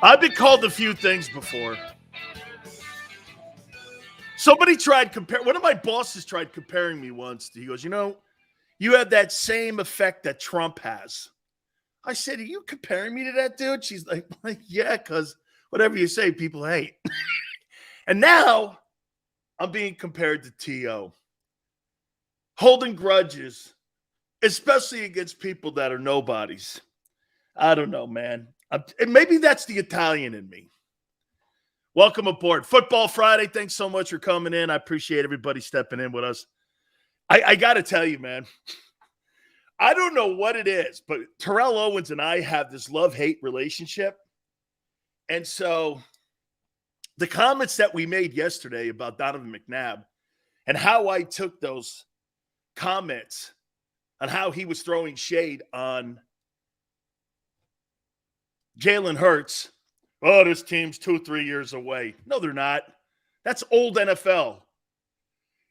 I've been called a few things before. Somebody tried one of my bosses tried comparing me once. He goes, you have that same effect that Trump has. I said, are you comparing me to that dude? She's like yeah, because whatever you say, people hate. And now I'm being compared to T.O. Holding grudges, especially against people that are nobodies. I don't know, man. Maybe that's the Italian in me. Welcome aboard. Football Friday. Thanks so much for coming in. I appreciate everybody stepping in with us. I got to tell you, man, I don't know what it is, but Terrell Owens and I have this love-hate relationship. And so the comments that we made yesterday about Donovan Mcnabb and how I took those comments on how he was throwing shade on Jalen Hurts. Oh, this team's 2-3 years away. No, they're not. That's old NFL.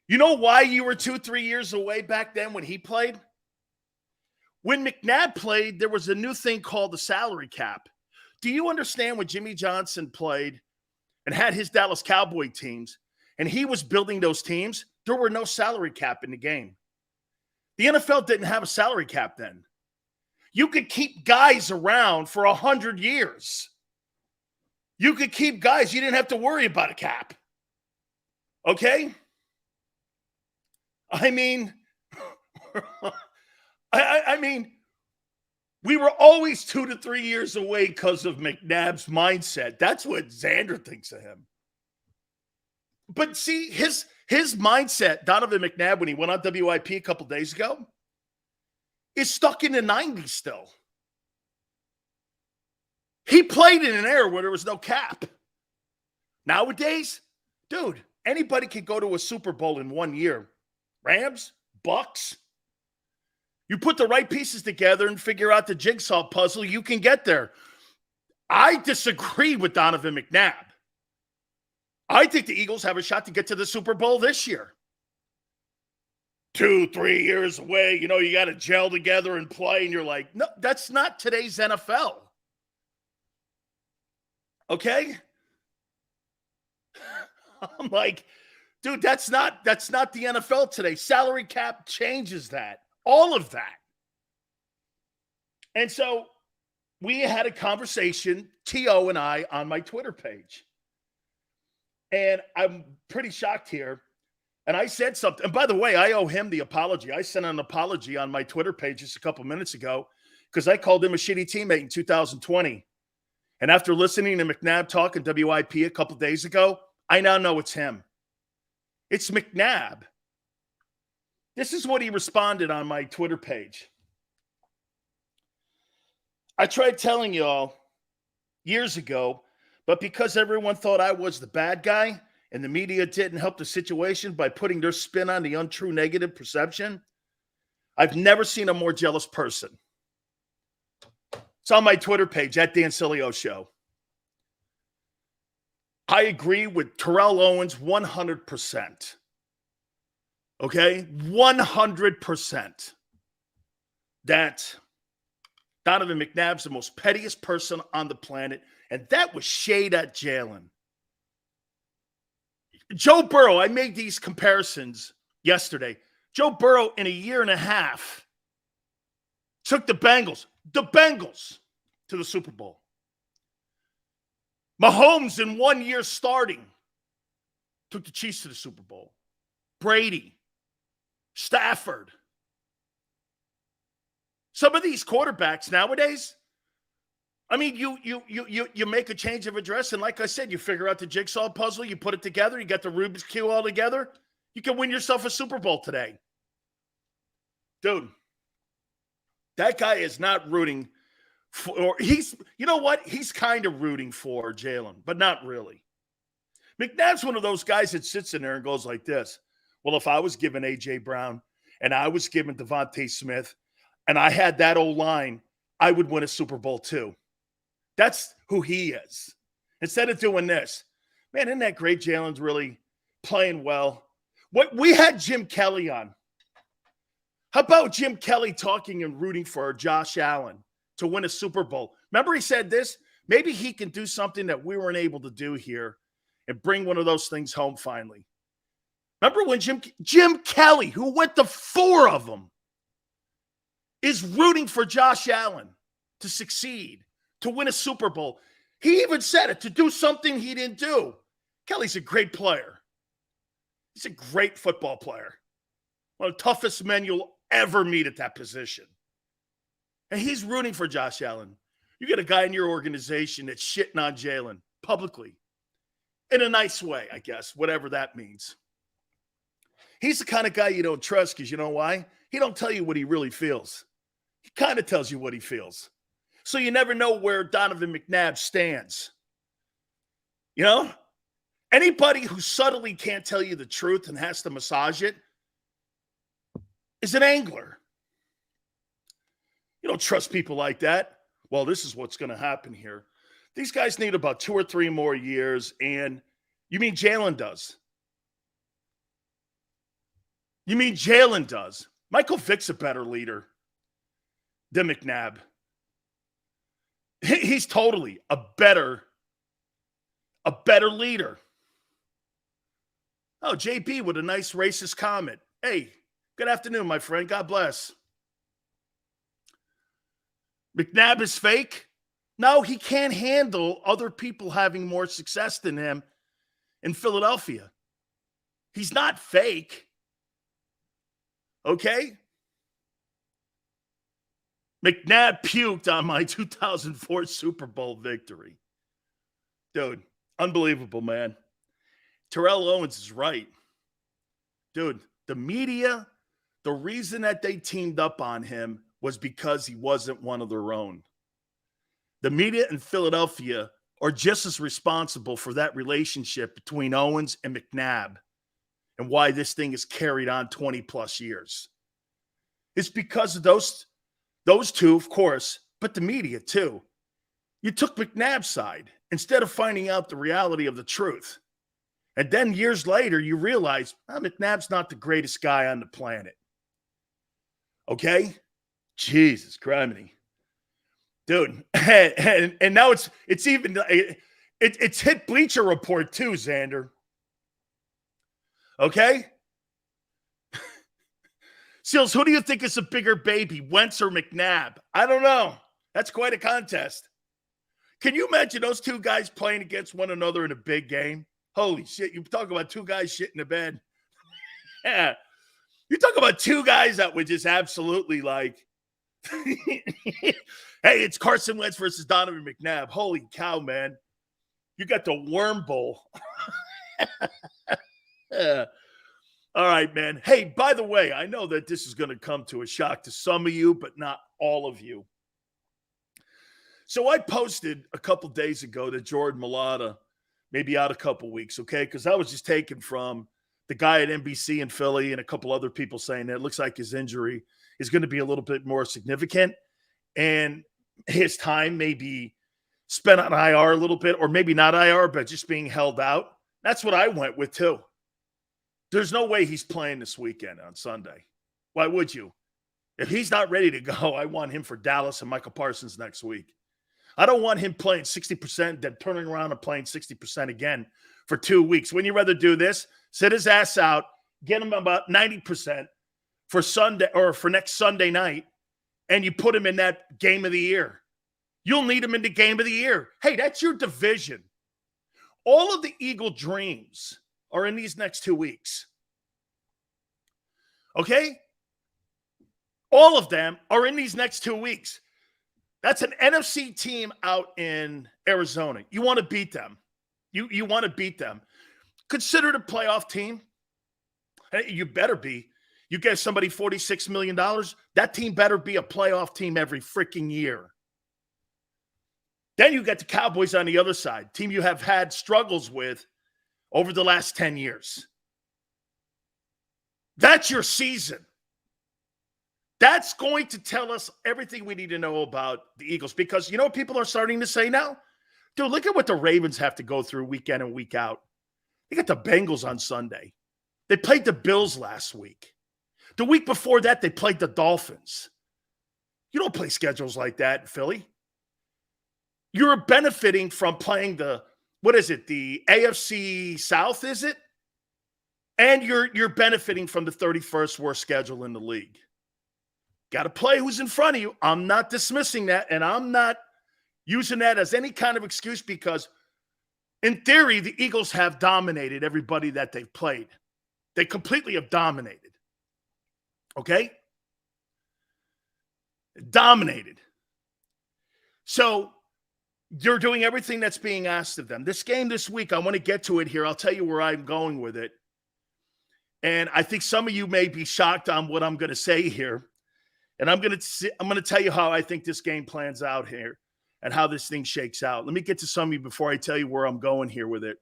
You know why you were 2-3 years away back then when he played? When McNabb played, there was a new thing called the salary cap. Do you understand when Jimmy Johnson played and had his Dallas Cowboy teams and he was building those teams? There were no salary cap in the game. The NFL didn't have a salary cap then. You could keep guys around for 100 years. You could keep guys. You didn't have to worry about a cap. Okay? I mean, I mean, we were always 2 to 3 years away because of McNabb's mindset. That's what Xander thinks of him. But see, his mindset, Donovan McNabb, when he went on WIP a couple days ago, is stuck in the 90s still. He played in an era where there was no cap. Nowadays, dude, anybody can go to a Super Bowl in 1 year. Rams, Bucks. You put the right pieces together and figure out the jigsaw puzzle, you can get there. I disagree with Donovan McNabb. I think the Eagles have a shot to get to the Super Bowl this year. 2-3 years away, you got to gel together and play, and you're like, no, that's not today's NFL. Okay? I'm like, dude, that's not the NFL today. Salary cap changes that. All of that. And so we had a conversation, T.O. and I, on my Twitter page. And I'm pretty shocked here. And I said something. And by the way, I owe him the apology. I sent an apology on my Twitter page just a couple minutes ago because I called him a shitty teammate in 2020. And after listening to McNabb talk in WIP a couple days ago, I now know it's him. It's McNabb. This is what he responded on my Twitter page. I tried telling y'all years ago, but because everyone thought I was the bad guy and the media didn't help the situation by putting their spin on the untrue negative perception, I've never seen a more jealous person. It's on my Twitter page, at Dan Sileo Show. I agree with Terrell Owens 100%. Okay? 100%. That Donovan McNabb's the most pettiest person on the planet, and that was shade at Jalen. Joe Burrow, I made these comparisons yesterday. Joe Burrow, in a year and a half, took the Bengals to the Super Bowl. Mahomes, in 1 year starting, took the Chiefs to the Super Bowl. Brady, Stafford. Some of these quarterbacks nowadays, I mean, you make a change of address, and like I said, you figure out the jigsaw puzzle, you put it together, you got the Rubik's Cube all together, you can win yourself a Super Bowl today. Dude, that guy is not rooting for, he's, you know what? He's kind of rooting for Jalen, but not really. McNabb's one of those guys that sits in there and goes like this. Well, if I was given A.J. Brown and I was given Devontae Smith and I had that O-line, I would win a Super Bowl too. That's who he is. Instead of doing this, man, isn't that great? Jalen's really playing well. What we had Jim Kelly on. How about Jim Kelly talking and rooting for Josh Allen to win a Super Bowl? Remember he said this? Maybe he can do something that we weren't able to do here and bring one of those things home finally. Remember when Jim Kelly, who went to 4 of them, is rooting for Josh Allen to succeed, to win a Super Bowl. He even said it, to do something he didn't do. Kelly's a great player. He's a great football player. One of the toughest men you'll ever meet at that position. And he's rooting for Josh Allen. You get a guy in your organization that's shitting on Jalen publicly. In a nice way, I guess, whatever that means. He's the kind of guy you don't trust because you know why? He don't tell you what he really feels. He kind of tells you what he feels. So you never know where Donovan McNabb stands. You know? Anybody who subtly can't tell you the truth and has to massage it is an angler. You don't trust people like that. Well, this is what's going to happen here. These guys need about 2 or 3 more years, and you mean Jalen does? You mean Jalen does? Michael Vick's a better leader than McNabb. He's totally a better leader. Oh, JB with a nice racist comment. Hey, good afternoon, my friend. God bless. McNabb is fake? No, he can't handle other people having more success than him in Philadelphia. He's not fake. Okay? McNabb puked on my 2004 Super Bowl victory. Dude, unbelievable, man. Terrell Owens is right. Dude, the media, the reason that they teamed up on him was because he wasn't one of their own. The media in Philadelphia are just as responsible for that relationship between Owens and McNabb and why this thing is carried on 20 plus years. It's because of those two, of course, but the media too. You took McNabb's side instead of finding out the reality of the truth. And then years later, you realize McNabb's not the greatest guy on the planet. Okay? Jesus criminy. Dude, and now it's even it's hit Bleacher Report too, Xander. Okay? Seals, who do you think is a bigger baby, Wentz or McNabb? I don't know. That's quite a contest. Can you imagine those two guys playing against one another in a big game? Holy shit, you talk about two guys shitting the bed. Yeah. You talk about two guys that would just absolutely like, hey, it's Carson Wentz versus Donovan McNabb. Holy cow, man. You got the worm bowl. Yeah. All right, man. Hey, by the way, I know that this is going to come to a shock to some of you, but not all of you. So I posted a couple days ago that Jordan Mailata may be out a couple weeks, okay? Because I was just taken from the guy at NBC in Philly and a couple other people saying that it looks like his injury is going to be a little bit more significant and his time may be spent on IR a little bit, or maybe not IR, but just being held out. That's what I went with too. There's no way he's playing this weekend on Sunday. Why would you? If he's not ready to go, I want him for Dallas and Michael Parsons next week. I don't want him playing 60%, then turning around and playing 60% again for 2 weeks. Wouldn't you rather do this? Sit his ass out, get him about 90% for Sunday or for next Sunday night, and you put him in that game of the year. You'll need him in the game of the year. Hey, that's your division. All of the Eagle dreams are in these next 2 weeks. Okay? All of them are in these next 2 weeks. That's an NFC team out in Arizona. You want to beat them. You want to beat them. Consider it a playoff team. Hey, you better be. You get somebody $46 million, that team better be a playoff team every freaking year. Then you get the Cowboys on the other side, team you have had struggles with over the last 10 years. That's your season. That's going to tell us everything we need to know about the Eagles, because you know what people are starting to say now? Dude, look at what the Ravens have to go through week in and week out. They got the Bengals on Sunday. They played the Bills last week. The week before that, they played the Dolphins. You don't play schedules like that in Philly. you're benefiting from playing the AFC South, is it? And you're benefiting from the 31st worst schedule in the league. Got to play who's in front of you. I'm not dismissing that, and I'm not using that as any kind of excuse because, in theory, the Eagles have dominated everybody that they've played. They completely have dominated. Okay? Dominated. So they're doing everything that's being asked of them. This game this week, I want to get to it here. I'll tell you where I'm going with it. And I think some of you may be shocked on what I'm going to say here. And I'm going to tell you how I think this game plans out here and how this thing shakes out. Let me get to some of you before I tell you where I'm going here with it.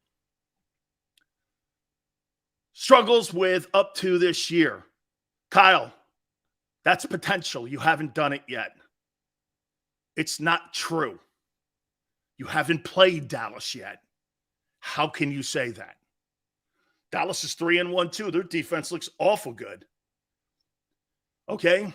Struggles with up to this year. Kyle, that's potential. You haven't done it yet. It's not true. You haven't played Dallas yet. How can you say that? Dallas is 3-1 too. Their defense looks awful good. Okay.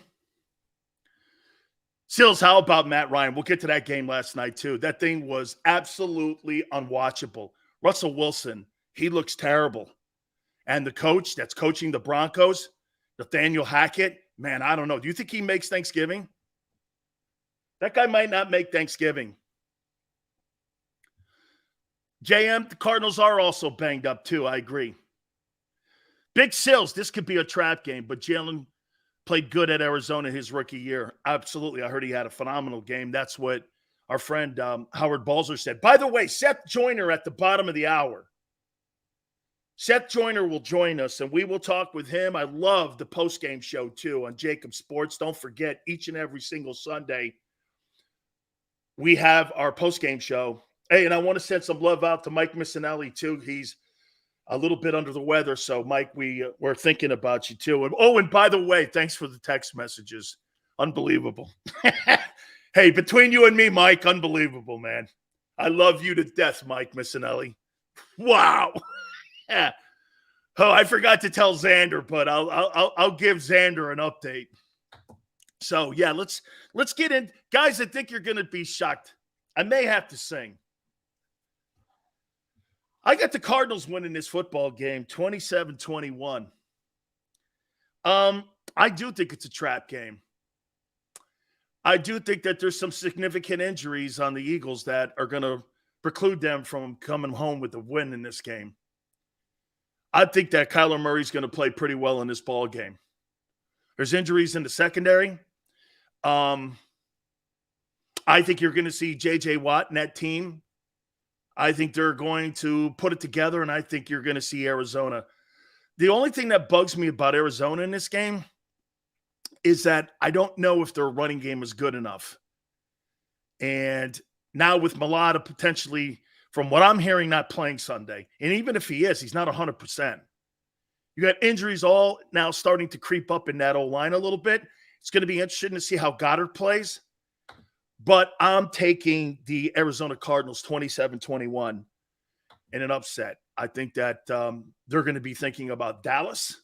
Sills, how about Matt Ryan? We'll get to that game last night too. That thing was absolutely unwatchable. Russell Wilson, he looks terrible. And the coach that's coaching the Broncos, Nathaniel Hackett, man, I don't know. Do you think he makes Thanksgiving? That guy might not make Thanksgiving. JM, the Cardinals are also banged up too. I agree. Big Sills, this could be a trap game, but Jalen played good at Arizona his rookie year. Absolutely. I heard he had a phenomenal game. That's what our friend Howard Balzer said. By the way, Seth Joyner at the bottom of the hour. Seth Joyner will join us, and we will talk with him. I love the postgame show, too, on JAKIB Sports. Don't forget, each and every single Sunday, we have our postgame show. Hey, and I want to send some love out to Mike Missinelli, too. He's a little bit under the weather. So, Mike, we're thinking about you, too. And by the way, thanks for the text messages. Unbelievable. Hey, between you and me, Mike, unbelievable, man. I love you to death, Mike Missinelli. Wow. Yeah. Oh, I forgot to tell Xander, but I'll give Xander an update. So yeah, let's get in, guys. I think you're going to be shocked. I may have to sing. I got the Cardinals winning this football game, 27-21. I do think it's a trap game. I do think that there's some significant injuries on the Eagles that are going to preclude them from coming home with a win in this game. I think that Kyler Murray's going to play pretty well in this ball game. There's injuries in the secondary. I think you're going to see J.J. Watt in that team. I think they're going to put it together, and I think you're going to see Arizona. The only thing that bugs me about Arizona in this game is that I don't know if their running game is good enough. And now with Mulata potentially – from what I'm hearing, not playing Sunday. And even if he is, he's not 100%. You got injuries all now starting to creep up in that O-line a little bit. It's going to be interesting to see how Goddard plays. But I'm taking the Arizona Cardinals 27-21 in an upset. I think that they're going to be thinking about Dallas.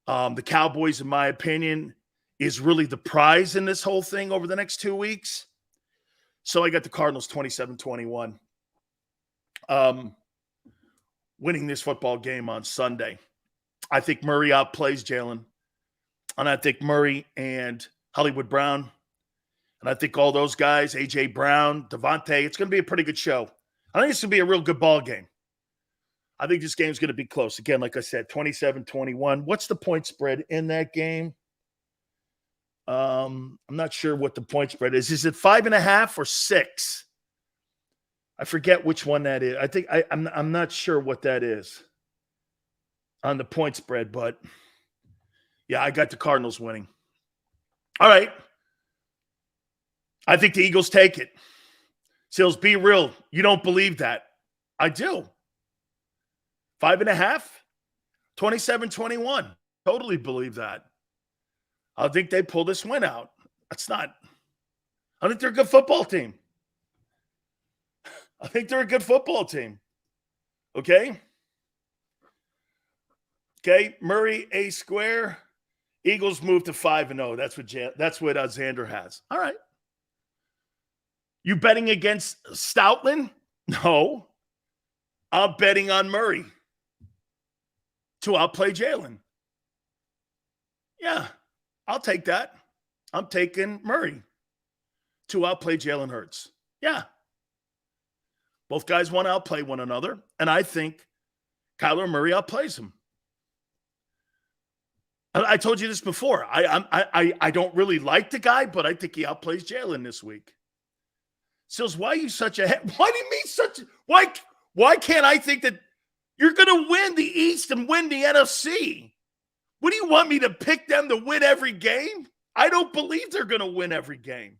The Cowboys, in my opinion, is really the prize in this whole thing over the next 2 weeks. So I got the Cardinals 27-21. Winning this football game on Sunday. I think Murray outplays Jalen. And I think Murray and Hollywood Brown, and I think all those guys, A.J. Brown, Devontae, it's going to be a pretty good show. I think it's going to be a real good ball game. I think this game's going to be close. Again, like I said, 27-21. What's the point spread in that game? I'm not sure what the point spread is. Is it 5.5 or 6? I forget which one that is. I think I'm not sure what that is on the point spread, but yeah, I got the Cardinals winning. All right. I think the Eagles take it. Sills, be real. You don't believe that. I do. 5.5, 27-21. Totally believe that. I think they pull this win out. I think they're a good football team. I think they're a good football team. Okay? Okay, Murray, A square. Eagles move to 5-0. That's what Xander has. All right. You betting against Stoutland? No. I'm betting on Murray to outplay Jalen. Yeah, I'll take that. I'm taking Murray to outplay Jalen Hurts. Yeah. Both guys want to outplay one another, and I think Kyler Murray outplays him. I told you this before. I don't really like the guy, but I think he outplays Jalen this week. Sills, why are you such a why do you mean such why can't I think that you're going to win the East and win the NFC? What do you want me to pick them to win every game? I don't believe they're going to win every game.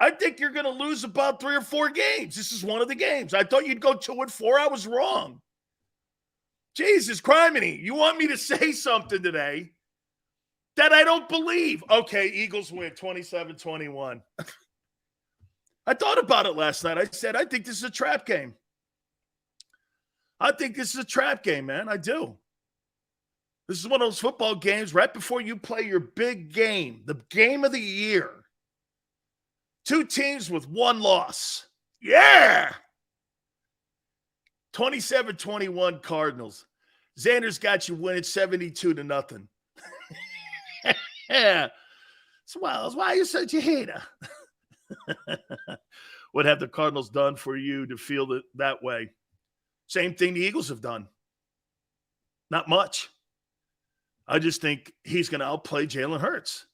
I think you're going to lose about 3 or 4 games. This is one of the games. I thought you'd go 2-4. I was wrong. Jesus criminy. You want me to say something today that I don't believe? Okay, Eagles win 27-21. I thought about it last night. I said, I think this is a trap game. I think this is a trap game, man. I do. This is one of those football games right before you play your big game, the game of the year. 2 teams with 1 loss. Yeah. 27-21 Cardinals. Xander's got you winning 72-0. Yeah. So, well, that's why you're such a hater. What have the Cardinals done for you to feel that way? Same thing the Eagles have done. Not much. I just think he's going to outplay Jalen Hurts.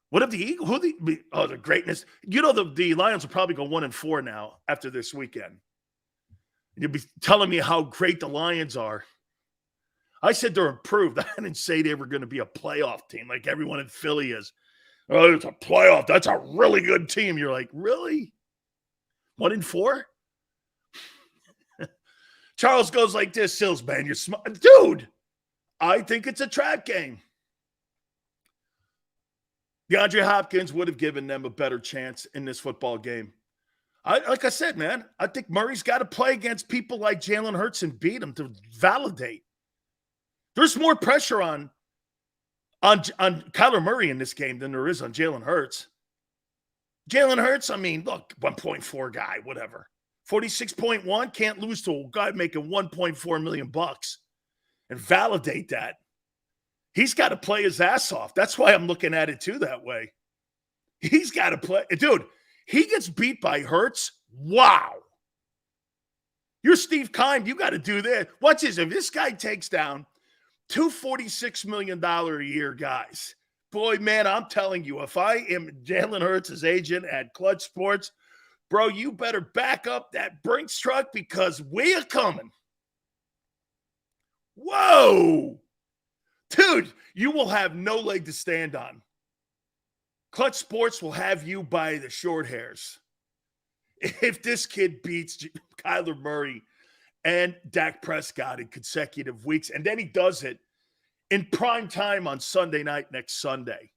What if the Eagles? The greatness. You know, the Lions will probably go 1-4 now after this weekend. You'll be telling me how great the Lions are. I said they're improved. I didn't say they were going to be a playoff team like everyone in Philly is. Oh, it's a playoff. That's a really good team. You're like, really? 1-4? Charles goes like this, Sills, man, you're smart. Dude, I think it's a trap game. DeAndre Hopkins would have given them a better chance in this football game. Like I said, man, I think Murray's got to play against people like Jalen Hurts and beat him to validate. There's more pressure on Kyler Murray in this game than there is on Jalen Hurts. Jalen Hurts, I mean, look, 1.4 guy, whatever. 46.1, can't lose to a guy making $1.4 million and validate that. He's got to play his ass off. That's why I'm looking at it too that way. He's got to play. Dude, he gets beat by Hurts. Wow. You're Steve Keim. You got to do this. Watch this. If this guy takes down $246 million a year guys, boy, man, I'm telling you, if I am Jalen Hurts' agent at Clutch Sports, bro, you better back up that Brinks truck because we are coming. Whoa. Dude, you will have no leg to stand on. Clutch Sports will have you by the short hairs. If this kid beats Kyler Murray and Dak Prescott in consecutive weeks, and then he does it in prime time on Sunday night next Sunday.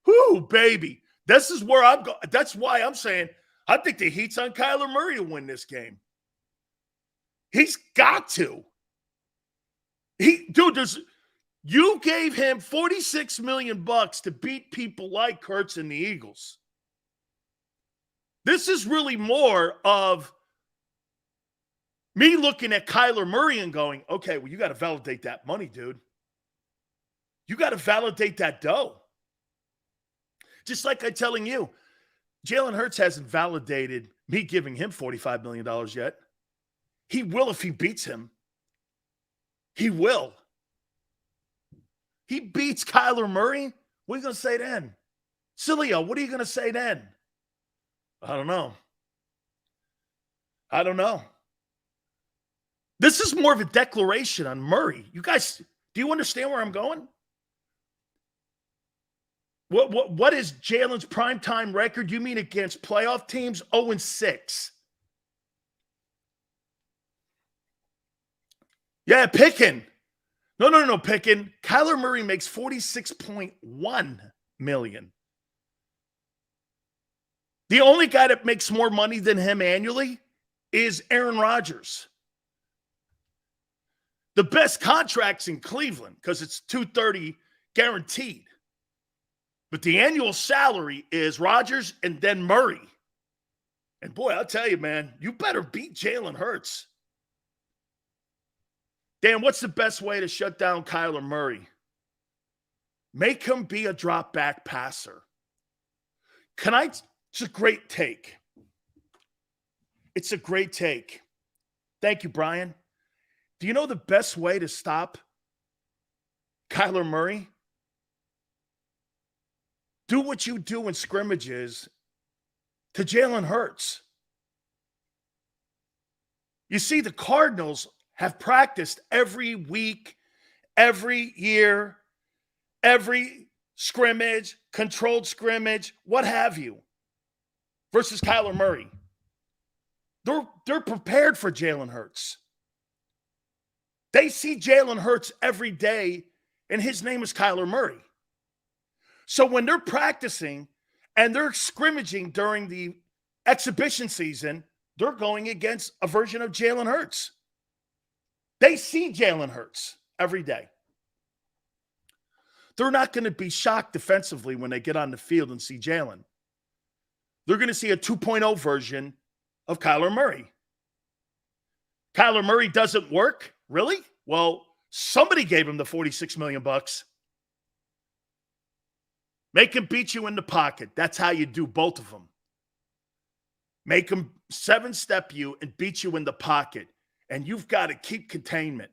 Whoo, baby. This is where I'm going. That's why I'm saying I think the heat's on Kyler Murray to win this game. He's got to. You gave him $46 million to beat people like Hurts and the Eagles. This is really more of me looking at Kyler Murray and going, okay, well, you got to validate that money, dude. You got to validate that dough. Just like I'm telling you, Jalen Hurts hasn't validated me giving him $45 million yet. He will if he beats him. He will. He beats Kyler Murray. What are you going to say then? Sileo, what are you going to say then? I don't know. This is more of a declaration on Murray. You guys, do you understand where I'm going? What is Jalen's primetime record? You mean against playoff teams? 0-6. Yeah, picking. No, picking. Kyler Murray makes $46.1 million. The only guy that makes more money than him annually is Aaron Rodgers. The best contract's in Cleveland because it's $230 guaranteed. But the annual salary is Rodgers and then Murray. And boy, I'll tell you, man, you better beat Jalen Hurts. Dan, what's the best way to shut down Kyler Murray? Make him be a drop back passer. It's a great take. It's a great take. Thank you, Brian. Do you know the best way to stop Kyler Murray? Do what you do in scrimmages to Jalen Hurts. You see, the Cardinals have practiced every week, every year, every scrimmage, controlled scrimmage, what have you, versus Kyler Murray. They're prepared for Jalen Hurts. They see Jalen Hurts every day, and his name is Kyler Murray. So when they're practicing and they're scrimmaging during the exhibition season, they're going against a version of Jalen Hurts. They see Jalen Hurts every day. They're not going to be shocked defensively when they get on the field and see Jalen. They're going to see a 2.0 version of Kyler Murray. Kyler Murray doesn't work? Really? Well, somebody gave him the $46 million. Make him beat you in the pocket. That's how you do both of them. Make him 7-step you and beat you in the pocket. And you've got to keep containment.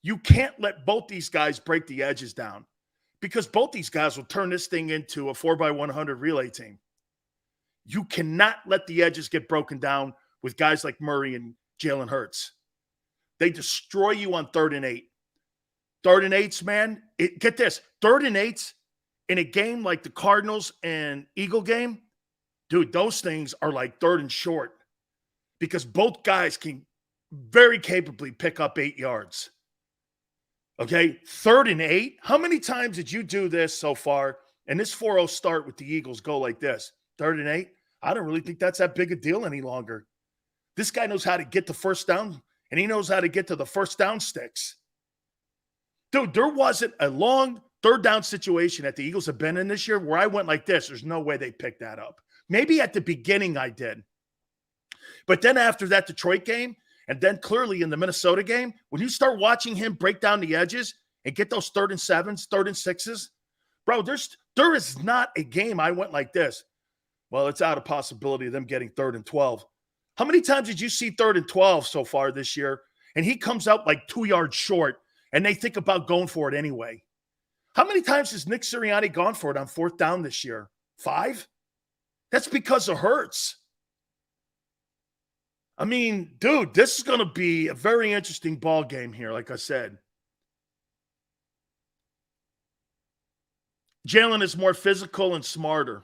You can't let both these guys break the edges down because both these guys will turn this thing into a 4x100 relay team. You cannot let the edges get broken down with guys like Murray and Jalen Hurts. They destroy you on 3rd and 8. 3rd and 8s, man. Get this. 3rd and 8s in a game like the Cardinals and Eagle game, dude, those things are like 3rd and short because both guys can very capably pick up 8 yards. Okay, 3rd and 8. How many times did you do this so far? And this 4-0 start with the Eagles go like this. 3rd and 8. I don't really think that's that big a deal any longer. This guy knows how to get the first down, and he knows how to get to the first down sticks. Dude, there wasn't a long 3rd down situation that the Eagles have been in this year where I went like this. There's no way they picked that up. Maybe at the beginning I did. But then after that Detroit game, and then clearly in the Minnesota game, when you start watching him break down the edges and get those 3rd and 7s, 3rd and 6s, bro, there is not a game I went like this. Well, it's out of possibility of them getting 3rd and 12. How many times did you see 3rd and 12 so far this year? And he comes out like 2 yards short, and they think about going for it anyway. How many times has Nick Sirianni gone for it on 4th down this year? 5? That's because of Hurts. I mean, dude, this is going to be a very interesting ball game here, like I said. Jalen is more physical and smarter.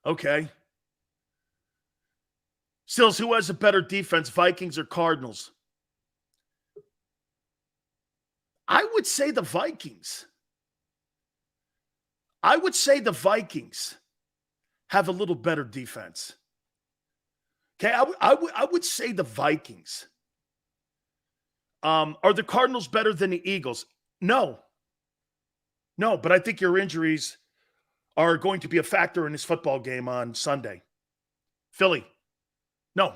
Okay. Stills, who has a better defense, Vikings or Cardinals? I would say the Vikings. I would say the Vikings have a little better defense. Okay, I would say the Vikings. Are the Cardinals better than the Eagles? No, but I think your injuries are going to be a factor in this football game on Sunday. Philly, no.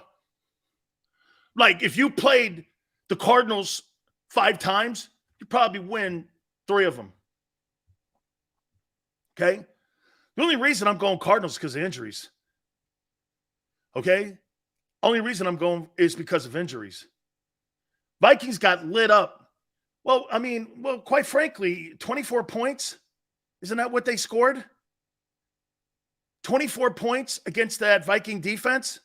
Like, if you played the Cardinals 5 times, you probably win 3 of them. Okay? The only reason I'm going Cardinals is because of injuries. Okay? Only reason I'm going is because of injuries. Vikings got lit up. Well, quite frankly, 24 points. Isn't that what they scored? 24 points against that Viking defense?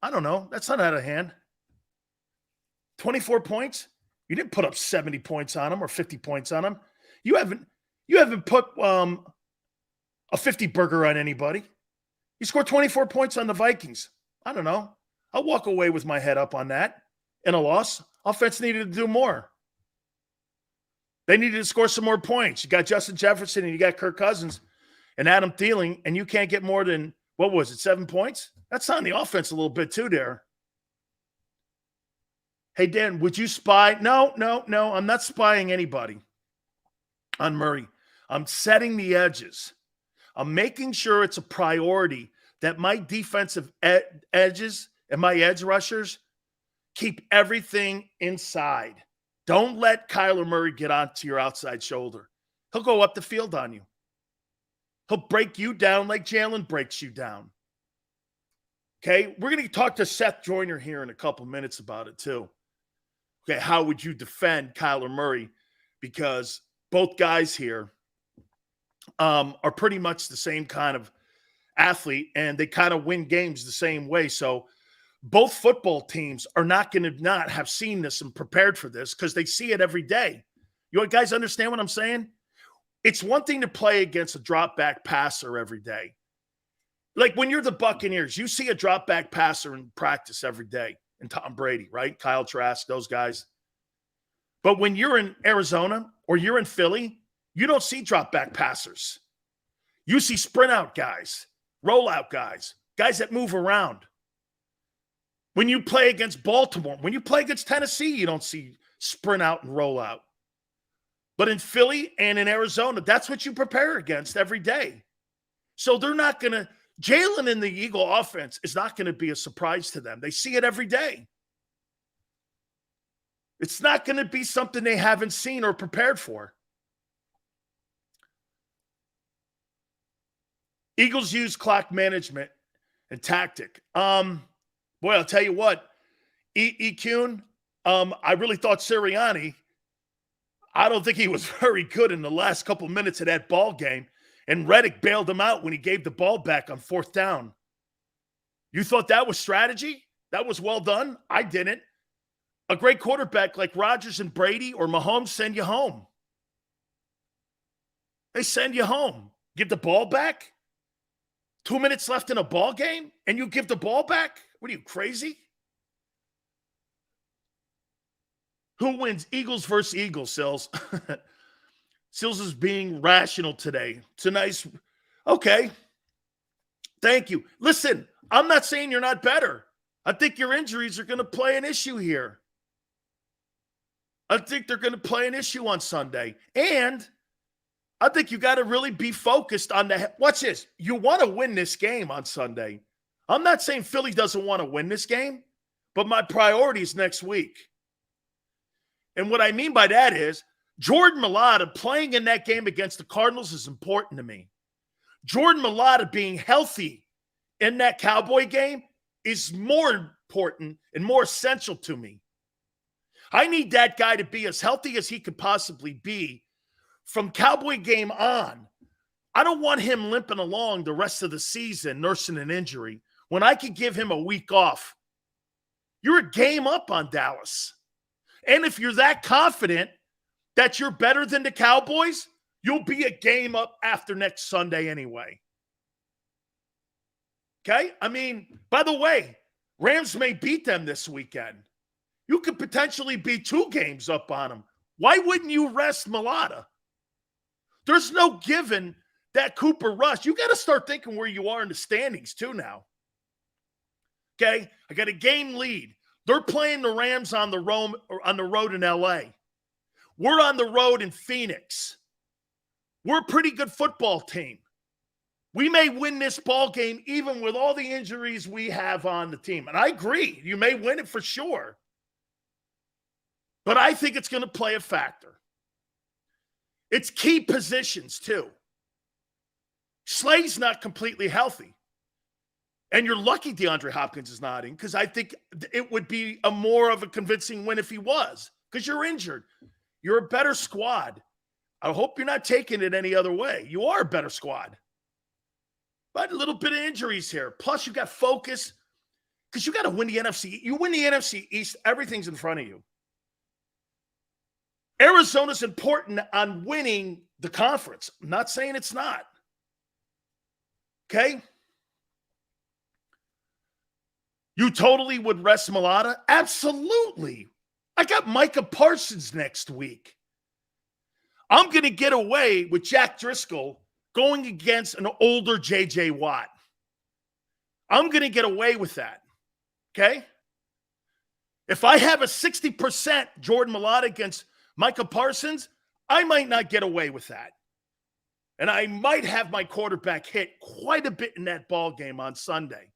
I don't know. That's not out of hand. 24 points? You didn't put up 70 points on them or 50 points on them. You haven't put a 50 burger on anybody. You scored 24 points on the Vikings. I don't know. I'll walk away with my head up on that. In a loss, offense needed to do more. They needed to score some more points. You got Justin Jefferson and you got Kirk Cousins and Adam Thielen, and you can't get more than, 7 points? That's on the offense a little bit too there. Hey, Dan, would you spy? No, I'm not spying anybody on Murray. I'm setting the edges. I'm making sure it's a priority that my defensive edges and my edge rushers keep everything inside. Don't let Kyler Murray get onto your outside shoulder. He'll go up the field on you. He'll break you down like Jalen breaks you down. Okay, we're going to talk to Seth Joyner here in a couple minutes about it too. Okay, how would you defend Kyler Murray? Because both guys here are pretty much the same kind of athlete, and they kind of win games the same way. So both football teams are not going to not have seen this and prepared for this because they see it every day. You guys understand what I'm saying? It's one thing to play against a drop back passer every day. Like when you're the Buccaneers, you see a drop back passer in practice every day, and Tom Brady, right? Kyle Trask, those guys. But when you're in Arizona or you're in Philly, you don't see drop back passers. You see sprint out guys, rollout guys, guys that move around. When you play against Baltimore, when you play against Tennessee, you don't see sprint out and roll out. But in Philly and in Arizona, that's what you prepare against every day. So they're not going to – Jalen in the Eagle offense is not going to be a surprise to them. They see it every day. It's not going to be something they haven't seen or prepared for. Eagles use clock management and tactic. Boy, I'll tell you what, E-Kuhn, I really thought Sirianni, I don't think he was very good in the last couple minutes of that ball game. And Reddick bailed him out when he gave the ball back on 4th down. You thought that was strategy? That was well done? I didn't. A great quarterback like Rodgers and Brady or Mahomes send you home. They send you home. Give the ball back? 2 minutes left in a ball game, and you give the ball back? What are you, crazy? Who wins? Eagles versus Eagles, Sills. Sills is being rational today. It's a nice, okay. Thank you. Listen, I'm not saying you're not better. I think your injuries are going to play an issue here. I think they're going to play an issue on Sunday. And I think you got to really be focused on watch this. You want to win this game on Sunday. I'm not saying Philly doesn't want to win this game, but my priority is next week. And what I mean by that is Jordan Mailata playing in that game against the Cardinals is important to me. Jordan Mailata being healthy in that Cowboy game is more important and more essential to me. I need that guy to be as healthy as he could possibly be from Cowboy game on. I don't want him limping along the rest of the season nursing an injury when I could give him a week off. You're a game up on Dallas. And if you're that confident that you're better than the Cowboys, you'll be a game up after next Sunday anyway. Okay? I mean, by the way, Rams may beat them this weekend. You could potentially be 2 games up on them. Why wouldn't you rest Mailata? There's no given that Cooper Rush. You got to start thinking where you are in the standings too now. Okay? I got a game lead. They're playing the Rams on the road in LA. We're on the road in Phoenix. We're a pretty good football team. We may win this ball game even with all the injuries we have on the team. And I agree. You may win it for sure. But I think it's going to play a factor. It's key positions, too. Slay's not completely healthy. And you're lucky DeAndre Hopkins is not in, because I think it would be a more of a convincing win if he was, because you're injured. You're a better squad. I hope you're not taking it any other way. You are a better squad. But a little bit of injuries here. Plus, you got focus, because you got to win the NFC. You win the NFC East, everything's in front of you. Arizona's important on winning the conference. I'm not saying it's not. Okay? You totally would rest Mailata? Absolutely. I got Micah Parsons next week. I'm going to get away with Jack Driscoll going against an older J.J. Watt. I'm going to get away with that. Okay? If I have a 60% Jordan Mailata against Micah Parsons, I might not get away with that. And I might have my quarterback hit quite a bit in that ball game on Sunday.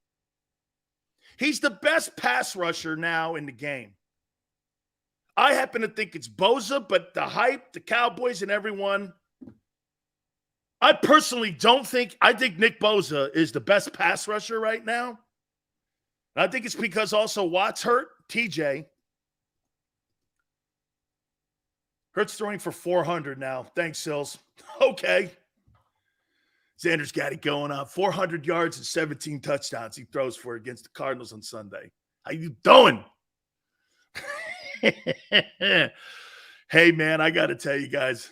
He's the best pass rusher now in the game. I happen to think it's Bosa, but the hype, the Cowboys, and everyone, I personally I think Nick Bosa is the best pass rusher right now. And I think it's because also Watt's hurt, TJ. Hurts throwing for 400 now. Thanks, Sills. Okay. Xander's got it going on. 400 yards and 17 touchdowns he throws for against the Cardinals on Sunday. How you doing? Hey, man, I got to tell you guys,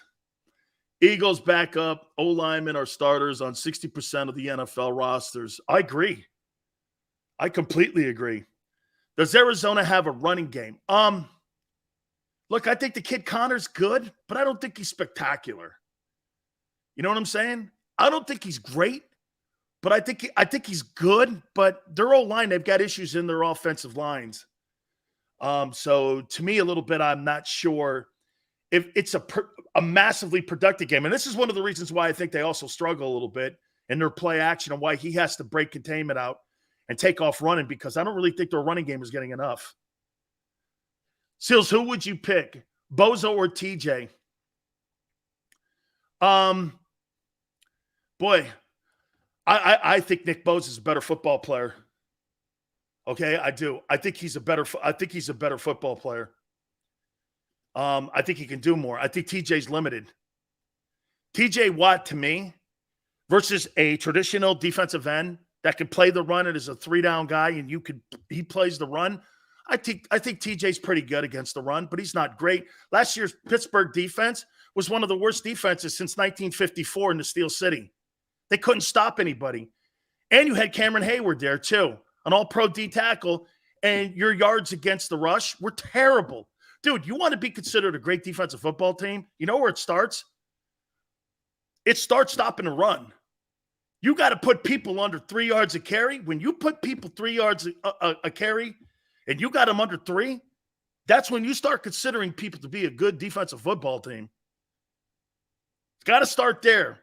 Eagles back up. O-linemen are starters on 60% of the NFL rosters. I agree. I completely agree. Does Arizona have a running game? Look, I think the kid Connor's good, but I don't think he's spectacular. You know what I'm saying? I don't think he's great, but I think he's good. But their O-line, they've got issues in their offensive lines. So to me, a little bit, I'm not sure if it's a massively productive game. And this is one of the reasons why I think they also struggle a little bit in their play action and why he has to break containment out and take off running, because I don't really think their running game is getting enough. Seals, who would you pick, Bozo or TJ? Boy, I think Nick Bosa is a better football player. Okay, I do. I think he's a better football player. I think he can do more. I think TJ's limited. TJ Watt, to me, versus a traditional defensive end that can play the run and is a 3-down guy, and he plays the run. I think TJ's pretty good against the run, but he's not great. Last year's Pittsburgh defense was one of the worst defenses since 1954 in the Steel City. They couldn't stop anybody. And you had Cameron Hayward there too, an all-pro D tackle, and your yards against the rush were terrible. Dude, you want to be considered a great defensive football team? You know where it starts? It starts stopping the run. You got to put people under 3 yards a carry. When you put people 3 yards a carry and you got them under 3, that's when you start considering people to be a good defensive football team. It's got to start there.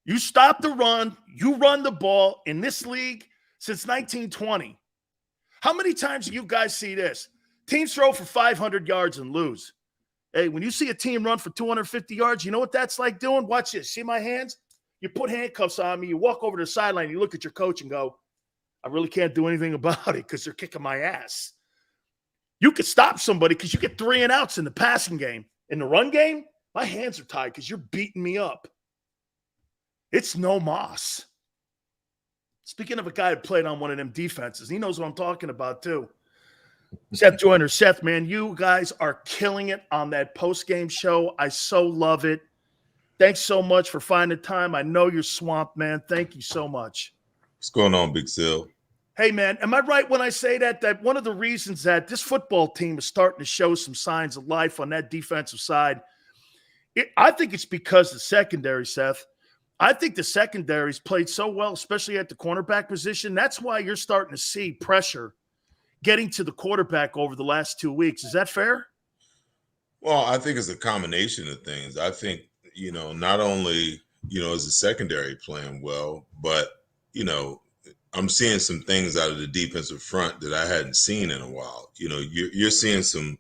You stop the run, you run the ball in this league since 1920. How many times do you guys see this? Teams throw for 500 yards and lose. Hey, when you see a team run for 250 yards, you know what that's like doing? Watch this. See my hands? You put handcuffs on me, you walk over to the sideline, you look at your coach and go, I really can't do anything about it because they're kicking my ass. You could stop somebody because you get 3 and outs in the passing game. In the run game, my hands are tied because you're beating me up. It's no moss. Speaking of a guy who played on one of them defenses, he knows what I'm talking about too. Seth Joyner. Seth, man, you guys are killing it on that post-game show. I so love it. Thanks so much for finding time. I know you're swamped, man. Thank you so much. What's going on, Big Sil? Hey, man, am I right when I say that one of the reasons that this football team is starting to show some signs of life on that defensive side, I think it's because the secondary, Seth. I think the secondary's played so well, especially at the cornerback position. That's why you're starting to see pressure getting to the quarterback over the last 2 weeks. Is that fair? Well, I think it's a combination of things. I think, not only, is the secondary playing well, but, I'm seeing some things out of the defensive front that I hadn't seen in a while. You're seeing some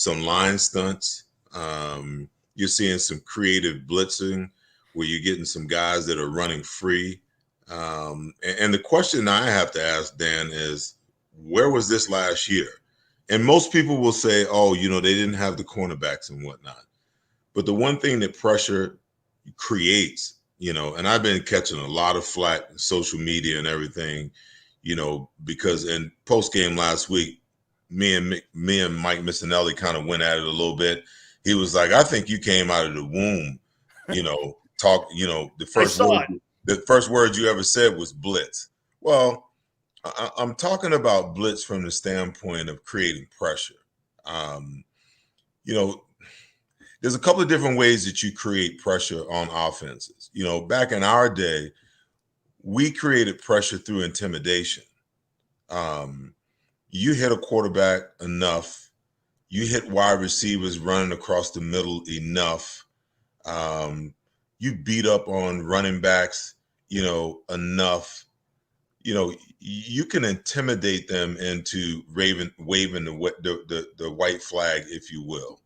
line stunts. You're seeing some creative blitzing where you're getting some guys that are running free. And the question I have to ask, Dan, is where was this last year? And most people will say, oh, they didn't have the cornerbacks and whatnot. But the one thing that pressure creates, and I've been catching a lot of flack in social media and everything, because in post game last week, me and Mike Missinelli kind of went at it a little bit. He was like, I think you came out of the womb, the first word you ever said was blitz. Well, I'm talking about blitz from the standpoint of creating pressure. There's a couple of different ways that you create pressure on offenses. Back in our day, we created pressure through intimidation. You hit a quarterback enough, you hit wide receivers running across the middle enough, you beat up on running backs, enough, you can intimidate them into waving the white flag, if you will.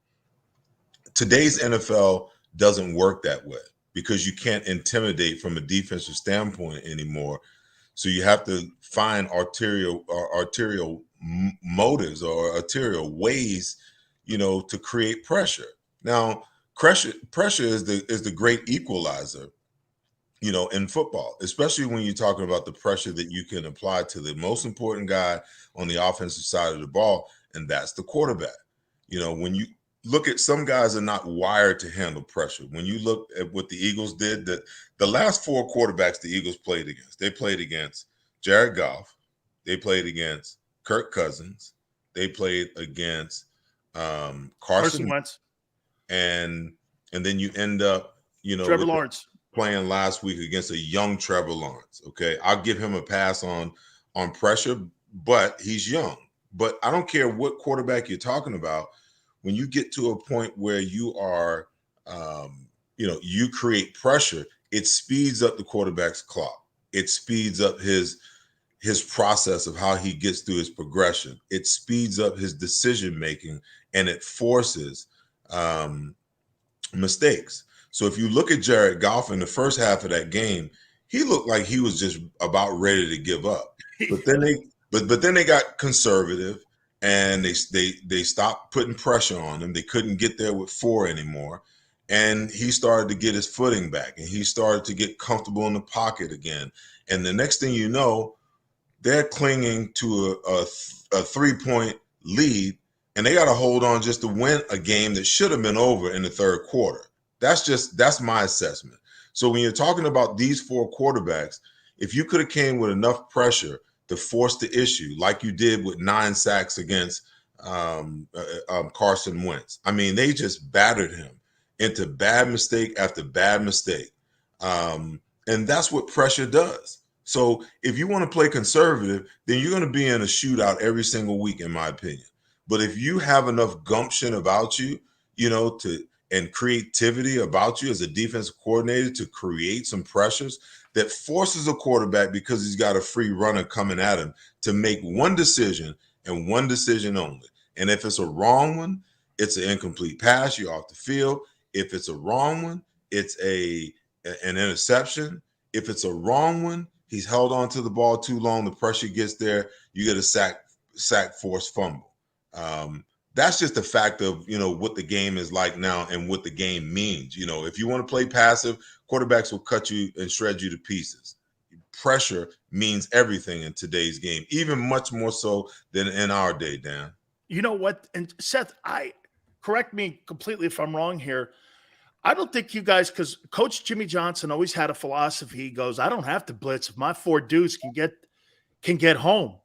Today's NFL doesn't work that way because you can't intimidate from a defensive standpoint anymore. So you have to find arterial motives or arterial ways, to create pressure. Now, pressure is the great equalizer, in football, especially when you're talking about the pressure that you can apply to the most important guy on the offensive side of the ball, and that's the quarterback. When you look at, some guys are not wired to handle pressure. When you look at what the Eagles did, that the last 4 quarterbacks the Eagles played against, they played against Jared Goff, they played against Kirk Cousins, they played against Carson Wentz, and then you end up, Trevor Lawrence playing last week against a young Trevor Lawrence. Okay, I'll give him a pass on pressure, but he's young. But I don't care what quarterback you're talking about. When you get to a point where you are, you create pressure, it speeds up the quarterback's clock. It speeds up his process of how he gets through his progression. It speeds up his decision making, and it forces mistakes. So if you look at Jared Goff in the first half of that game, he looked like he was just about ready to give up. But then they got conservative, and they stopped putting pressure on him. They couldn't get there with 4 anymore. And he started to get his footing back, and he started to get comfortable in the pocket again. And the next thing you know, they're clinging to a 3-point lead, and they got to hold on just to win a game that should have been over in the third quarter. That's my assessment. So when you're talking about these 4 quarterbacks, if you could have came with enough pressure to force the issue, like you did with 9 sacks against Carson Wentz, I mean, they just battered him into bad mistake after bad mistake. And that's what pressure does. So if you want to play conservative, then you're going to be in a shootout every single week, in my opinion. But if you have enough gumption about you, and creativity about you as a defensive coordinator to create some pressures that forces a quarterback, because he's got a free runner coming at him, to make one decision and one decision only. And if it's a wrong one, it's an incomplete pass, you're off the field. If it's a wrong one, it's an interception. If it's a wrong one, he's held on to the ball too long, the pressure gets there, you get a sack force fumble. That's just a fact of, what the game is like now and what the game means. If you want to play passive, quarterbacks will cut you and shred you to pieces. Pressure means everything in today's game, even much more so than in our day, Dan. You know what? And Seth, correct me completely if I'm wrong here. I don't think you guys, because Coach Jimmy Johnson always had a philosophy. He goes, I don't have to blitz if my 4 dudes can get home.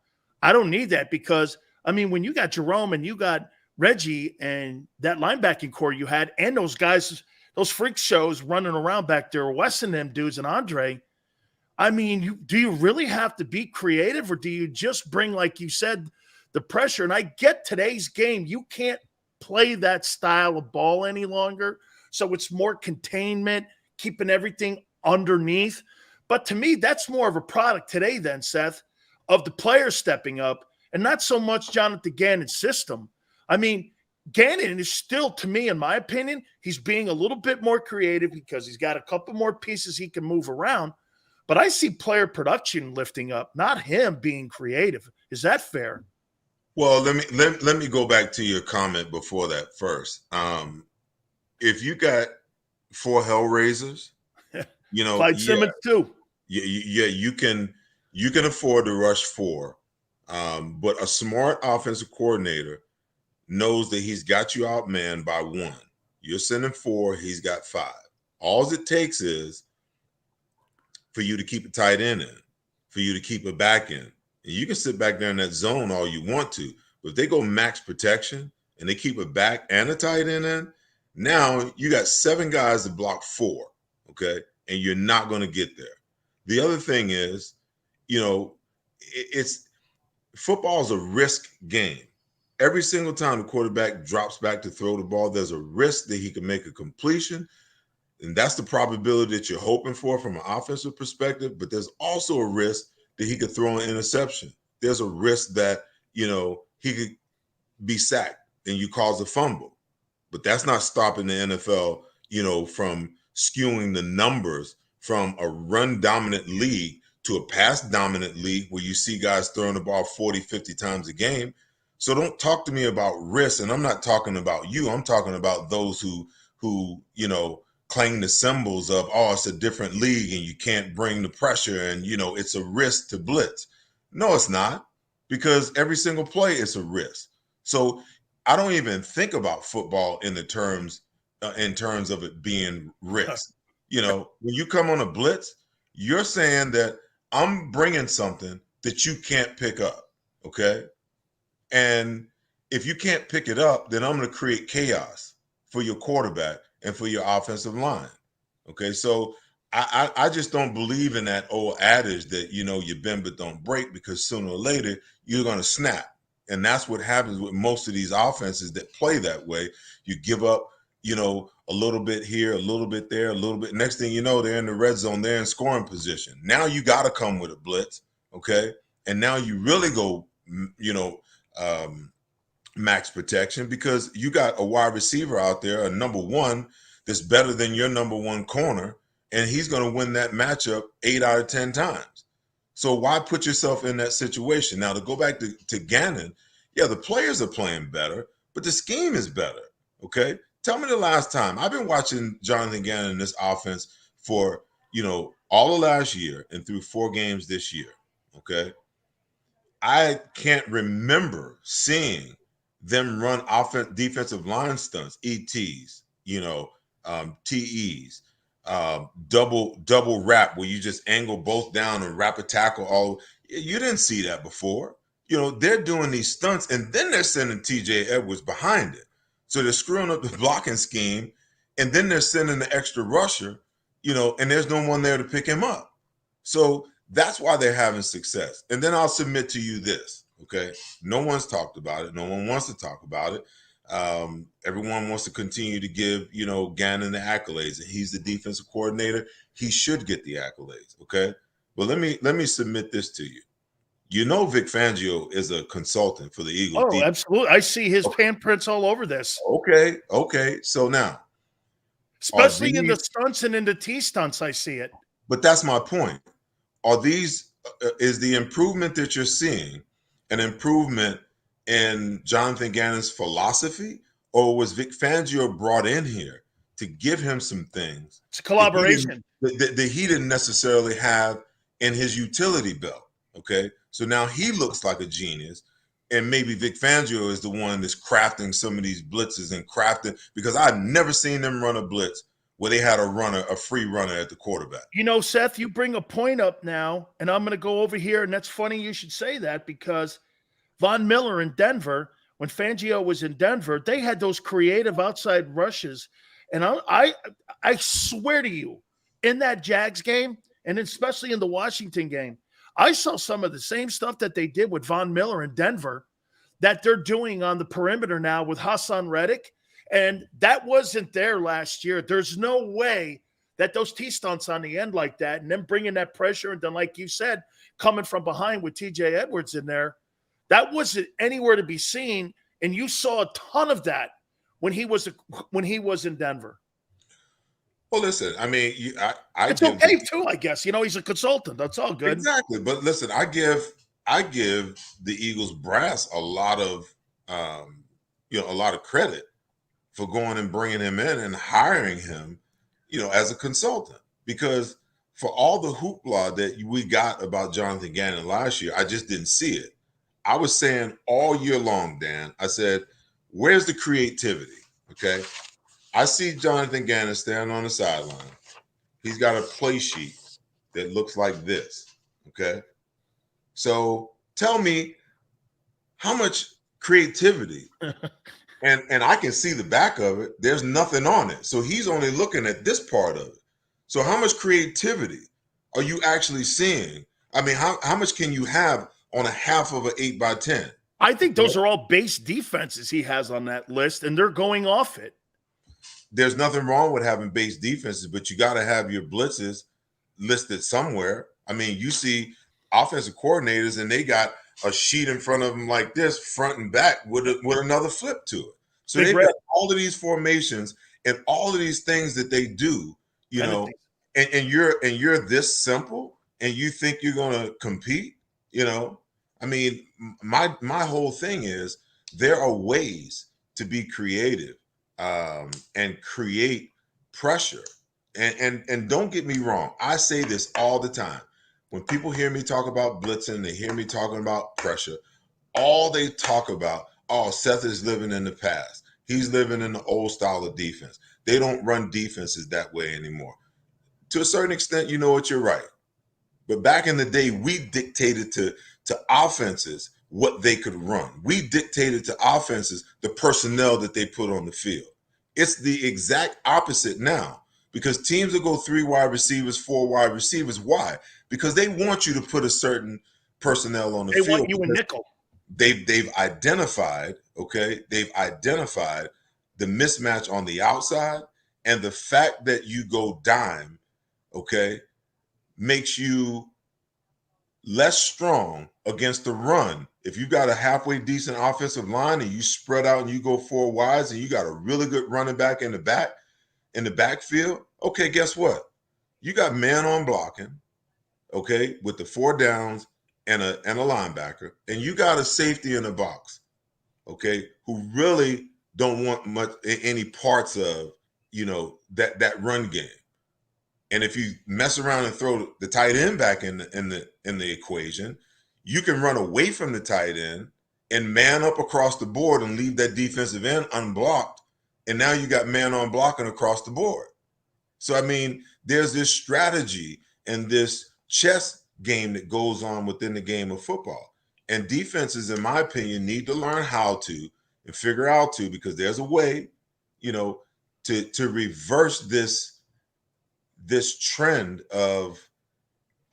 I don't need that, because, I mean, when you got Jerome and you got Reggie and that linebacking core you had, and those guys, those freak shows running around back there, Wes and them dudes and Andre, I mean, do you really have to be creative, or do you just bring, like you said, the pressure? And I get today's game, you can't play that style of ball any longer. So it's more containment, keeping everything underneath. But to me, that's more of a product today then, Seth, of the players stepping up, and not so much Jonathan Gannon's system. I mean, Gannon is still, to me, in my opinion, he's being a little bit more creative because he's got a couple more pieces he can move around. But I see player production lifting up, not him being creative. Is that fair? Well, let me go back to your comment before that first. If you got 4 Hellraisers, Clyde Simmons too. Yeah, you can afford to rush 4, but a smart offensive coordinator knows that he's got you outmanned by 1. You're sending 4, he's got 5. All it takes is for you to keep a tight end in, for you to keep a back in. And you can sit back there in that zone all you want to, but if they go max protection and they keep a back and a tight end in, now you got 7 guys to block 4, okay? And you're not going to get there. The other thing is, it's football is a risk game. Every single time the quarterback drops back to throw the ball, there's a risk that he can make a completion. And that's the probability that you're hoping for from an offensive perspective. But there's also a risk that he could throw an interception. There's a risk that, he could be sacked and you cause a fumble. But that's not stopping the NFL, from skewing the numbers from a run-dominant league to a pass-dominant league where you see guys throwing the ball 40, 50 times a game. So don't talk to me about risk. And I'm not talking about you. I'm talking about those who clang the cymbals of, it's a different league and you can't bring the pressure and, it's a risk to blitz. No, it's not, because every single play is a risk. So I don't even think about football in terms of it being risk. When you come on a blitz, you're saying that I'm bringing something that you can't pick up, okay? And if you can't pick it up, then I'm going to create chaos for your quarterback and for your offensive line, okay? So I just don't believe in that old adage that, you bend but don't break, because sooner or later you're going to snap. And that's what happens with most of these offenses that play that way. You give up, a little bit here, a little bit there, a little bit. Next thing you know, they're in the red zone, they're in scoring position. Now you got to come with a blitz, okay? And now you really go, max protection, because you got a wide receiver out there, a number one, that's better than your number one corner, and he's going to win that matchup 8 out of 10 times. So why put yourself in that situation? Now, to go back to Gannon, yeah, the players are playing better, but the scheme is better, okay? Tell me the last time. I've been watching Jonathan Gannon in this offense for, all of last year and through 4 games this year, okay? I can't remember seeing them run defensive line stunts, ETs, TEs, double wrap where you just angle both down and wrap a tackle. You didn't see that before. They're doing these stunts and then they're sending TJ Edwards behind it. So they're screwing up the blocking scheme, and then they're sending the extra rusher, and there's no one there to pick him up. So that's why they're having success. And then I'll submit to you this, okay? No one's talked about it. No one wants to talk about it. Everyone wants to continue to give, Gannon the accolades, and he's the defensive coordinator. He should get the accolades, okay? But let me submit this to you. Vic Fangio is a consultant for the Eagles. Oh, absolutely. I see his handprints all over this. Okay. So now, especially in the stunts and in the T stunts, I see it. But that's my point. Is the improvement that you're seeing an improvement in Jonathan Gannon's philosophy, or was Vic Fangio brought in here to give him some things? It's a collaboration that he didn't necessarily have in his utility belt, okay? So now he looks like a genius, and maybe Vic Fangio is the one that's crafting some of these blitzes and crafting, because I've never seen them run a blitz where they had a free runner at the quarterback. Seth, you bring a point up now, and I'm going to go over here, and that's funny you should say that, because Von Miller in Denver, when Fangio was in Denver, they had those creative outside rushes, and I swear to you, in that Jags game, and especially in the Washington game, I saw some of the same stuff that they did with Von Miller in Denver that they're doing on the perimeter now with Hassan Reddick. And that wasn't there last year. There's no way that those T-stunts on the end like that, and then bringing that pressure, and then, like you said, coming from behind with TJ Edwards in there, that wasn't anywhere to be seen. And you saw a ton of that when he was in Denver. Well, listen, I mean, it's okay too, I guess. He's a consultant. That's all good. Exactly. But listen, I give the Eagles brass a lot of credit for going and bringing him in and hiring him, as a consultant. Because for all the hoopla that we got about Jonathan Gannon last year, I just didn't see it. I was saying all year long, Dan, I said, where's the creativity? Okay. I see Jonathan Gannon standing on the sideline. He's got a play sheet that looks like this. Okay. So tell me how much creativity, and I can see the back of it. There's nothing on it. So he's only looking at this part of it. So how much creativity are you actually seeing? I mean, how much can you have on a half of an 8x10? I think those are all base defenses he has on that list, and they're going off it. there's nothing wrong with having base defenses, but you got to have your blitzes listed somewhere. I mean, you see offensive coordinators and they got a sheet in front of them like this, front and back, with another flip to it. So they've got all of these formations and all of these things that they do, you know, and you're this simple and you think you're going to compete, you know. I mean, my whole thing is there are ways to be creative and create pressure. And don't get me wrong, I say this all the time. When people hear me talk about blitzing, they hear me talking about pressure, all they talk about, oh, Seth is living in the past. He's living in the old style of defense. They don't run defenses that way anymore. To a certain extent, you know what, you're right. But back in the day, we dictated to offenses what they could run. We dictated to offenses the personnel that they put on the field. It's the exact opposite now, because teams will go 3 wide receivers, 4 wide receivers. Why? Because they want you to put a certain personnel on the field. They want you a nickel. They've identified, okay, they've identified the mismatch on the outside, and the fact that you go dime, okay, makes you less strong against the run. If you got a halfway decent offensive line and you spread out and you go 4 wides and you got a really good running back in the backfield, okay, guess what? You got man on blocking, okay, with the 4 downs and a linebacker, and you got a safety in the box, okay, who really don't want any parts of, you know, that run game. And if you mess around and throw the tight end back in the equation, you can run away from the tight end and man up across the board and leave that defensive end unblocked. And now you got man on blocking across the board. So, I mean, there's this strategy and this chess game that goes on within the game of football. And defenses, in my opinion, need to learn how to and figure out to, because there's a way, you know, to reverse this trend of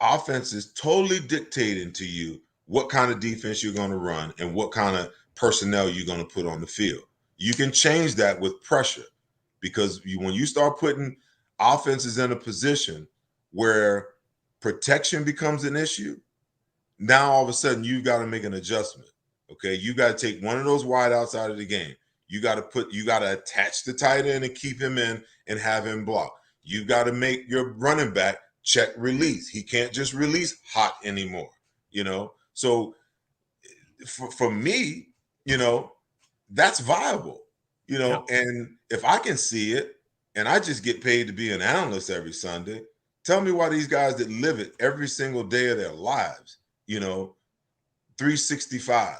offenses totally dictating to you what kind of defense you're going to run and what kind of personnel you're going to put on the field. You can change that with pressure, because when you start putting offenses in a position where protection becomes an issue, now all of a sudden you've got to make an adjustment. Okay, you got to take one of those wide outside of the game. You got to attach the tight end and keep him in and have him block. You got to make your running back check release. He can't just release hot anymore, you know? So for me, you know, that's viable, you know, yeah. And if I can see it and I just get paid to be an analyst every Sunday, tell me why these guys that live it every single day of their lives, you know, 365,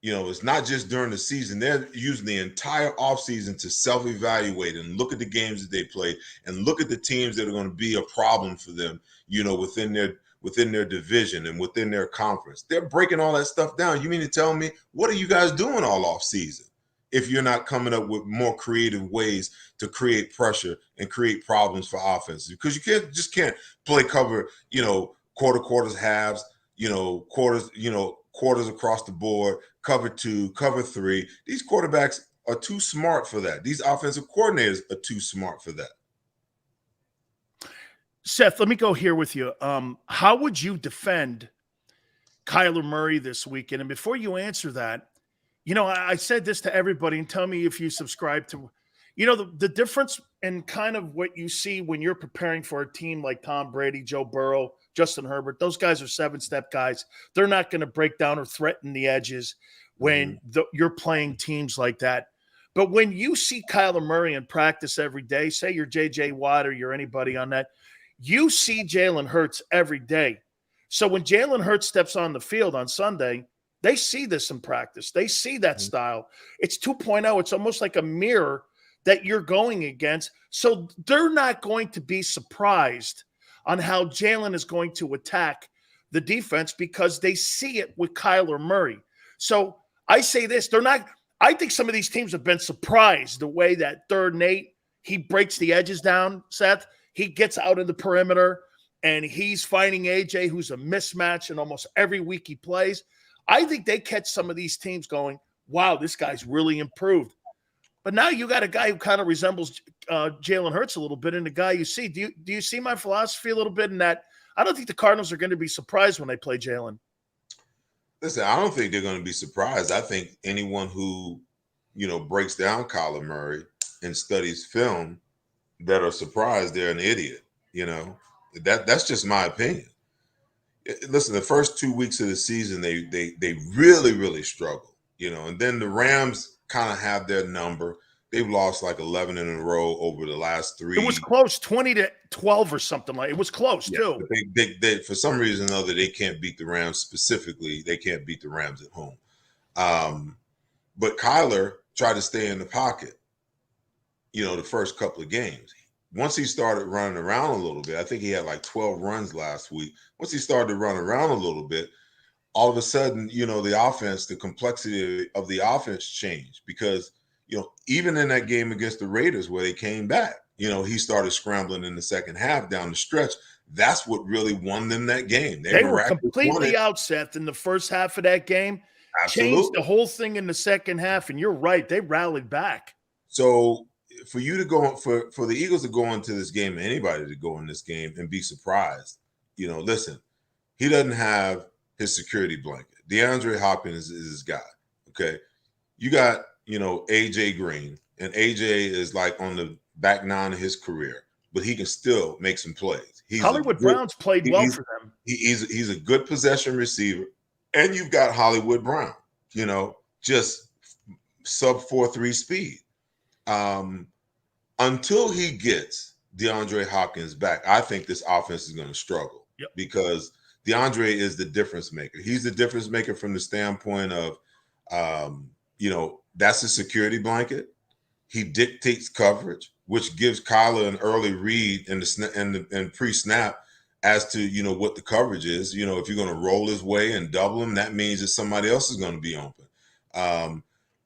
you know, it's not just during the season. They're using the entire offseason to self-evaluate and look at the games that they play and look at the teams that are going to be a problem for them, you know, within their division and within their conference. They're breaking all that stuff down. You mean to tell me, what are you guys doing all offseason if you're not coming up with more creative ways to create pressure and create problems for offenses? Because you can't play cover, you know, quarters, halves, you know, quarters across the board, cover 2, cover 3. These quarterbacks are too smart for that. These offensive coordinators are too smart for that. Seth, let me go here with you. How would you defend Kyler Murray this weekend? And before you answer that, you know, I said this to everybody, and tell me if you subscribe to, you know, the difference in kind of what you see when you're preparing for a team like Tom Brady, Joe Burrow, Justin Herbert. Those guys are 7-step guys. They're not going to break down or threaten the edges when you're playing teams like that. But when you see Kyler Murray in practice every day, say you're J.J. Watt or you're anybody on that, you see Jalen Hurts every day. So when Jalen Hurts steps on the field on Sunday, they see this in practice. They see that style. It's 2.0. It's almost like a mirror that you're going against. So they're not going to be surprised on how Jalen is going to attack the defense because they see it with Kyler Murray. So I say this, I think some of these teams have been surprised the way that 3rd and 8, he breaks the edges down, Seth. He gets out of the perimeter, and he's finding AJ, who's a mismatch, and almost every week he plays. I think they catch some of these teams going, wow, this guy's really improved. But now you got a guy who kind of resembles Jalen Hurts a little bit, and the guy you see. Do you see my philosophy a little bit in that? I don't think the Cardinals are going to be surprised when they play Jalen. Listen, I don't think they're going to be surprised. I think anyone who, breaks down Kyler Murray and studies film that are surprised, they're an idiot. That's just my opinion. Listen, the first 2 weeks of the season, they really, really struggled, and then the Rams kind of have their number. They've lost like 11 in a row over the last 3. It was close, 20-12 or something like. It was close too. They for some reason or other, they can't beat the Rams specifically. They can't beat the Rams at home. But Kyler tried to stay in the pocket, the first couple of games. Once he started running around a little bit, I think he had like 12 runs last week. Once he started to run around a little bit, all of a sudden, the complexity of the offense changed because, even in that game against the Raiders where they came back, he started scrambling in the second half down the stretch. That's what really won them that game. They were completely outset in the first half of that game. Absolutely. Changed the whole thing in the second half, and you're right. They rallied back. So for you to go for the Eagles to go into this game, anybody to go in this game and be surprised, listen, he doesn't have his security blanket. DeAndre Hopkins is his guy. Okay. You got, AJ Green, and AJ is like on the back nine of his career, but he can still make some plays. Hollywood Brown's played well for them. He's a good possession receiver. And you've got Hollywood Brown, just sub 4.3 speed. Until he gets DeAndre Hopkins back, I think this offense is going to struggle because DeAndre is the difference maker. He's the difference maker from the standpoint of, that's a security blanket. He dictates coverage, which gives Kyler an early read in the pre-snap as to, what the coverage is. If you're going to roll his way and double him, that means that somebody else is going to be open.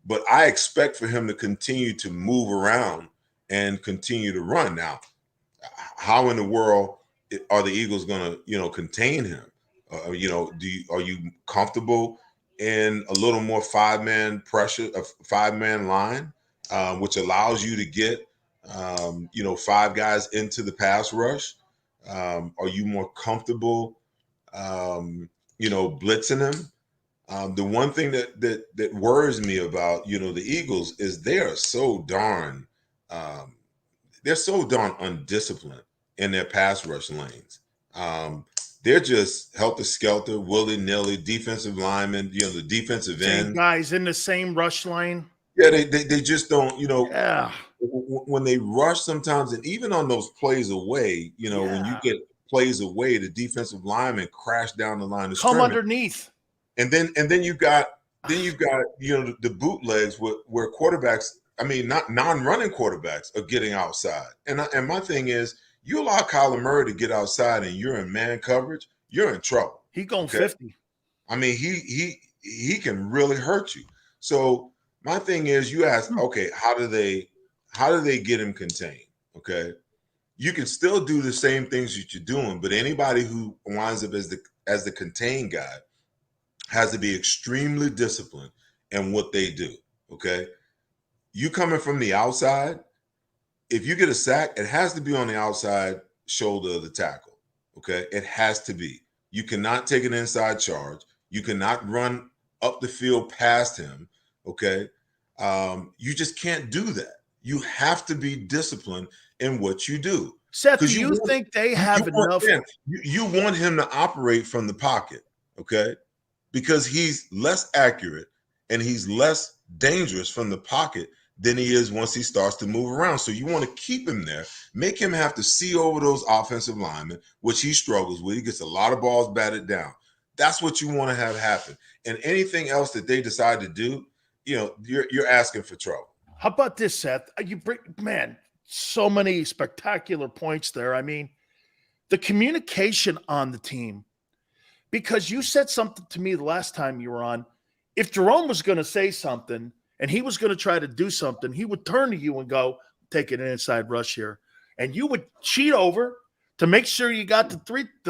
But I expect for him to continue to move around and continue to run. Now, how in the world are the Eagles going to, contain him? Are you comfortable in a little more five-man pressure, a five-man line, which allows you to get, 5 guys into the pass rush? Are you more comfortable, blitzing him? The one thing that worries me about, the Eagles is they're so darn undisciplined in their pass rush lanes. They're just helter-skelter, willy-nilly, defensive linemen, the defensive end. Guys in the same rush lane. Yeah, they just don't, when they rush sometimes, and even on those plays away, when you get plays away, the defensive linemen crash down the line of come scrimmage. Underneath. And then you've got the bootlegs where quarterbacks, not non-running quarterbacks, are getting outside. And my thing is, you allow Kyler Murray to get outside and you're in man coverage, you're in trouble. He going 50. He can really hurt you. So my thing is, you ask, okay, how do they get him contained? Okay, you can still do the same things that you're doing, but anybody who winds up as the contained guy has to be extremely disciplined in what they do. Okay, you coming from the outside, if you get a sack, it has to be on the outside shoulder of the tackle. Okay, it has to be. You cannot take an inside charge. You cannot run up the field past him. Okay, you just can't do that. You have to be disciplined in what you do. Seth, do you think they have enough? You want him to operate from the pocket, okay? Because he's less accurate and he's less dangerous from the pocket than he is once he starts to move around. So you want to keep him there, make him have to see over those offensive linemen, which he struggles with. He gets a lot of balls batted down. That's what you want to have happen. And anything else that they decide to do, you're asking for trouble. How about this, Seth? So many spectacular points there. The communication on the team, because you said something to me the last time you were on. If Jerome was going to say something and he was going to try to do something, he would turn to you and go, take an inside rush here. And you would cheat over to make sure you got the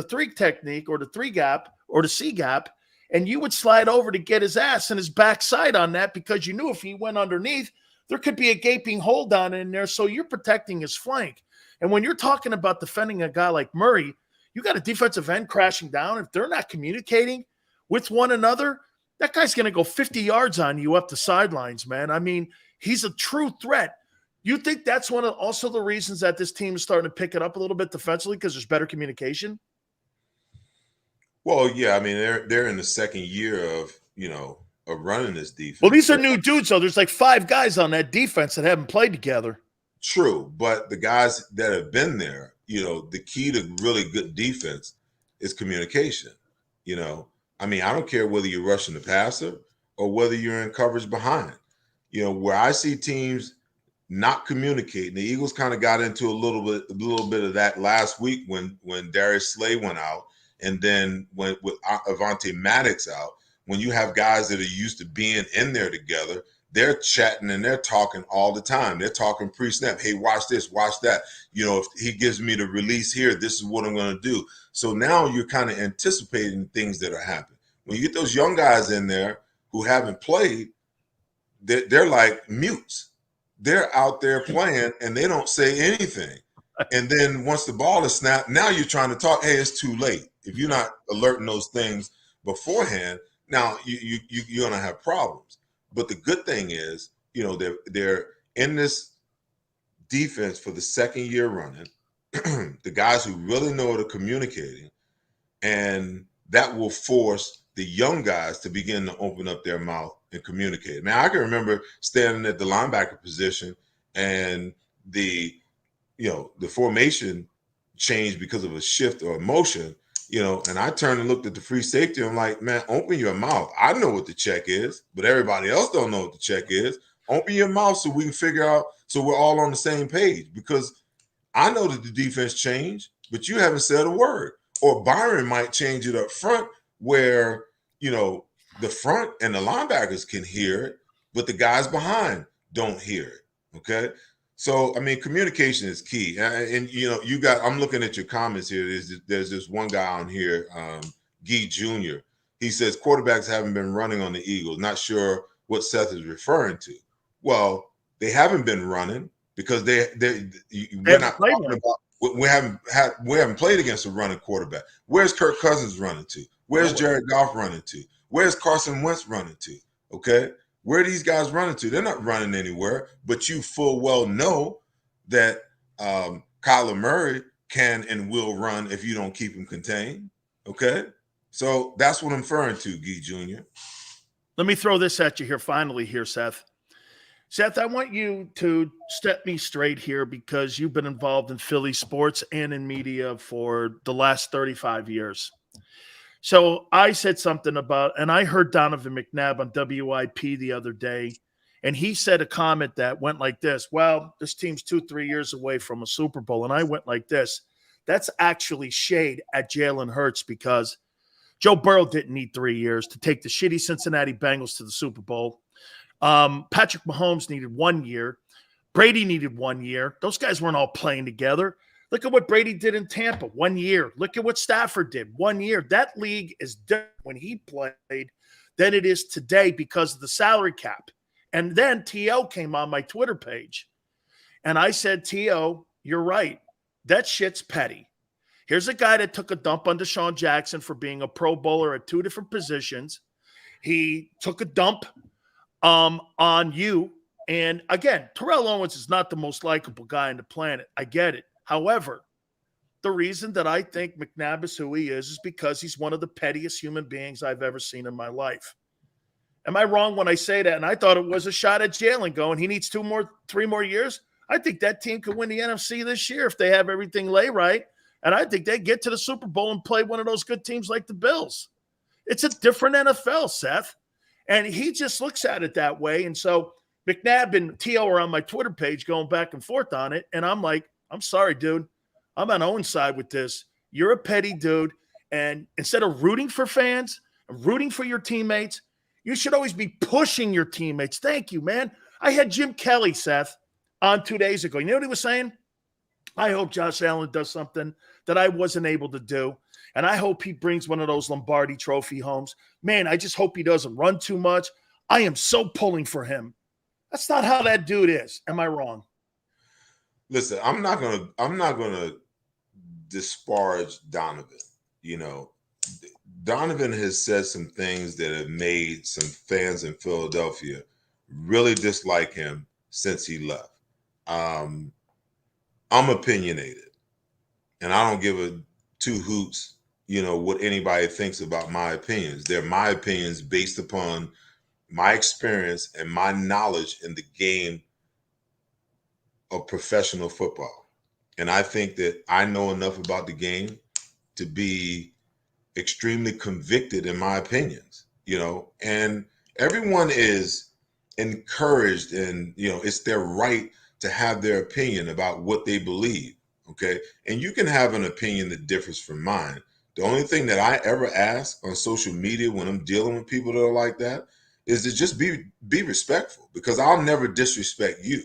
three technique or the 3 gap or the C gap. And you would slide over to get his ass and his backside on that because you knew if he went underneath, there could be a gaping hole down in there. So you're protecting his flank. And when you're talking about defending a guy like Murray, you got a defensive end crashing down. If they're not communicating with one another, that guy's going to go 50 yards on you up the sidelines, man. I mean, he's a true threat. You think that's one of also the reasons that this team is starting to pick it up a little bit defensively because there's better communication? Well, yeah, I mean, they're in the second year of running this defense. Well, these are new dudes, though. There's like 5 guys on that defense that haven't played together. True, but the guys that have been there, the key to really good defense is communication. I mean, I don't care whether you're rushing the passer or whether you're in coverage behind. Where I see teams not communicating, the Eagles kind of got into a little bit of that last week when Darius Slay went out, and then when with Avonte Maddox out. When you have guys that are used to being in there together, they're chatting and they're talking all the time. They're talking pre-snap. Hey, watch this, watch that. If he gives me the release here, this is what I'm going to do. So now you're kind of anticipating things that are happening. When you get those young guys in there who haven't played, they're like mutes. They're out there playing and they don't say anything. And then once the ball is snapped, now you're trying to talk. Hey, it's too late. If you're not alerting those things beforehand, now you're going to have problems. But the good thing is, they're in this defense for the second year running. The guys who really know to communicating, and that will force the young guys to begin to open up their mouth and communicate. Now, I can remember standing at the linebacker position, and the formation changed because of a shift or a motion. And I turned and looked at the free safety. I'm like, man, open your mouth. I know what the check is, but everybody else don't know what the check is. Open your mouth so we can figure out, so we're all on the same page. Because I know that the defense changed, but you haven't said a word. Or Byron might change it up front where, the front and the linebackers can hear it, but the guys behind don't hear it, okay? So, I mean, communication is key. And I'm looking at your comments here. There's this one guy on here, Guy Jr. He says quarterbacks haven't been running on the Eagles. Not sure what Seth is referring to. Well, they haven't been running because we haven't played against a running quarterback. Where's Kirk Cousins running to? Where's Jared Goff running to? Where's Carson Wentz running to? Okay. Where are these guys running to? They're not running anywhere, but you full well know that Kyler Murray can and will run if you don't keep him contained, okay? So that's what I'm referring to, Guy Jr. Let me throw this at you here finally here, Seth. Seth, I want you to step me straight here because you've been involved in Philly sports and in media for the last 35 years. So I said something about, and I heard Donovan Mcnabb on WIP the other day, and he said a comment that went like this: well, this team's 2-3 years away from a Super Bowl. And I went like this: that's actually shade at Jalen Hurts because Joe Burrow didn't need 3 years to take the shitty Cincinnati Bengals to the Super Bowl. Patrick Mahomes needed 1 year. Brady needed 1 year. Those guys weren't all playing together. Look at what Brady did in Tampa, 1 year. Look at what Stafford did, 1 year. That league is different when he played than it is today because of the salary cap. And then T.O. came on my Twitter page. And I said, T.O., you're right. That shit's petty. Here's a guy that took a dump on Deshaun Jackson for being a Pro Bowler at 2 different positions. He took a dump on you. And again, Terrell Owens is not the most likable guy on the planet. I get it. However, the reason that I think Mcnabb is who he is because he's one of the pettiest human beings I've ever seen in my life. Am I wrong when I say that? And I thought it was a shot at Jalen going, he needs 3 more years. I think that team could win the NFC this year if they have everything lay right. And I think they get to the Super Bowl and play one of those good teams like the Bills. It's a different NFL, Seth. And he just looks at it that way. And so McNabb and T.O. are on my Twitter page going back and forth on it. And I'm like, I'm sorry, dude. I'm on Owen's side with this. You're a petty dude. And instead of rooting for fans, rooting for your teammates, you should always be pushing your teammates. Thank you, man. I had Jim Kelly, Seth, on 2 days ago. You know what he was saying? I hope Josh Allen does something that I wasn't able to do. And I hope he brings one of those Lombardi trophy homes. Man, I just hope he doesn't run too much. I am so pulling for him. That's not how that dude is. Am I wrong? Listen, I'm not gonna disparage Donovan. You know, Donovan has said some things that have made some fans in Philadelphia really dislike him since he left. I'm opinionated, and I don't give a two hoots, what anybody thinks about my opinions. They're my opinions based upon my experience and my knowledge in the game of professional football. And I think that I know enough about the game to be extremely convicted in my opinions, and everyone is encouraged, and it's their right to have their opinion about what they believe. Okay. And you can have an opinion that differs from mine. The only thing that I ever ask on social media when I'm dealing with people that are like that is to just be respectful, because I'll never disrespect you.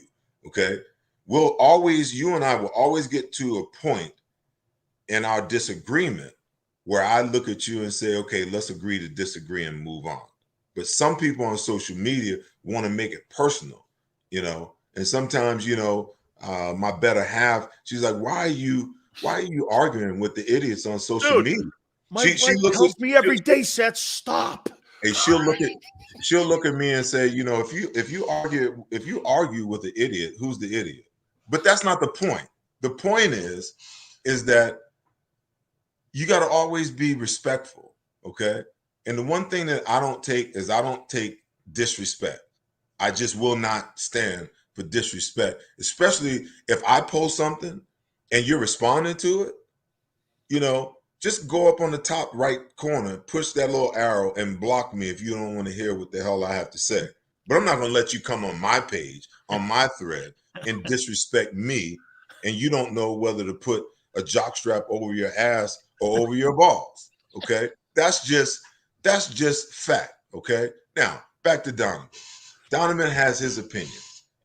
Okay. You and I will always get to a point in our disagreement where I look at you and say, okay, let's agree to disagree and move on. But some people on social media want to make it personal, and sometimes, my better half, she's like, why are you arguing with the idiots on social media? My wife tells me every day, Seth, stop. And she'll look at me and say, if you argue with the idiot, who's the idiot? But that's not the point. The point is that you got to always be respectful, okay? And the one thing that I don't take disrespect. I just will not stand for disrespect, especially if I post something and you're responding to it. Just go up on the top right corner, push that little arrow, and block me if you don't want to hear what the hell I have to say. But I'm not going to let you come on my page, on my thread, and disrespect me, and you don't know whether to put a jockstrap over your ass or over your balls. Okay, that's just fact. Okay, now back to Donovan. Donovan has his opinion,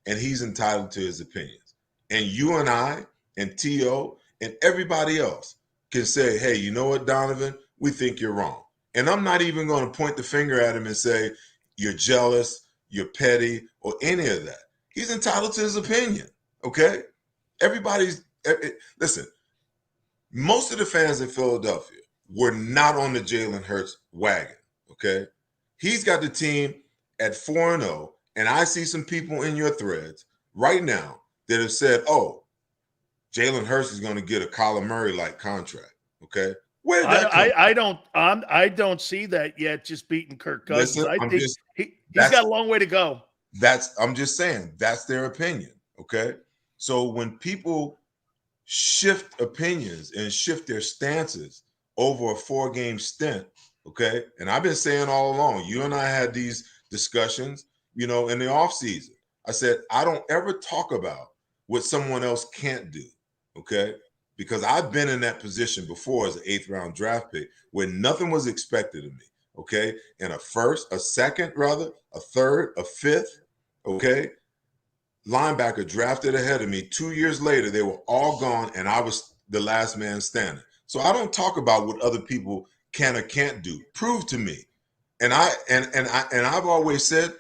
and he's entitled to his opinions. And you and I and T.O. and everybody else can say, hey, you know what, Donovan, we think you're wrong. And I'm not even going to point the finger at him and say you're jealous, you're petty, or any of that. He's entitled to his opinion. Okay, listen. Most of the fans in Philadelphia were not on the Jalen Hurts wagon, okay? He's got the team at 4-0, and I see some people in your threads right now that have said, oh, Jalen Hurts is going to get a Kyler Murray-like contract, okay? Where did that come I don't see that yet, just beating Kirk Cousins. Listen, I think he's got a long way to go. I'm just saying, that's their opinion, okay? So when people shift opinions and shift their stances over a 4-game stint, okay? And I've been saying all along, you and I had these discussions, in the offseason. I said, I don't ever talk about what someone else can't do, okay? Because I've been in that position before as an 8th-round draft pick where nothing was expected of me, okay? And a second, a third, a fifth, okay? Linebacker drafted ahead of me. 2 years later, they were all gone, and I was the last man standing. So I don't talk about what other people can or can't do. Prove to me. And I've always said,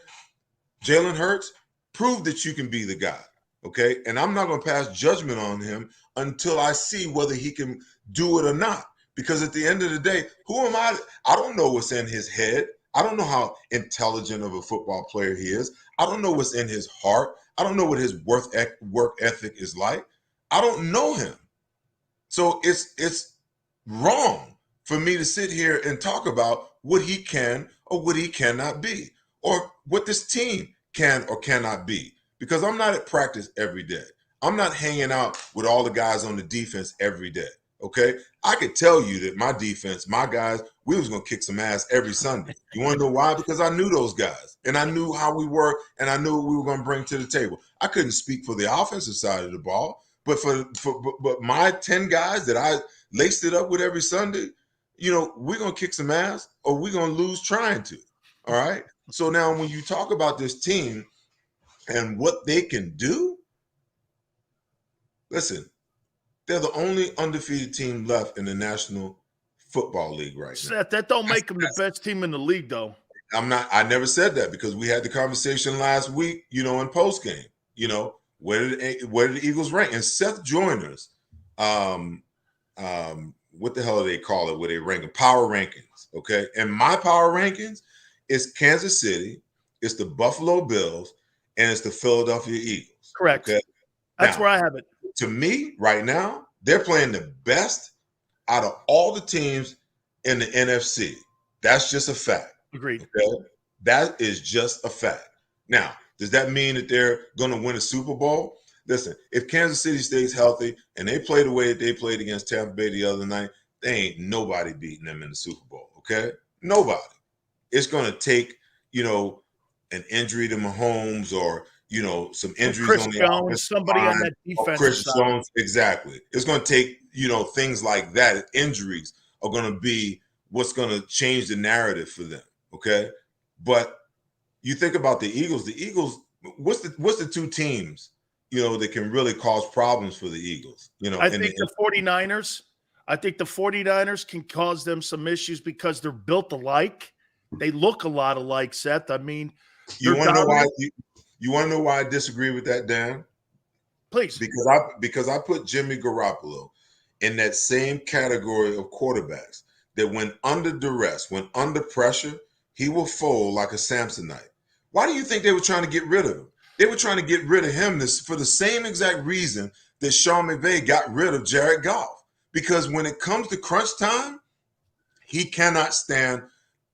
Jalen Hurts, prove that you can be the guy. Okay. And I'm not going to pass judgment on him until I see whether he can do it or not. Because at the end of the day, who am I? I don't know what's in his head. I don't know how intelligent of a football player he is. I don't know what's in his heart. I don't know what his work ethic is like. I don't know him. So it's wrong for me to sit here and talk about what he can or what he cannot be, or what this team can or cannot be, because I'm not at practice every day. I'm not hanging out with all the guys on the defense every day. Okay. I could tell you that my defense, my guys, we was going to kick some ass every Sunday. You want to know why? Because I knew those guys, and I knew how we were, and I knew what we were going to bring to the table. I couldn't speak for the offensive side of the ball, but but my 10 guys that I laced it up with every Sunday, we're going to kick some ass or we're going to lose trying to. All right. So now when you talk about this team and what they can do, listen, they're the only undefeated team left in the National Football League right now. Seth, that don't make them the best team in the league, though. I never said that because we had the conversation last week, in post game, where did the Eagles rank? And Seth Joyner's, what the hell do they call it? Where they rank power rankings. Okay. And my power rankings is Kansas City, it's the Buffalo Bills, and it's the Philadelphia Eagles. Correct. Okay. That's now, where I have it. To me, right now, they're playing the best out of all the teams in the NFC. That's just a fact. Agreed. Okay? That is just a fact. Now, does that mean that they're going to win a Super Bowl? Listen, if Kansas City stays healthy and they play the way that they played against Tampa Bay the other night, they ain't nobody beating them in the Super Bowl, okay? Nobody. It's going to take, an injury to Mahomes or, some injuries Chris on the Jones, offensive somebody line, on that defense. Chris Jones, exactly. It's going to take, things like that. Injuries are going to be what's going to change the narrative for them, okay? But you think about the Eagles. The Eagles, what's the two teams, that can really cause problems for the Eagles? I think the 49ers. I think the 49ers can cause them some issues because they're built alike. They look a lot alike, Seth. I mean, you want to know why? You want to know why I disagree with that, Dan? Please. Because I put Jimmy Garoppolo in that same category of quarterbacks that when under duress, when under pressure, he will fold like a Samsonite. Why do you think they were trying to get rid of him? They were trying to get rid of him for the same exact reason that Sean McVay got rid of Jared Goff. Because when it comes to crunch time, he cannot stand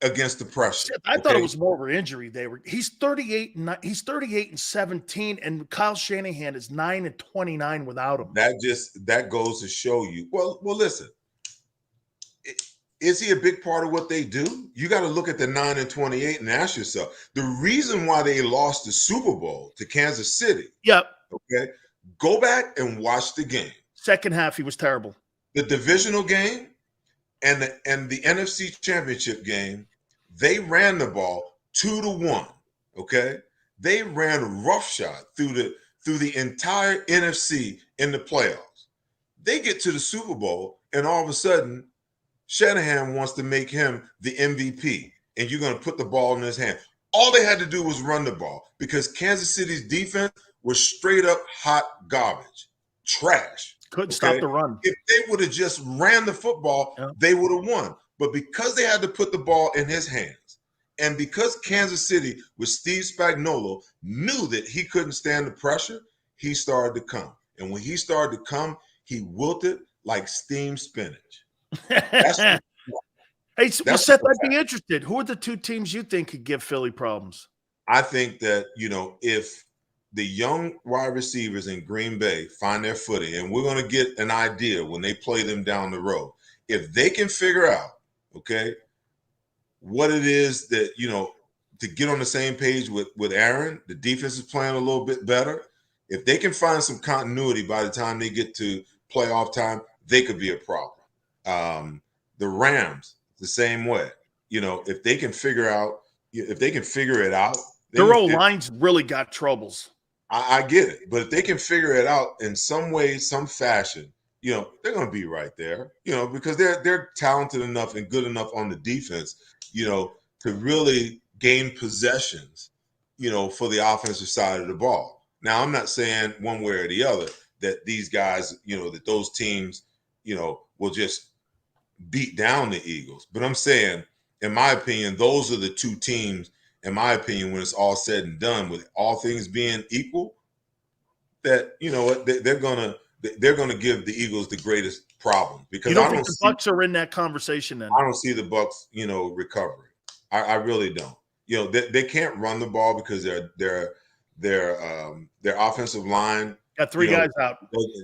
against the pressure. I thought it was more of an injury. He's 38 and 17, and Kyle Shanahan is 9-29 without him. That goes to show you. Well, listen. Is he a big part of what they do? You got to look at the 9-28 and ask yourself the reason why they lost the Super Bowl to Kansas City. Yep. Okay. Go back and watch the game. Second half, he was terrible. The divisional game and the NFC Championship game, they ran the ball 2-1. Okay. They ran roughshod through the entire NFC in the playoffs. They get to the Super Bowl, and all of a sudden, Shanahan wants to make him the MVP, and you're going to put the ball in his hand. All they had to do was run the ball because Kansas City's defense was straight up hot garbage, trash. Couldn't stop the run. If they would have just ran the football, they would have won. But because they had to put the ball in his hands, and because Kansas City with Steve Spagnuolo knew that he couldn't stand the pressure, he started to come. And when he started to come, he wilted like steamed spinach. Seth, I'd be interested. Who are the two teams you think could give Philly problems? I think that, if the young wide receivers in Green Bay find their footing, and we're going to get an idea when they play them down the road, if they can figure out, okay, what it is that, to get on the same page with Aaron, the defense is playing a little bit better. If they can find some continuity by the time they get to playoff time, they could be a problem. The Rams, the same way. If they can figure it out, their old line's really got troubles. I get it, but if they can figure it out in some way, some fashion, they're going to be right there. Because they're talented enough and good enough on the defense, to really gain possessions, for the offensive side of the ball. Now, I'm not saying one way or the other that these guys, that those teams, will just beat down the Eagles. But I'm saying, in my opinion, those are the two teams, in my opinion, when it's all said and done, with all things being equal, that, they're gonna give the Eagles the greatest problem. Because you don't think the Bucs are in that conversation then? I don't see the Bucs, recovering. I really don't. They can't run the ball because their offensive line got three guys out.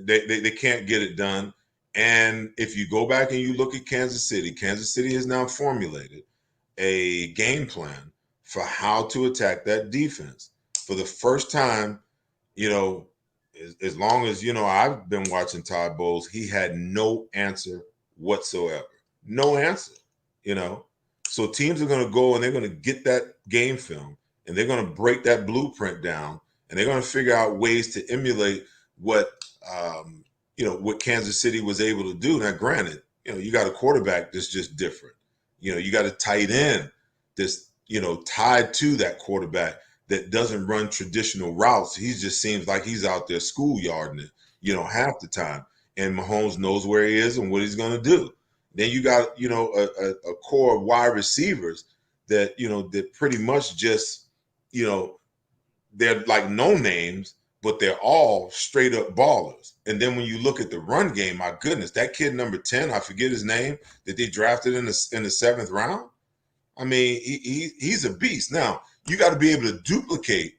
They can't get it done. And if you go back and you look at Kansas City has now formulated a game plan for how to attack that defense. For the first time, as long as, I've been watching Todd Bowles, he had no answer whatsoever. No answer, So teams are going to go and they're going to get that game film and they're going to break that blueprint down and they're going to figure out ways to emulate what Kansas City was able to do. Now, granted, you got a quarterback that's just different. You got a tight end that's tied to that quarterback that doesn't run traditional routes. He just seems like he's out there schoolyarding it, half the time. And Mahomes knows where he is and what he's going to do. Then you got, a core of wide receivers that, that pretty much just, they're like no names, but they're all straight up ballers. And then when you look at the run game, my goodness, that kid number 10, I forget his name, that they drafted in the 7th round. I mean, he's a beast. Now, you got to be able to duplicate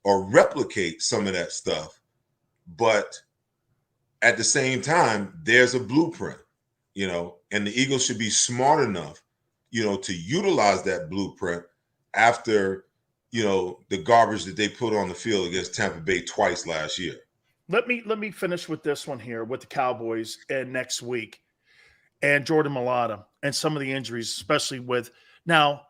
or replicate some of that stuff. But at the same time, there's a blueprint, and the Eagles should be smart enough, to utilize that blueprint after, the garbage that they put on the field against Tampa Bay twice last year. Let me finish with this one here with the Cowboys and next week and Jordan Mailata and some of the injuries, especially with now.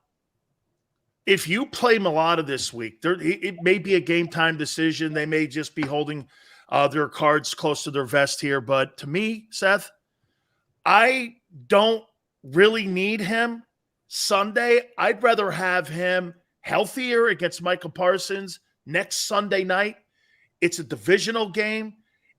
If you play Mailata this week, it may be a game time decision. They may just be holding their cards close to their vest here. But to me, Seth, I don't really need him Sunday. I'd rather have him healthier against Michael Parsons next Sunday night. It's a divisional game.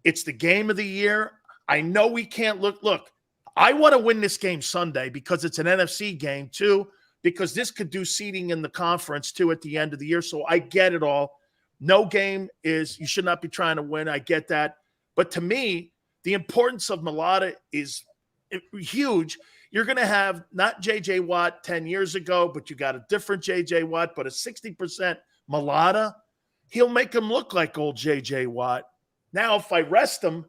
It's the game of the year. I know we can't look, I want to win this game Sunday because it's an NFC game too, because this could do seeding in the conference too at the end of the year. So I get it all. No game is, you should not be trying to win. I get that. But to me, the importance of Mailata is huge. You're going to have not J.J. Watt 10 years ago, but you got a different J.J. Watt, but a 60% Mailata. He'll make him look like old J.J. Watt. Now, if I rest him,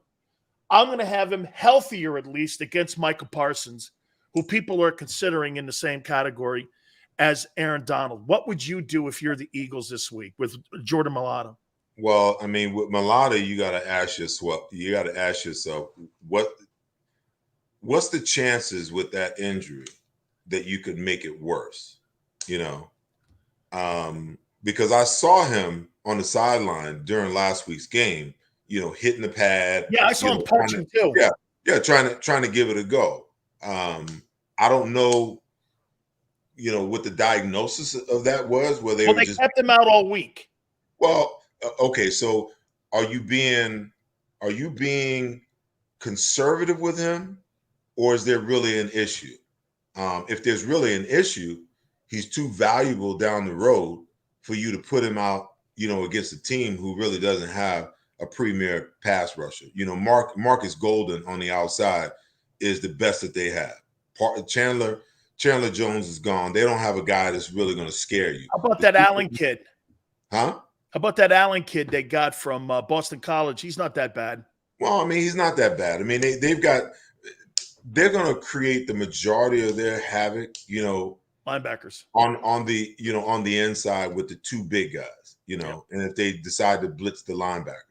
I'm going to have him healthier at least against Michael Parsons, who people are considering in the same category as Aaron Donald. What would you do if you're the Eagles this week with Jordan Mailata? Well, I mean, with Mailata, you got to ask yourself, what's the chances with that injury that you could make it worse? Because I saw him on the sideline during last week's game, hitting the pad. Yeah, I saw him punching too. Yeah, trying to give it a go. I don't know, what the diagnosis of that was. Where they kept him out all week. Well, okay. So are you being conservative with him, or is there really an issue? If there's really an issue, he's too valuable down the road for you to put him out, against a team who really doesn't have a premier pass rusher. Marcus Golden on the outside is the best that they have. Chandler Jones is gone. They don't have a guy that's really going to scare you. How about that Allen kid? Huh? How about that Allen kid they got from Boston College? He's not that bad. Well, I mean, he's not that bad. I mean, they're going to create the majority of their havoc, linebackers on the inside with the two big guys, and if they decide to blitz the linebackers.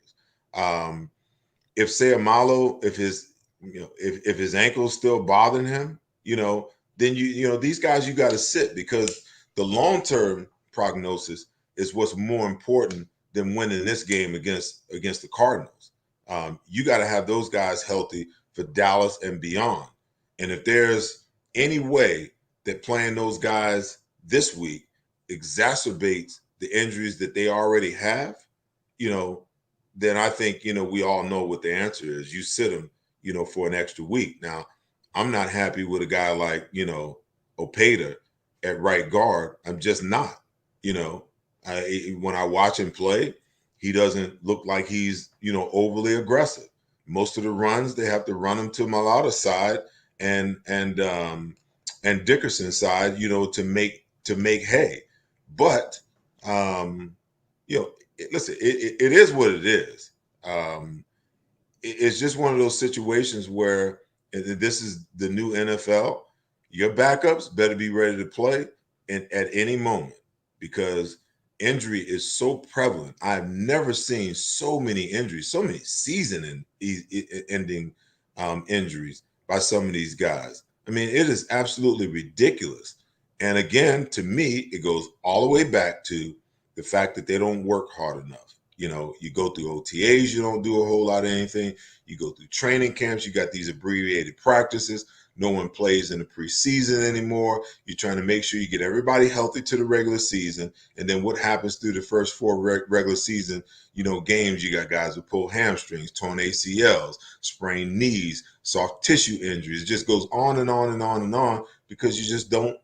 If Sayamalo, if his ankle's still bothering him, then these guys you got to sit, because the long-term prognosis is what's more important than winning this game against the Cardinals. You got to have those guys healthy for Dallas and beyond. And if there's any way that playing those guys this week exacerbates the injuries that they already have, then I think, we all know what the answer is. You sit them, for an extra week. Now, I'm not happy with a guy like, Opeta at right guard. I'm just not, when I watch him play, he doesn't look like he's, overly aggressive. Most of the runs, they have to run him to Mailata's side and Dickerson's side, to make hay. But, listen, it is what it is. It's just one of those situations where this is the new NFL. Your backups better be ready to play at any moment, because injury is so prevalent. I've never seen so many injuries, so many season-ending injuries by some of these guys. I mean, it is absolutely ridiculous. And again, to me, it goes all the way back to the fact that they don't work hard enough. You go through OTAs, you don't do a whole lot of anything. You go through training camps, you got these abbreviated practices. No one plays in the preseason anymore. You're trying to make sure you get everybody healthy to the regular season. And then what happens through the first 4 regular season, games, you got guys who pull hamstrings, torn ACLs, sprained knees, soft tissue injuries. It just goes on and on and on and on because you just don't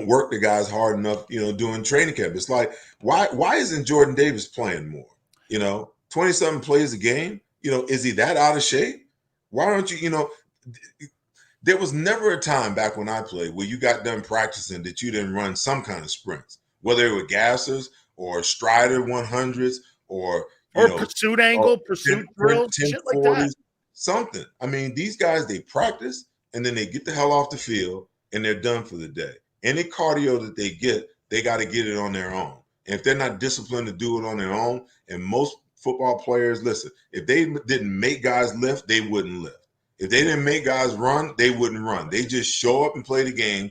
work the guys hard enough, doing training camp. It's like, why isn't Jordan Davis playing more? 27 plays a game. Is he that out of shape? Why don't you, there was never a time back when I played where you got done practicing that you didn't run some kind of sprints, whether it were gassers or strider 100s or pursuit angle, pursuit drill, shit like that. Something. I mean, these guys, they practice and then they get the hell off the field and they're done for the day. Any cardio that they get, they got to get it on their own. And if they're not disciplined to do it on their own, and most football players, listen, if they didn't make guys lift, they wouldn't lift. If they didn't make guys run, they wouldn't run. They just show up and play the game.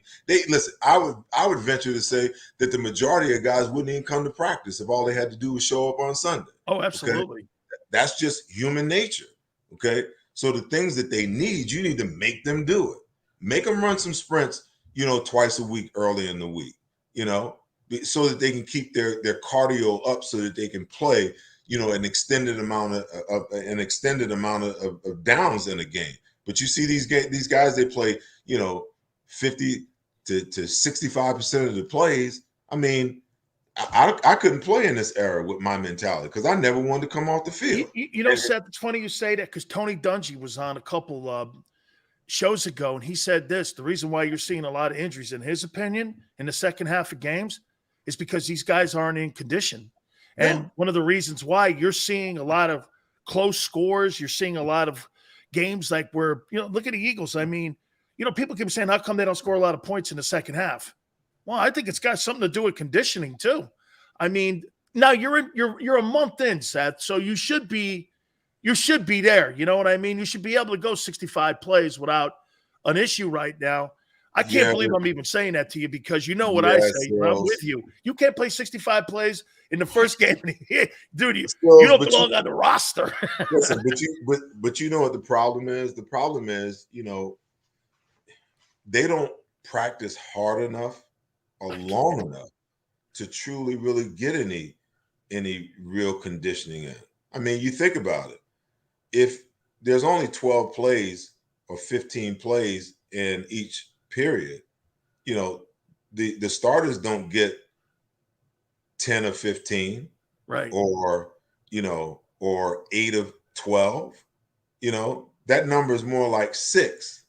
I would venture to say that the majority of guys wouldn't even come to practice if all they had to do was show up on Sunday. Oh, absolutely. Okay? That's just human nature. Okay. So the things that they need, you need to make them do it. Make them run some sprints, twice a week early in the week, so that they can keep their cardio up so that they can play, an extended amount of downs in a game. But you see these guys, they play, 50 to 65% of the plays. I mean, I couldn't play in this era with my mentality because I never wanted to come off the field. Seth, it's funny you say that because Tony Dungy was on a couple shows ago, and he said this: the reason why you're seeing a lot of injuries, in his opinion, in the second half of games is because these guys aren't in condition. And one of the reasons why you're seeing a lot of close scores, you're seeing a lot of games like where, look at the Eagles. I mean, people keep saying, how come they don't score a lot of points in the second half? Well, I think it's got something to do with conditioning too. I mean, now you're a month in, Seth, so you should be there. You know what I mean? You should be able to go 65 plays without an issue right now. I can't believe I'm even saying that to you because you know what I say. I'm with you. You can't play 65 plays in the first game. Dude, you don't belong on the roster. Listen, but you know what the problem is? The problem is, they don't practice hard enough or long enough to truly really get any real conditioning in. I mean, you think about it. If there's only 12 plays or 15 plays in each period, the starters don't get 10 of 15, right? Or 8 of 12. That number is more like 6.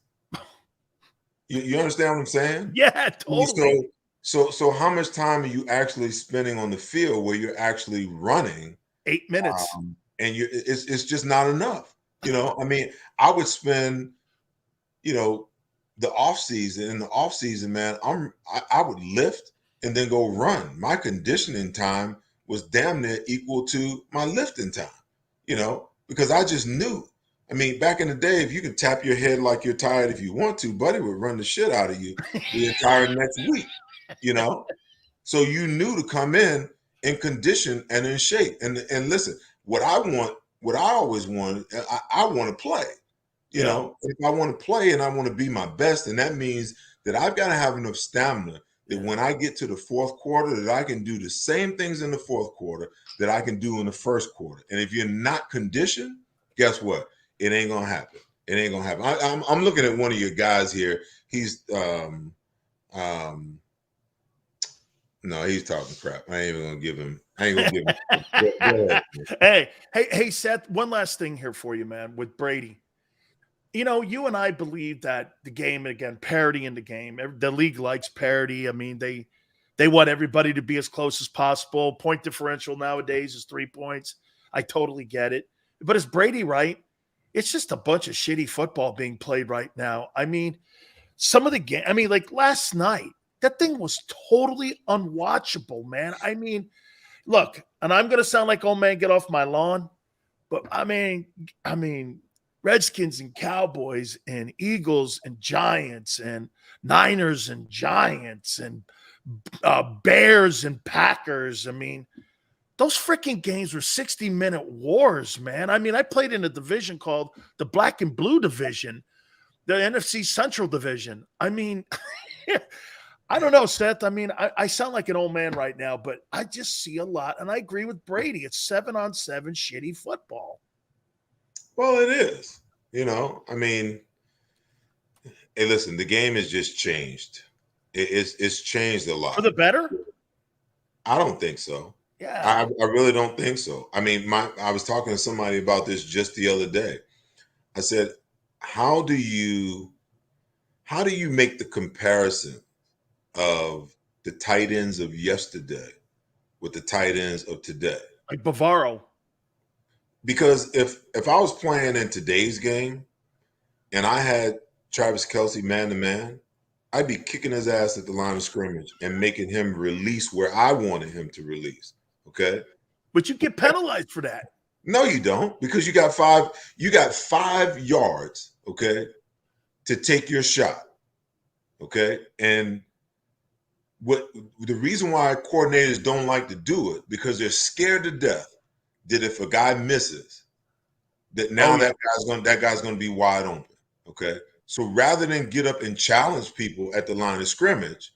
You understand what I'm saying? Yeah, totally. So how much time are you actually spending on the field where you're actually running? 8 minutes. And it's just not enough. I mean, I would spend, the off season. In the off season, man, I would lift and then go run. My conditioning time was damn near equal to my lifting time, because I just knew. I mean, back in the day, if you could tap your head like you're tired if you want to, Buddy would run the shit out of you the entire next week, So you knew to come in condition and in shape. And listen, what I always wanted, I want to play. If I want to play and I want to be my best, and that means that I've got to have enough stamina that when I get to the fourth quarter, that I can do the same things in the fourth quarter that I can do in the first quarter. And if you're not conditioned, guess what? It ain't gonna happen. It ain't gonna happen. I'm looking at one of your guys here. He's no, he's talking crap. I ain't even gonna give him. Hey, Seth. One last thing here for you, man. With Brady. You and I believe that the game, again, parity in the game. The league likes parity. I mean, they want everybody to be as close as possible. Point differential nowadays is 3 points. I totally get it. But is Brady right? It's just a bunch of shitty football being played right now. I mean, some of the game. I mean, like last night, that thing was totally unwatchable, man. I mean, look, and I'm going to sound like old man, get off my lawn. But I mean, Redskins and Cowboys and Eagles and Giants and Niners and Giants and Bears and Packers. I mean, those freaking games were 60-minute wars, man. I mean, I played in a division called the Black and Blue Division. the NFC Central Division. I mean, I don't know, Seth. I mean, I sound like an old man right now, but I just see a lot, and I agree with Brady. It's 7-on-7 shitty football. Well, it is. I mean, hey, listen, the game has just changed. It's changed a lot. For the better? I don't think so. Yeah. I really don't think so. I mean, I was talking to somebody about this just the other day. I said, how do you make the comparison of the tight ends of yesterday with the tight ends of today? Like Bavaro. Because if I was playing in today's game and I had Travis Kelce man-to-man, I'd be kicking his ass at the line of scrimmage and making him release where I wanted him to release. Okay. But you get penalized for that. No, you don't, because you got 5 yards, okay, to take your shot. Okay. And what the reason why coordinators don't like to do it, because they're scared to death that if a guy misses, that now that guy's gonna be wide open. Okay. So rather than get up and challenge people at the line of scrimmage,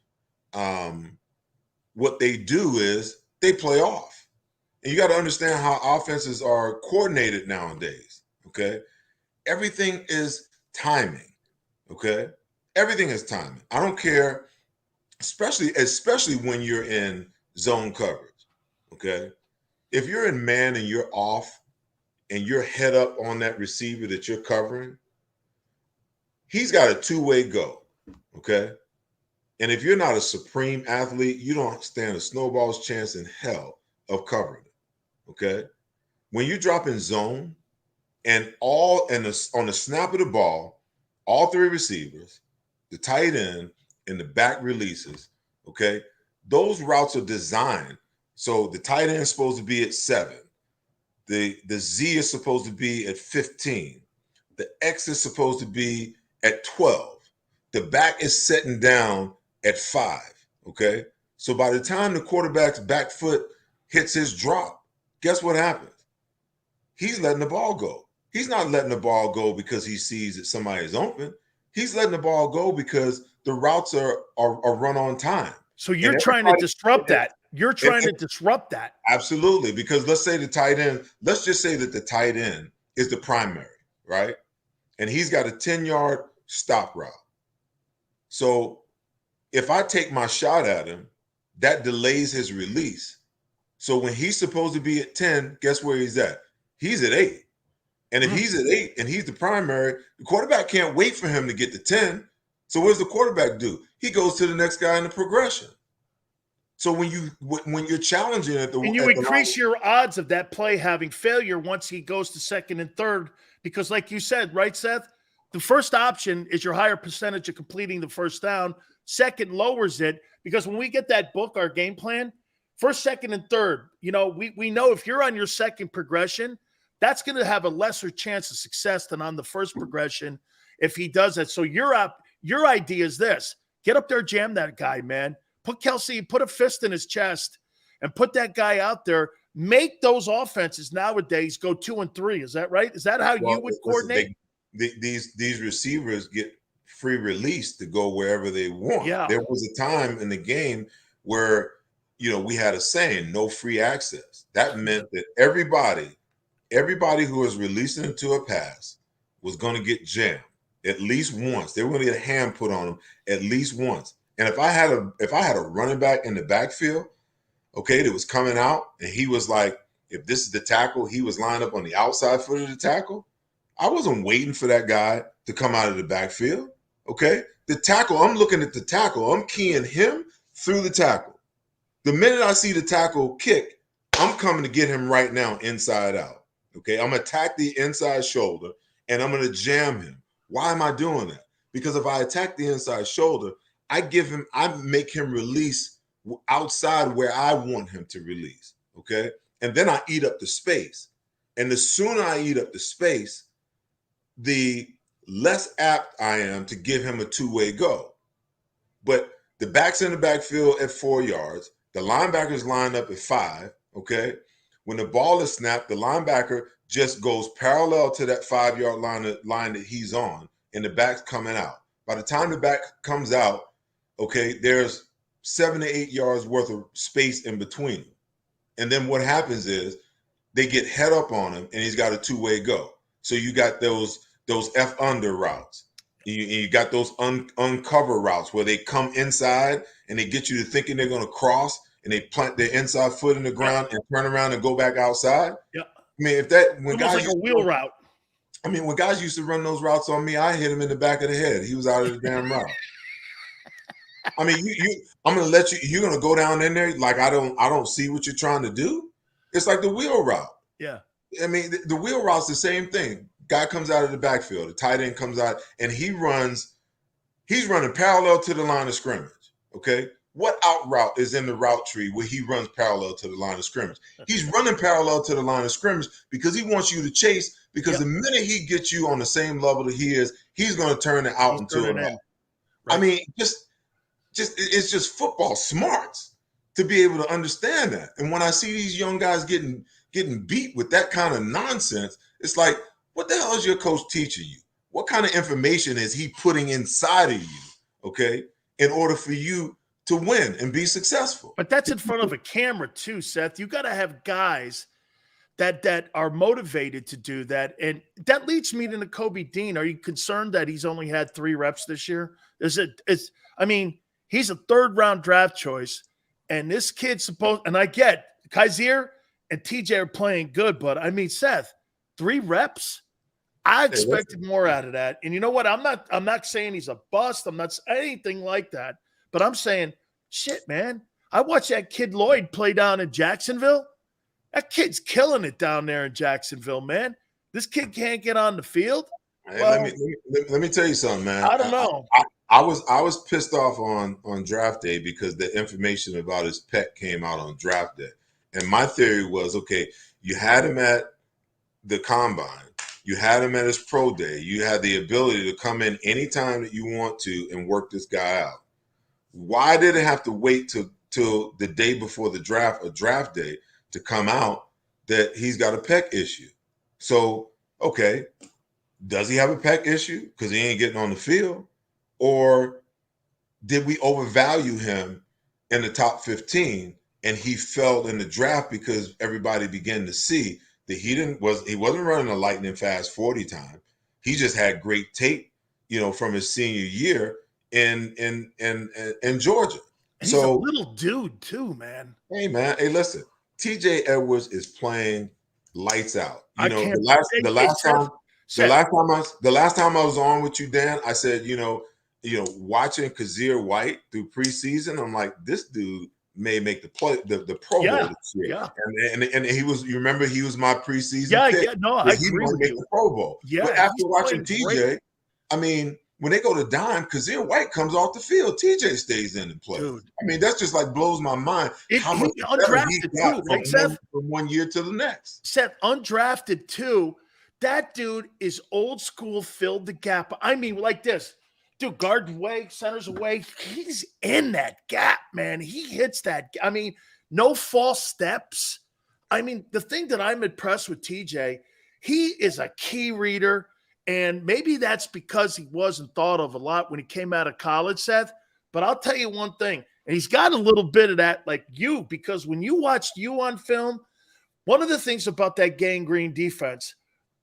what they do is they play off. And you got to understand how offenses are coordinated nowadays, okay? Everything is timing, okay? Everything is timing. I don't care, especially when you're in zone coverage, okay? If you're in man and you're off and you're head up on that receiver that you're covering, he's got a two-way go, okay? And if you're not a supreme athlete, you don't stand a snowball's chance in hell of covering it. Okay, when you drop in zone and on the snap of the ball, all three receivers, the tight end, and the back releases, okay, those routes are designed so the tight end is supposed to be at 7, the Z is supposed to be at 15, the X is supposed to be at 12, the back is setting down at 5. Okay, so by the time the quarterback's back foot hits his drop, guess what happens? He's letting the ball go. He's not letting the ball go because he sees that somebody is open. He's letting the ball go because the routes are run on time. So you're trying to disrupt that. You're trying to disrupt that. Absolutely. Because let's say let's just say that the tight end is the primary, right? And he's got a 10-yard stop route. So if I take my shot at him, that delays his release. So when he's supposed to be at 10, guess where he's at? He's at 8. And if he's at 8 and he's the primary, the quarterback can't wait for him to get to 10. So what does the quarterback do? He goes to the next guy in the progression. So when you're challenging and you increase your odds of that play having failure once he goes to second and third, because like you said, right, Seth? The first option is your higher percentage of completing the first down. Second lowers it, because when we get that book, our game plan, first, second, and third, we know if you're on your second progression, that's going to have a lesser chance of success than on the first progression if he does that. So your idea is this: get up there, jam that guy, man. Put a fist in his chest and put that guy out there. Make those offenses nowadays go 2 and 3. Is that right? Is that how you would coordinate? These receivers get free release to go wherever they want. Yeah. There was a time in the game where we had a saying, no free access. That meant that everybody who was releasing into a pass was going to get jammed at least once. They were going to get a hand put on them at least once. And if I had a running back in the backfield, okay, that was coming out, and he was like, if this is the tackle, he was lined up on the outside foot of the tackle, I wasn't waiting for that guy to come out of the backfield, okay? The tackle, I'm looking at the tackle. I'm keying him through the tackle. The minute I see the tackle kick, I'm coming to get him right now inside out, okay? I'm going to attack the inside shoulder, and I'm going to jam him. Why am I doing that? Because if I attack the inside shoulder, I make him release outside where I want him to release, okay? And then I eat up the space. And the sooner I eat up the space, the less apt I am to give him a two-way go. But the back's in the backfield at 4 yards. The linebacker's lined up at 5, okay? When the ball is snapped, the linebacker just goes parallel to that 5-yard line that he's on, and the back's coming out. By the time the back comes out, okay, there's 7 to 8 yards worth of space in between them. And then what happens is they get head up on him, and he's got a two-way go. So you got those F under routes. You got those uncover routes where they come inside and they get you to thinking they're going to cross, and they plant their inside foot in the ground and turn around and go back outside. Yeah. I mean, when almost like a wheel route. I mean, when guys used to run those routes on me, I hit him in the back of the head. He was out of the damn route. I mean, I'm gonna let you. You're gonna go down in there like I don't see what you're trying to do. It's like the wheel route. Yeah. I mean, the wheel route's the same thing. Guy comes out of the backfield. The tight end comes out, and he's running parallel to the line of scrimmage. Okay, what out route is in the route tree where he runs parallel to the line of scrimmage? He's running parallel to the line of scrimmage because he wants you to chase. Because the minute he gets you on the same level that he is, he's going to turn it out into an out. Right. I mean, it's just football smarts to be able to understand that. And when I see these young guys getting beat with that kind of nonsense, it's like, what the hell is your coach teaching you? What kind of information is he putting inside of you, okay, in order for you to win and be successful? But that's in front of a camera too, Seth. You got to have guys that are motivated to do that. And that leads me to Nakobe Dean. Are you concerned that he's only had 3 reps this year? I mean, he's a 3rd-round draft choice, and this kid's supposed – and I get Kaiser and TJ are playing good, but, I mean, Seth, 3 reps? I expected more out of that. And you know what? I'm not saying he's a bust. I'm not anything like that. But I'm saying, shit, man. I watched that kid Lloyd play down in Jacksonville. That kid's killing it down there in Jacksonville, man. This kid can't get on the field. Hey, well, let me tell you something, man. I don't know. I was pissed off on draft day because the information about his pet came out on draft day. And my theory was, okay, you had him at the combine. You had him at his pro day. You had the ability to come in anytime that you want to and work this guy out. Why did it have to wait till the day before the draft, or draft day, to come out that he's got a pec issue? So, okay, does he have a pec issue because he ain't getting on the field? Or did we overvalue him in the top 15 and he fell in the draft because everybody began to see that he wasn't running a lightning fast 40 time. He just had great tape, from his senior year in Georgia. And he's a little dude too, man. Hey, man. Hey, listen. TJ Edwards is playing lights out. The last time I was on with you, Dan, I said, watching Kazir White through preseason, I'm like, this dude may make the Pro Bowl this year. Yeah. And he was, you remember, he was my preseason pick. Yeah, no, I agree with you. The Pro Bowl. Yeah, but after watching TJ, great. I mean, when they go to dime, Kazir White comes off the field. TJ stays in and plays. Dude. I mean, that's just like blows my mind. How much undrafted too, from 1 year to the next. Seth, undrafted too. That dude is old school, filled the gap. I mean, like this. Dude, guard away, centers away. He's in that gap, man. He hits that. I mean, no false steps. I mean, the thing that I'm impressed with TJ, he is a key reader. And maybe that's because he wasn't thought of a lot when he came out of college, Seth. But I'll tell you one thing, and he's got a little bit of that like you, because when you watched you on film, one of the things about that gangrene defense,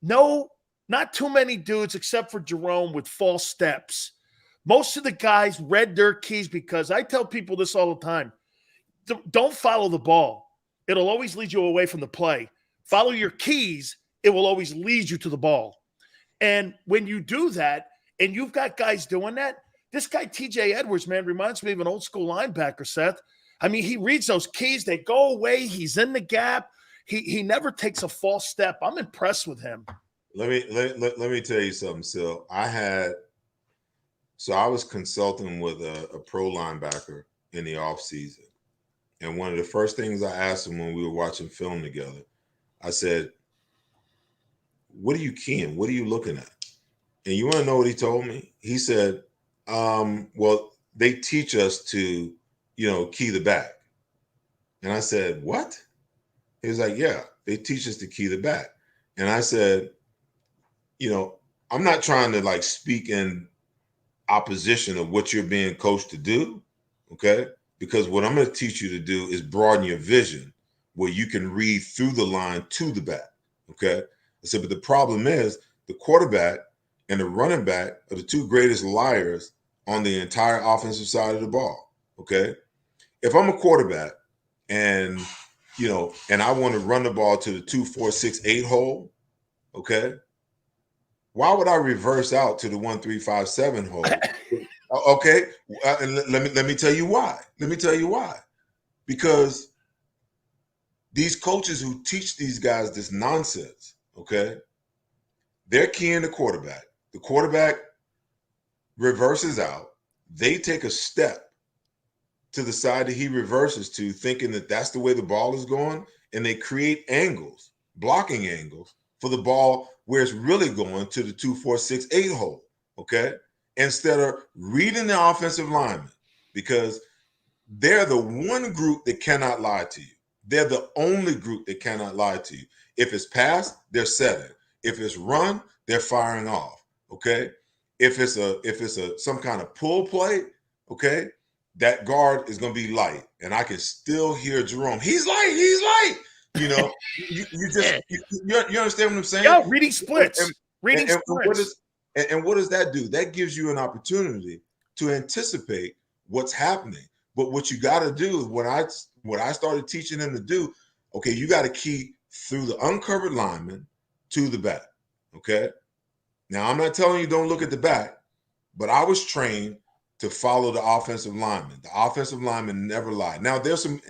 not too many dudes except for Jerome with false steps. Most of the guys read their keys, because I tell people this all the time. Don't follow the ball. It'll always lead you away from the play. Follow your keys. It will always lead you to the ball. And when you do that, and you've got guys doing that, this guy TJ Edwards, man, reminds me of an old school linebacker, Seth. I mean, he reads those keys. They go away. He's in the gap. He never takes a false step. I'm impressed with him. Let me tell you something, Sil. I was consulting with a pro linebacker in the offseason. And one of the first things I asked him when we were watching film together, I said, what are you keying? What are you looking at? And you want to know what he told me? He said, well, they teach us to, key the back. And I said, what? He was like, yeah, they teach us to key the back. And I said, I'm not trying to like speak in opposition of what you're being coached to do, okay? Because what I'm going to teach you to do is broaden your vision where you can read through the line to the back, okay? I said, but the problem is the quarterback and the running back are the two greatest liars on the entire offensive side of the ball, okay? If I'm a quarterback and, you know, and I want to run the ball to the 2, 4, 6, 8 hole, okay? Why would I reverse out to the 1, 3, 5, 7 hole? Okay, and let me tell you why. Let me tell you why. Because these coaches who teach these guys this nonsense, okay, they're keying the quarterback. The quarterback reverses out. They take a step to the side that he reverses to, thinking that that's the way the ball is going, and they create angles, blocking angles for the ball where it's really going to the 2, 4, 6, 8 hole, okay? Instead of reading the offensive lineman, because they're the one group that cannot lie to you. They're the only group that cannot lie to you. If it's pass, they're setting. If it's run, they're firing off, okay? If it's some kind of pull play, okay, that guard is going to be light. And I can still hear Jerome. He's light. You know, you understand what I'm saying? Yeah, reading splits. And what does that do? That gives you an opportunity to anticipate what's happening. But what you got to do is what I started teaching them to do, okay, you got to key through the uncovered lineman to the back, okay? Now, I'm not telling you don't look at the back, but I was trained to follow the offensive lineman. The offensive lineman never lied. Now,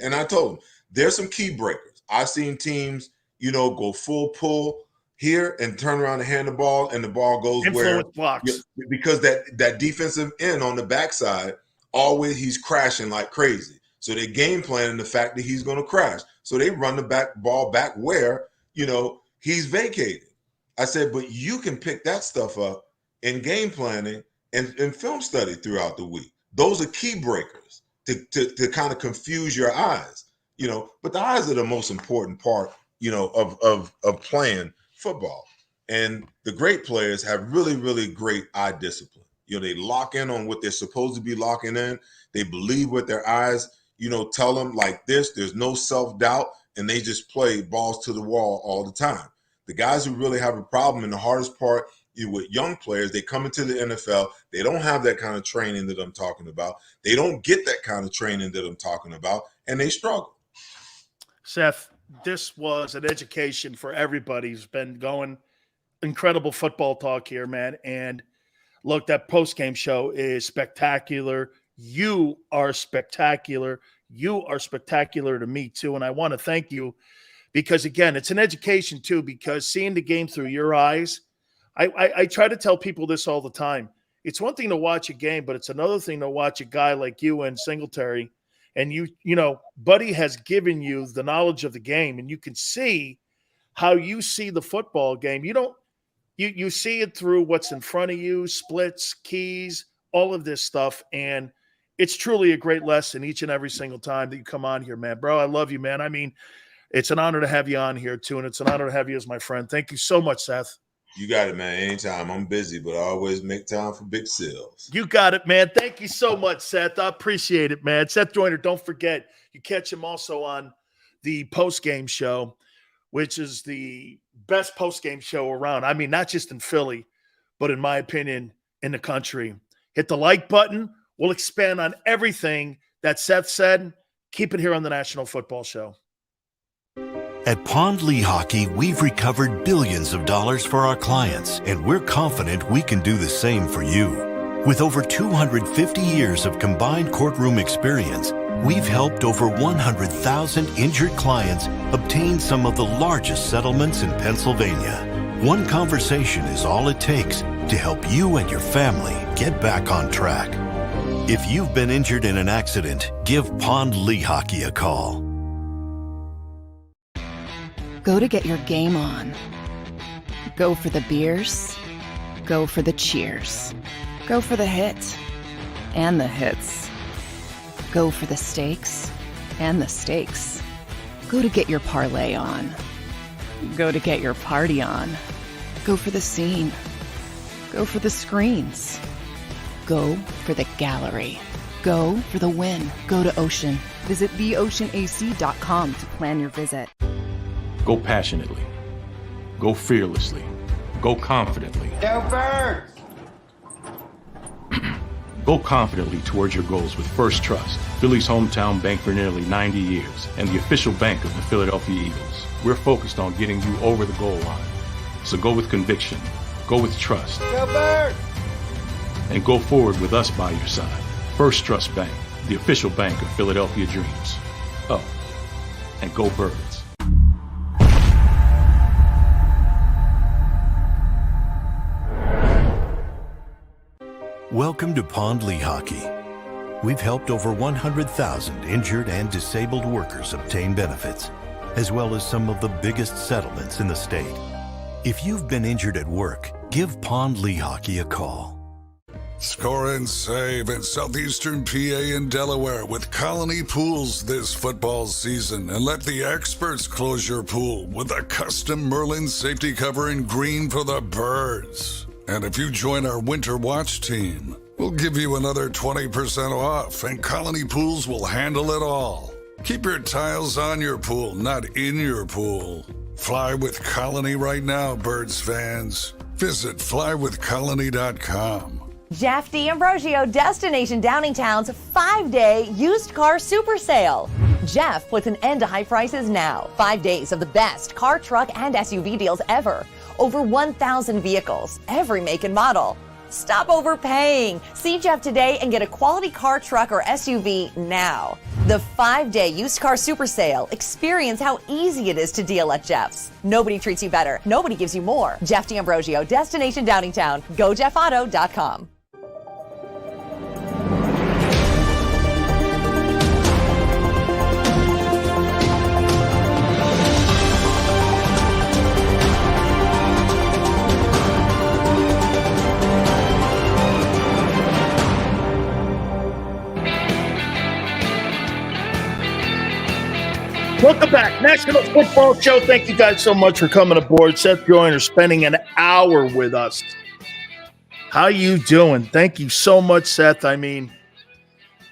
and I told them, there's some key breakers. I've seen teams, you know, go full pull here and turn around and hand the ball, and the ball goes where blocks. Because that defensive end on the backside, always he's crashing like crazy. So they game planning the fact that he's going to crash. So they run the ball back where, you know, he's vacated. I said, but you can pick that stuff up in game planning and film study throughout the week. Those are key breakers to kind of confuse your eyes, you know. But the eyes are the most important part, you know, of playing football. And the great players have really, really great eye discipline. You know, they lock in on what they're supposed to be locking in. They believe what their eyes, you know, tell them like this. There's no self-doubt, and they just play balls to the wall all the time. The guys who really have a problem, and the hardest part with young players, they come into the NFL, they don't have that kind of training that I'm talking about. They don't get that kind of training that I'm talking about, and they struggle. Seth, this was an education for everybody who's been going. Incredible football talk here, man. And look, that post-game show is spectacular. You are spectacular. You are spectacular to me, too. And I want to thank you because, again, it's an education, too, because seeing the game through your eyes, I try to tell people this all the time. It's one thing to watch a game, but it's another thing to watch a guy like you and Singletary. And you know, Buddy has given you the knowledge of the game, and you can see how you see the football game. You see it through what's in front of you, splits, keys, all of this stuff. And it's truly a great lesson each and every single time that you come on here, man. Bro, I love you, man. I mean, it's an honor to have you on here, too, and it's an honor to have you as my friend. Thank you so much, Seth. You got it, man. Anytime. I'm busy, but I always make time for big sales. You got it, man. Thank you so much, Seth. I appreciate it, man. Seth Joyner, don't forget, you catch him also on the post-game show, which is the best post-game show around. I mean, not just in Philly, but in my opinion, in the country. Hit the like button. We'll expand on everything that Seth said. Keep it here on the National Football Show. At Pond Lehocky, we've recovered billions of dollars for our clients, and we're confident we can do the same for you. With over 250 years of combined courtroom experience, we've helped over 100,000 injured clients obtain some of the largest settlements in Pennsylvania. One conversation is all it takes to help you and your family get back on track. If you've been injured in an accident, give Pond Lehocky a call. Go to get your game on. Go for the beers. Go for the cheers. Go for the hit and the hits. Go for the stakes and the stakes. Go to get your parlay on. Go to get your party on. Go for the scene. Go for the screens. Go for the gallery. Go for the win. Go to Ocean. Visit theoceanac.com to plan your visit. Go passionately. Go fearlessly. Go confidently. Go Birds! Go confidently towards your goals with First Trust, Philly's hometown bank for nearly 90 years, and the official bank of the Philadelphia Eagles. We're focused on getting you over the goal line. So go with conviction. Go with trust. Go Birds! And go forward with us by your side. First Trust Bank, the official bank of Philadelphia dreams. Oh, and go Birds. Welcome to Pond Lehocky. We've helped over 100,000 injured and disabled workers obtain benefits, as well as some of the biggest settlements in the state. If you've been injured at work, give Pond Lehocky a call. Score and save in southeastern PA and Delaware with Colony Pools this football season, and let the experts close your pool with a custom Merlin safety cover in green for the birds. And if you join our Winter Watch team, we'll give you another 20% off, and Colony Pools will handle it all. Keep your tiles on your pool, not in your pool. Fly with Colony right now, Birds fans. Visit flywithcolony.com. Jeff D'Ambrosio, Destination Downingtown's 5-day used car super sale. Jeff puts an end to high prices now. 5 days of the best car, truck, and SUV deals ever. Over 1,000 vehicles, every make and model. Stop overpaying. See Jeff today and get a quality car, truck, or SUV now. The 5-day used car super sale. Experience how easy it is to deal at Jeff's. Nobody treats you better. Nobody gives you more. Jeff D'Ambrosio, Destination Downingtown. GoJeffAuto.com. Welcome back. National Football Show. Thank you guys so much for coming aboard. Seth Joyner spending an hour with us. How you doing? Thank you so much, Seth. I mean,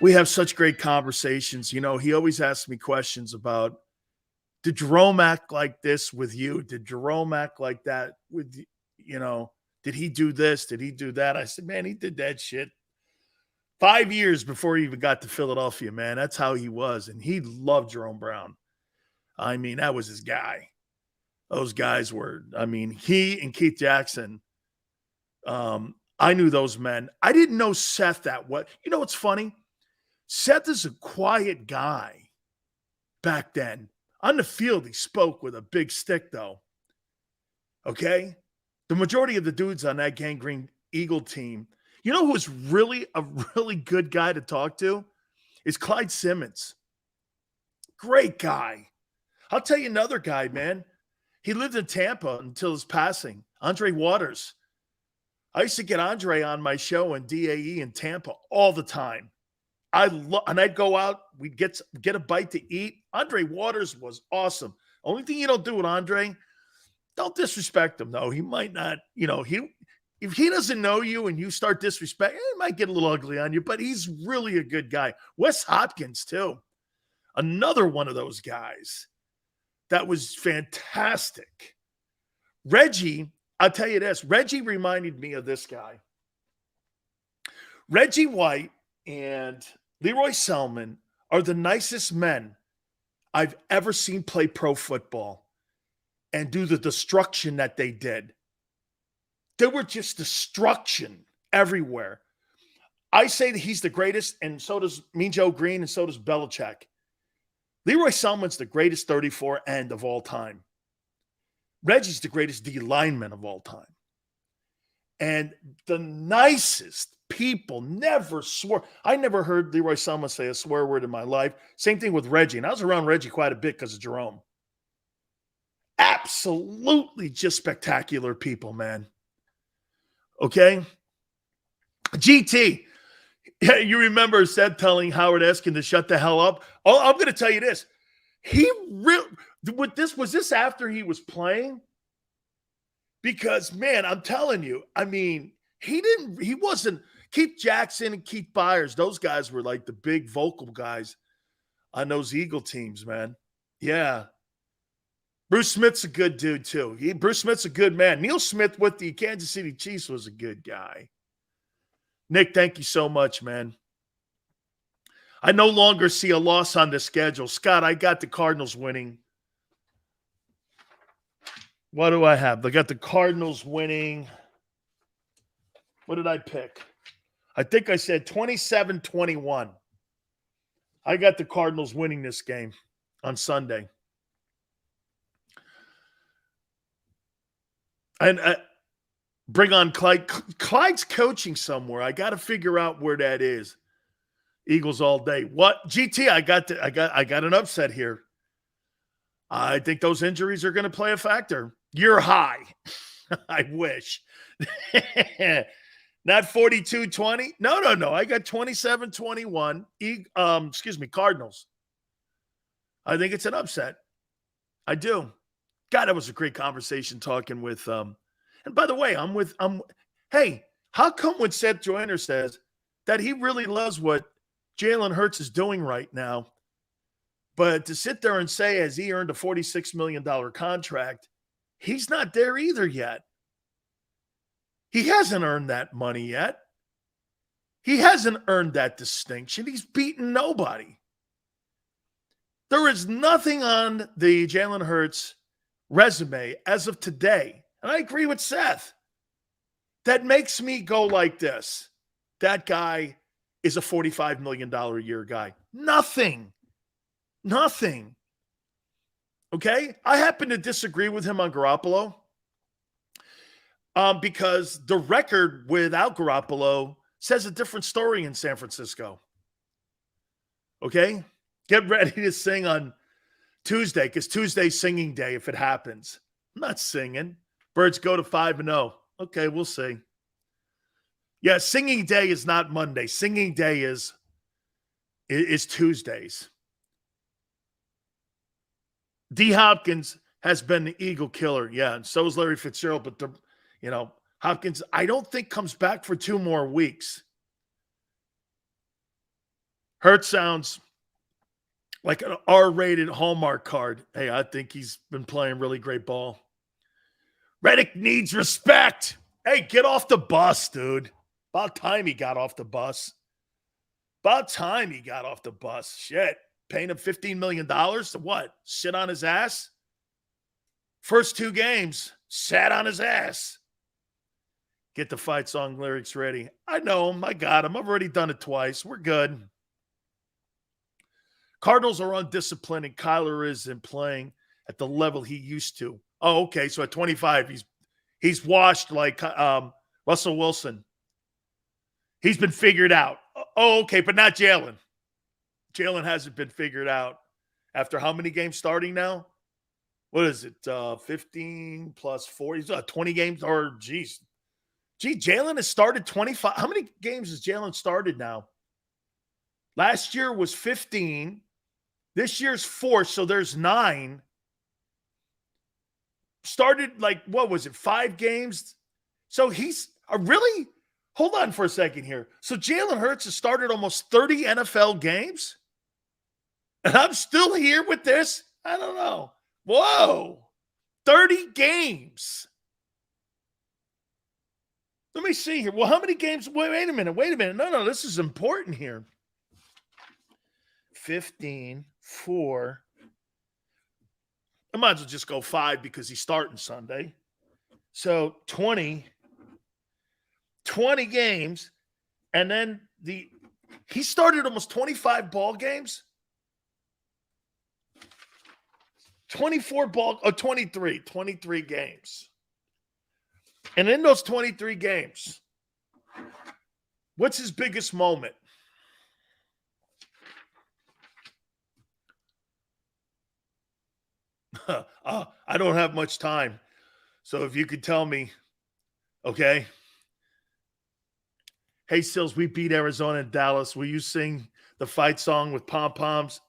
we have such great conversations. You know, he always asks me questions about, did Jerome act like this with you? Did Jerome act like that with, you know, did he do this? Did he do that? I said, man, he did that shit 5 years before he even got to Philadelphia, man. That's how he was. And he loved Jerome Brown. I mean, that was his guy. Those guys were, I mean, he and Keith Jackson, I knew those men. I didn't know Seth that well. You know what's funny? Seth is a quiet guy back then. On the field, he spoke with a big stick, though. Okay? The majority of the dudes on that Gang Green Eagle team, you know who was really a really good guy to talk to? Is Clyde Simmons. Great guy. I'll tell you another guy, man. He lived in Tampa until his passing. Andre Waters. I used to get Andre on my show in DAE in Tampa all the time. And I'd go out, we'd get a bite to eat. Andre Waters was awesome. Only thing you don't do with Andre, don't disrespect him, though. He might not, you know, if he doesn't know you and you start disrespecting, it might get a little ugly on you, but he's really a good guy. Wes Hopkins, too. Another one of those guys. That was fantastic. Reggie, I'll tell you this. Reggie reminded me of this guy. Reggie White and Leroy Selman are the nicest men I've ever seen play pro football and do the destruction that they did. There were just destruction everywhere. I say that he's the greatest, and so does Mean Joe Green, and so does Belichick. Leroy Selman's the greatest 34 end of all time. Reggie's the greatest D lineman of all time. And the nicest people never swore. I never heard Leroy Selman say a swear word in my life. Same thing with Reggie. And I was around Reggie quite a bit because of Jerome. Absolutely just spectacular people, man. Okay? GT. Yeah, you remember Seth telling Howard Eskin to shut the hell up? Oh, I'm going to tell you this. Was this after he was playing? Because, man, I'm telling you, I mean, He wasn't Keith Jackson and Keith Byers. Those guys were like the big vocal guys on those Eagle teams, man. Yeah. Bruce Smith's a good dude, too. Bruce Smith's a good man. Neil Smith with the Kansas City Chiefs was a good guy. Nick, thank you so much, man. I no longer see a loss on the schedule. Scott, I got the Cardinals winning. What do I have? I got the Cardinals winning. What did I pick? I think I said 27-21. I got the Cardinals winning this game on Sunday. And bring on Clyde. Clyde's coaching somewhere. I got to figure out where that is. Eagles all day. What? GT, I got an upset here. I think those injuries are going to play a factor. You're high. I wish. Not 42-20. No. I got 27-21. Cardinals. I think it's an upset. I do. God, that was a great conversation talking with and by the way, hey, how come when Seth Joyner says that he really loves what Jalen Hurts is doing right now, but to sit there and say as he earned a $46 million contract, he's not there either yet. He hasn't earned that money yet. He hasn't earned that distinction. He's beaten nobody. There is nothing on the Jalen Hurts resume as of today, and I agree with Seth, that makes me go like this. That guy is a $45 million a year guy. Nothing. Okay? I happen to disagree with him on Garoppolo because the record without Garoppolo says a different story in San Francisco. Okay? Get ready to sing on Tuesday, because Tuesday's singing day if it happens. I'm not singing. Birds go to 5-0. Okay, we'll see. Yeah, singing day is not Monday. Singing day is Tuesdays. D. Hopkins has been the Eagle killer. Yeah, and so is Larry Fitzgerald. But, Hopkins, I don't think comes back for 2 more weeks. Hurts sounds like an R-rated Hallmark card. Hey, I think he's been playing really great ball. Reddick needs respect. Hey, get off the bus, dude. About time he got off the bus. Shit. Paying him $15 million to what? Sit on his ass? First 2 games, sat on his ass. Get the fight song lyrics ready. I know him. I got him. I've already done it twice. We're good. Cardinals are undisciplined, and Kyler isn't playing at the level he used to. Oh, okay. So at 25, he's washed like Russell Wilson. He's been figured out. Oh, okay, but not Jalen. Jalen hasn't been figured out after how many games starting now? What is it? 15 plus 4. He's 20 games. Or, Jalen has started 25. How many games has Jalen started now? Last year was 15. This year's 4, so there's 9. Started 5 games? So he's really – hold on for a second here. So Jalen Hurts has started almost 30 NFL games? And I'm still here with this? I don't know. Whoa. 30 games. Let me see here. Well, how many games? Wait a minute. No, this is important here. 15, 4. I might as well just go 5 because he's starting Sunday. So 20 games. And then he started almost 25 ball games. 23 games. And in those 23 games, what's his biggest moment? I don't have much time. So if you could tell me, okay. Hey, Sills, we beat Arizona and Dallas. Will you sing the fight song with pom-poms?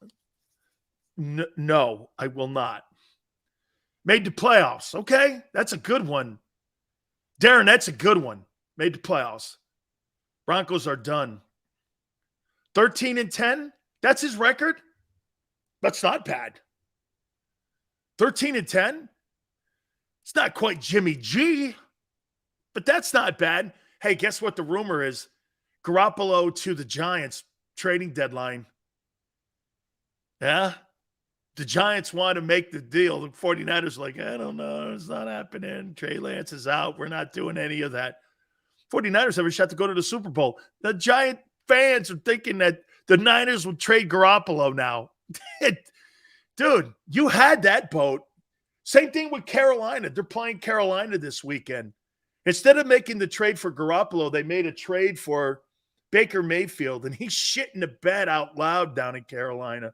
No, I will not. Made the playoffs. Okay, that's a good one. Darren, that's a good one. Made the playoffs. Broncos are done. 13-10. That's his record. That's not bad. 13-10. It's not quite Jimmy G, but that's not bad. Hey, guess what the rumor is? Garoppolo to the Giants trading deadline. Yeah? The Giants want to make the deal. The 49ers are like, I don't know. It's not happening. Trey Lance is out. We're not doing any of that. 49ers have a shot to go to the Super Bowl. The Giant fans are thinking that the Niners would trade Garoppolo now. Dude, you had that boat. Same thing with Carolina. They're playing Carolina this weekend. Instead of making the trade for Garoppolo, they made a trade for Baker Mayfield, and he's shitting the bed out loud down in Carolina.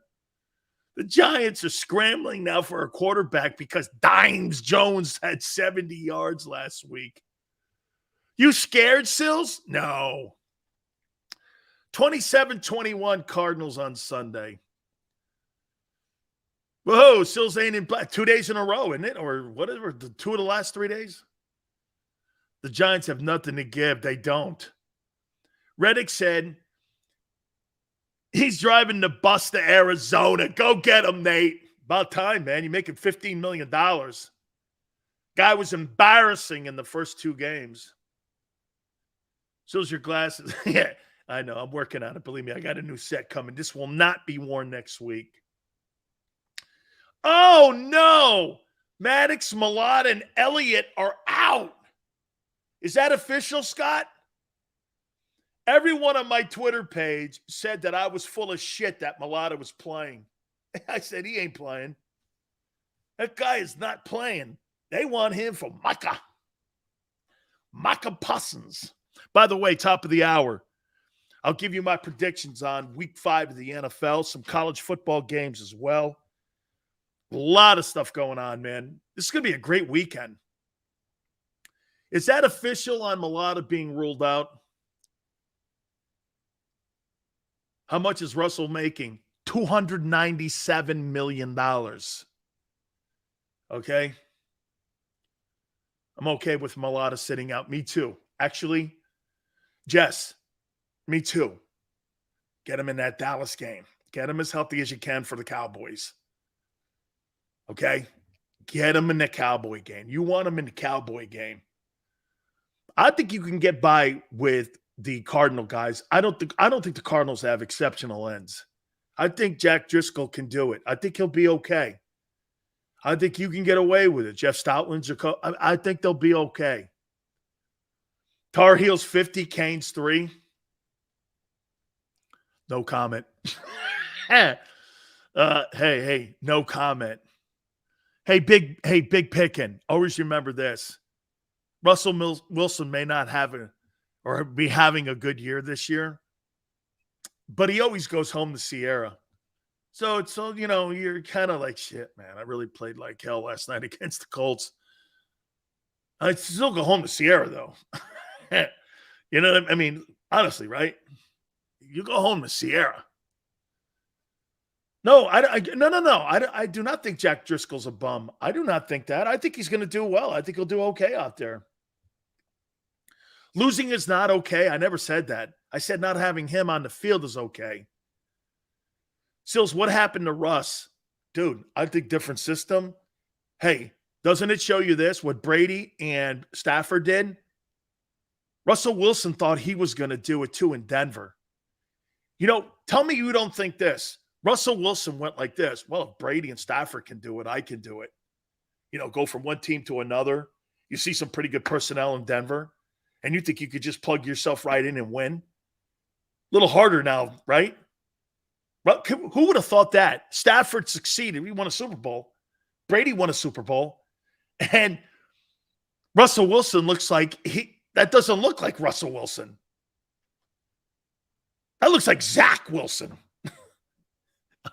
The Giants are scrambling now for a quarterback because Dimes Jones had 70 yards last week. You scared, Sills? No. 27-21 Cardinals on Sunday. Whoa, Sills ain't in 2 days in a row, isn't it? Or whatever, 2 of the last 3 days? The Giants have nothing to give. They don't. Reddick said, he's driving the bus to Arizona. Go get him, Nate. About time, man. You're making $15 million. Guy was embarrassing in the first 2 games. So's your glasses. Yeah, I know. I'm working on it. Believe me, I got a new set coming. This will not be worn next week. Oh, no. Maddox, Malott, and Elliott are out. Is that official, Scott? Everyone on my Twitter page said that I was full of shit that Malott was playing. I said, he ain't playing. That guy is not playing. They want him for Micah. Micah Parsons. By the way, top of the hour, I'll give you my predictions on week 5 of the NFL, some college football games as well. A lot of stuff going on, man. This is going to be a great weekend. Is that official on Malott being ruled out? How much is Russell making? $297 million. Okay? I'm okay with Malott sitting out. Me too. Actually, Jess, me too. Get him in that Dallas game. Get him as healthy as you can for the Cowboys. Okay? Get him in the Cowboy game. You want him in the Cowboy game. I think you can get by with the Cardinal guys. I don't think the Cardinals have exceptional ends. I think Jack Driscoll can do it. I think he'll be okay. I think you can get away with it. Jeff Stoutland's I think they'll be okay. Tar Heels 50, Canes 3. No comment. Hey, no comment. Hey, big pickin'. Always remember this. Russell Wilson may not have or be having a good year this year, but he always goes home to Sierra. So you're kind of like, shit, man, I really played like hell last night against the Colts. I'd still go home to Sierra, though. You know what I mean? Honestly, right? You go home to Sierra. No, I do not think Jack Driscoll's a bum. I do not think that. I think he's going to do well. I think he'll do okay out there. Losing is not okay. I never said that. I said not having him on the field is okay. Sills, what happened to Russ? Dude, I think different system. Hey, doesn't it show you this? What Brady and Stafford did? Russell Wilson thought he was going to do it too in Denver. Tell me you don't think this. Russell Wilson went like this. Well, if Brady and Stafford can do it, I can do it. Go from one team to another. You see some pretty good personnel in Denver, and you think you could just plug yourself right in and win? A little harder now, right? Well, who would have thought that? Stafford succeeded. He won a Super Bowl. Brady won a Super Bowl. And Russell Wilson looks like that doesn't look like Russell Wilson. That looks like Zach Wilson.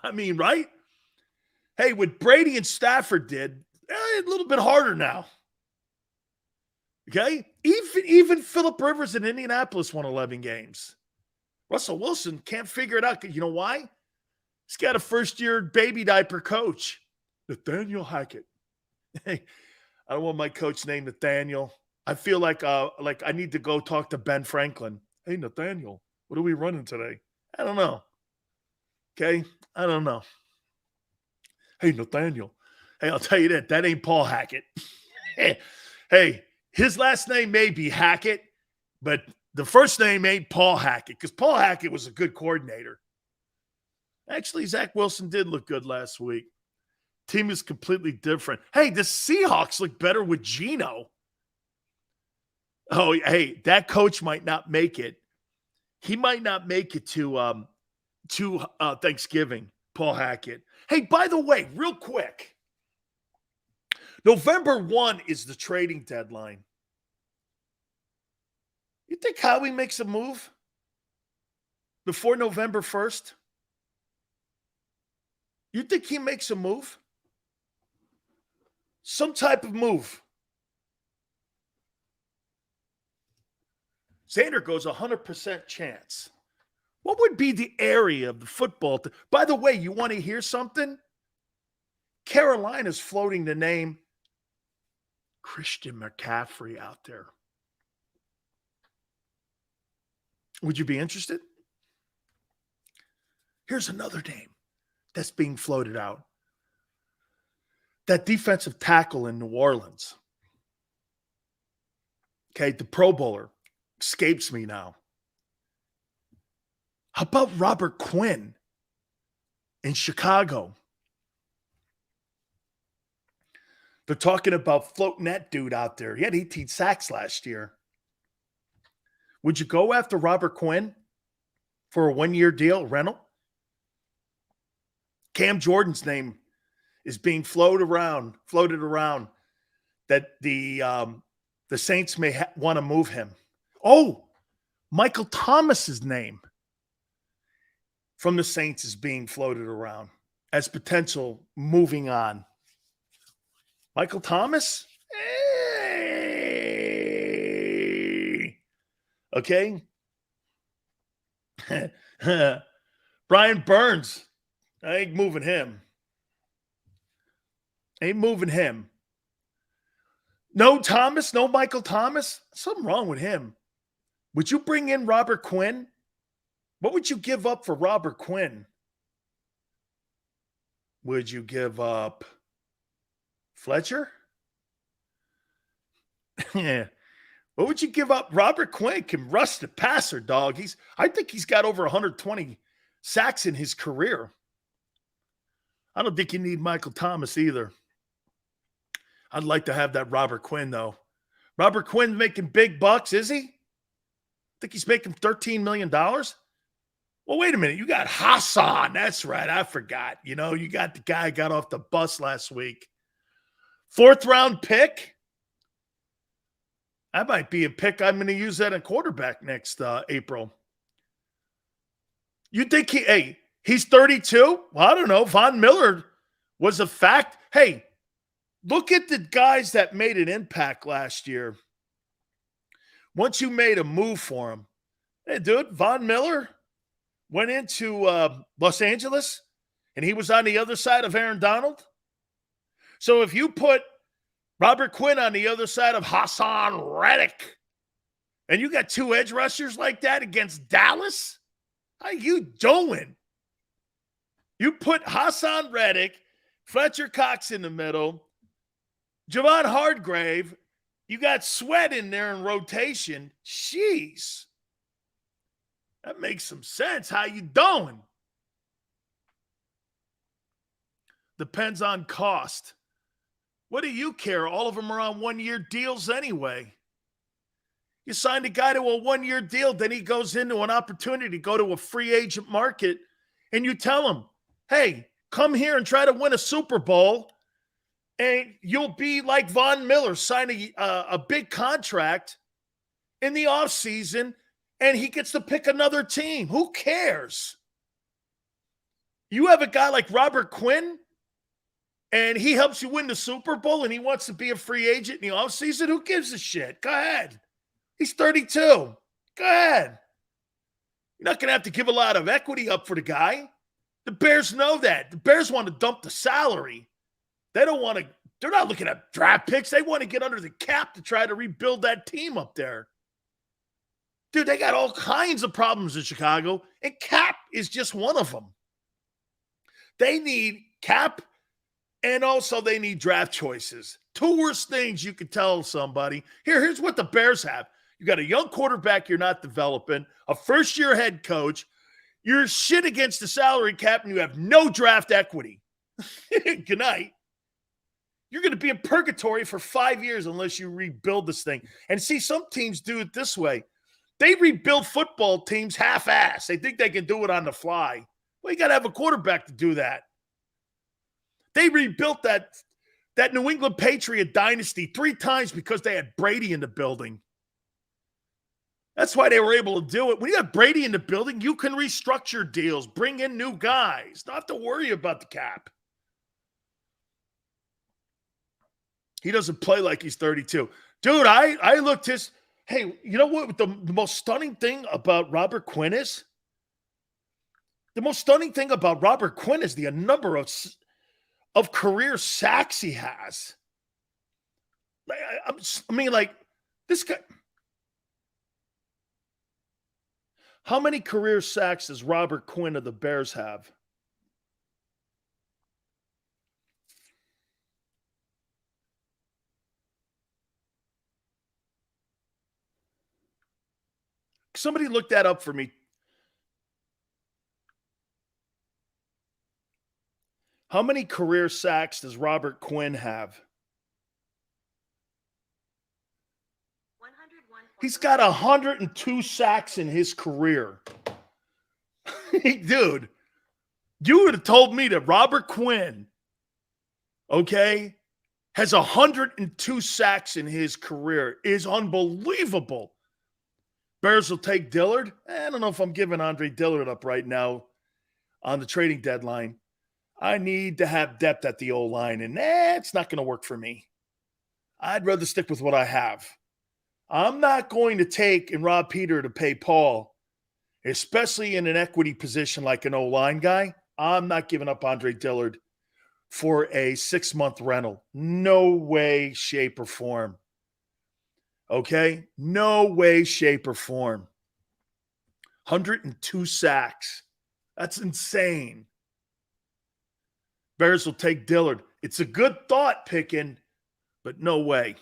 I mean, right? Hey, what Brady and Stafford did, a little bit harder now. Okay? Even Phillip Rivers in Indianapolis won 11 games. Russell Wilson can't figure it out. You know why? He's got a first-year baby diaper coach, Nathaniel Hackett. Hey, I don't want my coach named Nathaniel. I feel like I need to go talk to Ben Franklin. Hey, Nathaniel, what are we running today? I don't know. Okay? I don't know. Hey, Nathaniel. Hey, I'll tell you that ain't Paul Hackett. Hey, his last name may be Hackett, but the first name ain't Paul Hackett because Paul Hackett was a good coordinator. Actually, Zach Wilson did look good last week. Team is completely different. Hey, the Seahawks look better with Geno. Oh, hey, that coach might not make it. He might not make it to Thanksgiving, Paul Hackett. Hey, by the way, real quick, November 1 is the trading deadline. You think Howie makes a move before November 1st? You think he makes a move? Some type of move. Xander goes 100% chance. What would be the area of the football? By the way, you want to hear something? Carolina's floating the name Christian McCaffrey out there. Would you be interested? Here's another name that's being floated out. That defensive tackle in New Orleans. Okay, the Pro Bowler escapes me now. How about Robert Quinn in Chicago? They're talking about floating that dude out there. He had 18 sacks last year. Would you go after Robert Quinn for a one-year deal, rental? Cam Jordan's name is being floated around that the Saints may want to move him. Oh, Michael Thomas's name from the Saints is being floated around as potential moving on. Michael Thomas? Hey. Okay. Brian Burns. I ain't moving him. No Thomas, no Michael Thomas. Something wrong with him. Would you bring in Robert Quinn? What would you give up for Robert Quinn? Would you give up Fletcher? Yeah. What would you give up? Robert Quinn can rush the passer, dog. I think he's got over 120 sacks in his career. I don't think you need Michael Thomas either. I'd like to have that Robert Quinn, though. Robert Quinn's making big bucks, is he? I think he's making $13 million. Well, wait a minute. You got Hassan. That's right. I forgot. You got the guy who got off the bus last week. 4th round pick. That might be a pick. I'm going to use that in quarterback next April. You think he's 32? Well, I don't know. Von Miller was a fact. Hey, look at the guys that made an impact last year. Once you made a move for him. Hey, dude, Von Miller went into Los Angeles, and he was on the other side of Aaron Donald. So if you put Robert Quinn on the other side of Hassan Reddick, and you got 2 edge rushers like that against Dallas, how you doing? You put Hassan Reddick, Fletcher Cox in the middle, Javon Hargrave, you got Sweat in there in rotation. Jeez. That makes some sense. How you doing? Depends on cost. What do you care? All of them are on one-year deals anyway. You signed a guy to a one-year deal, then he goes into an opportunity to go to a free agent market, and you tell him, hey, come here and try to win a Super Bowl, and you'll be like Von Miller, signing a big contract in the offseason, and he gets to pick another team. Who cares? You have a guy like Robert Quinn, and he helps you win the Super Bowl, and he wants to be a free agent in the offseason. Who gives a shit? Go ahead. He's 32. Go ahead. You're not going to have to give a lot of equity up for the guy. The Bears know that. The Bears want to dump the salary. They don't want to They're not looking at draft picks. They want to get under the cap to try to rebuild that team up there. Dude, they got all kinds of problems in Chicago, and cap is just one of them. They need cap, and also they need draft choices. Two worst things you could tell somebody. Here's what the Bears have. You got a young quarterback you're not developing, a first-year head coach. You're shit against the salary cap, and you have no draft equity. Good night. You're going to be in purgatory for 5 years unless you rebuild this thing. And see, some teams do it this way. They rebuild football teams half-ass. They think they can do it on the fly. Well, you got to have a quarterback to do that. They rebuilt that New England Patriot dynasty 3 times because they had Brady in the building. That's why they were able to do it. When you have Brady in the building, you can restructure deals, bring in new guys. Don't have to worry about the cap. He doesn't play like he's 32. Dude, I looked his – hey, you know what the most stunning thing about Robert Quinn is? The most stunning thing about Robert Quinn is the number of career sacks he has. I mean, this guy – how many career sacks does Robert Quinn of the Bears have? Somebody look that up for me. How many career sacks does Robert Quinn have? He's got 102 sacks in his career. Dude, you would have told me that Robert Quinn, okay, has 102 sacks in his career. Is unbelievable. Bears will take Dillard. I don't know if I'm giving Andre Dillard up right now on the trading deadline. I need to have depth at the O-line, and it's not going to work for me. I'd rather stick with what I have. I'm not going to take and rob Peter to pay Paul, especially in an equity position like an O-line guy. I'm not giving up Andre Dillard for a 6-month rental. No way, shape, or form. Okay? No way, shape, or form. 102 sacks. That's insane. Bears will take Dillard. It's a good thought picking, but no way.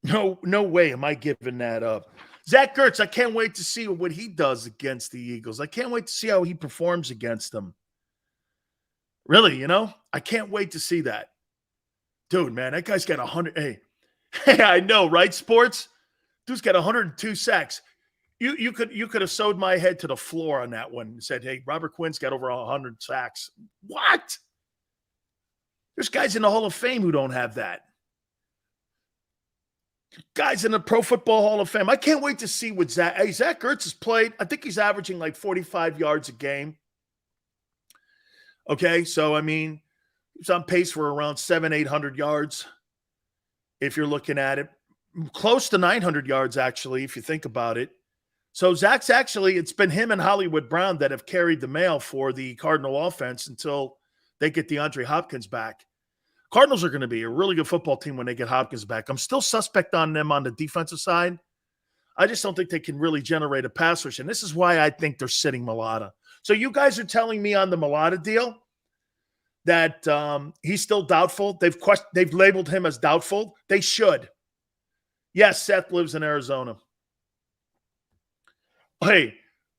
No way am I giving that up. Zach Ertz, I can't wait to see what he does against the Eagles. I can't wait to see how he performs against them. Really, I can't wait to see that. Dude, man, that guy's got 100. Hey, I know, right, sports? Dude's got 102 sacks. You could have sewed my head to the floor on that one and said, hey, Robert Quinn's got over 100 sacks. What? There's guys in the Hall of Fame who don't have that. Guys in the Pro Football Hall of Fame. I can't wait to see what Zach Ertz has played. I think he's averaging like 45 yards a game. Okay, so, I mean, he's on pace for around 700-800 yards if you're looking at it. Close to 900 yards, actually, if you think about it. So Zach's actually, it's been him and Hollywood Brown that have carried the mail for the Cardinal offense until they get DeAndre Hopkins back. Cardinals are going to be a really good football team when they get Hopkins back. I'm still suspect on them on the defensive side. I just don't think they can really generate a pass rush, and this is why I think they're sitting Mailata. So you guys are telling me on the Mailata deal that he's still doubtful? They've labeled him as doubtful. They should. Yes, Seth lives in Arizona. Hey,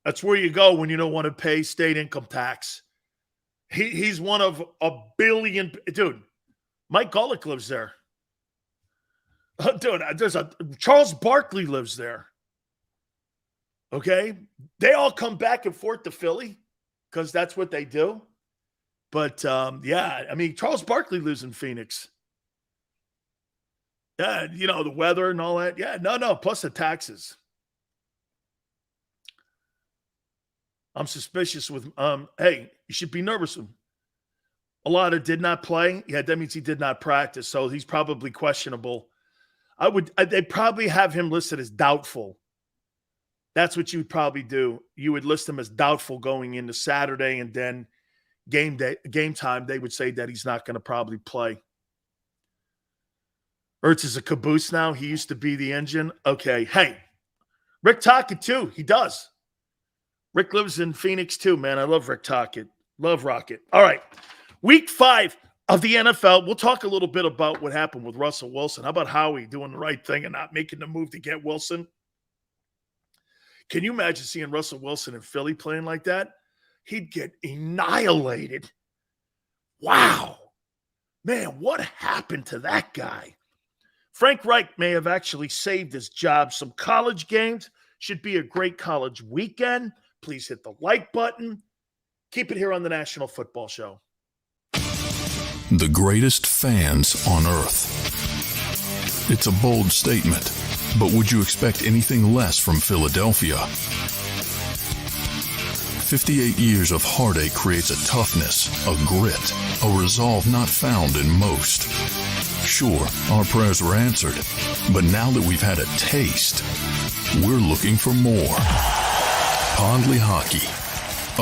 that's where you go when you don't want to pay state income tax. He's one of a billion. Dude, Mike Golick lives there. Dude, Charles Barkley lives there. Okay? They all come back and forth to Philly because that's what they do. But, yeah, I mean, Charles Barkley lives in Phoenix. Yeah, the weather and all that. Yeah, no, plus the taxes. I'm suspicious with, hey, you should be nervous. Mailata did not play. Yeah, that means he did not practice, so he's probably questionable. They'd probably have him listed as doubtful. That's what you would probably do. You would list him as doubtful going into Saturday, and then game time, they would say that he's not going to probably play. Hurts is a caboose now. He used to be the engine. Okay. Hey, Rick Tocchet too. He does. Rick lives in Phoenix too, man. I love Rick Tocchet. Love Rocket. All right. Week 5 of the NFL. We'll talk a little bit about what happened with Russell Wilson. How about Howie doing the right thing and not making the move to get Wilson? Can you imagine seeing Russell Wilson in Philly playing like that? He'd get annihilated. Wow. Man, what happened to that guy? Frank Reich may have actually saved his job. Some college games. Should be a great college weekend. Please hit the like button. Keep it here on the National Football Show. The greatest fans on earth. It's a bold statement, but would you expect anything less from Philadelphia? 58 years of heartache creates a toughness, a grit, a resolve not found in most. Sure, our prayers were answered, but now that we've had a taste, we're looking for more. Pondley Hockey,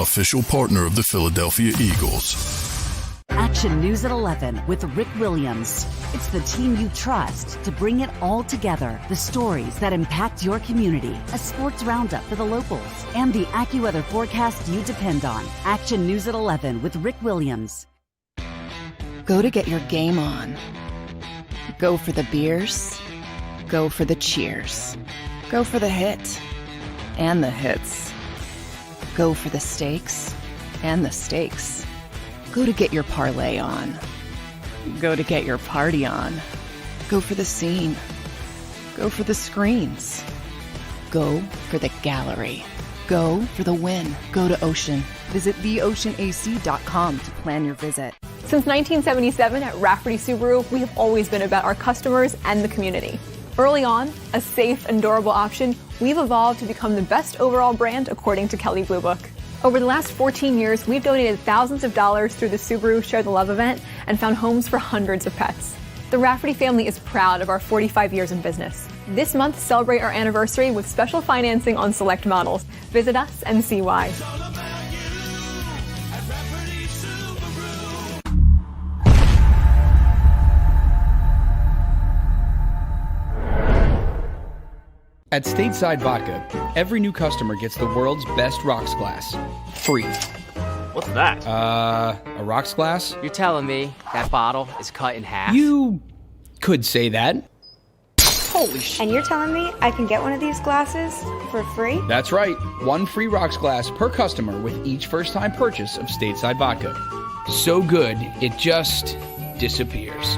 official partner of the Philadelphia Eagles. Action News at 11 with Rick Williams. It's the team you trust to bring it all together. The stories that impact your community. A sports roundup for the locals. And the AccuWeather forecast you depend on. Action News at 11 with Rick Williams. Go to get your game on. Go for the beers. Go for the cheers. Go for the hit and the hits. Go for the stakes and the stakes. Go to get your parlay on. Go to get your party on. Go for the scene. Go for the screens. Go for the gallery. Go for the win. Go to Ocean. Visit theoceanac.com to plan your visit. Since 1977 at Rafferty Subaru, we have always been about our customers and the community. Early on, a safe and durable option, we've evolved to become the best overall brand according to Kelley Blue Book. Over the last 14 years, we've donated thousands of dollars through the Subaru Share the Love event and found homes for hundreds of pets. The Rafferty family is proud of our 45 years in business. This month, celebrate our anniversary with special financing on select models. Visit us and see why. At Stateside Vodka, every new customer gets the world's best rocks glass. Free. What's that? A rocks glass? You're telling me that bottle is cut in half? You could say that. Holy shit. And you're telling me I can get one of these glasses for free? That's right. One free rocks glass per customer with each first-time purchase of Stateside Vodka. So good, it just disappears.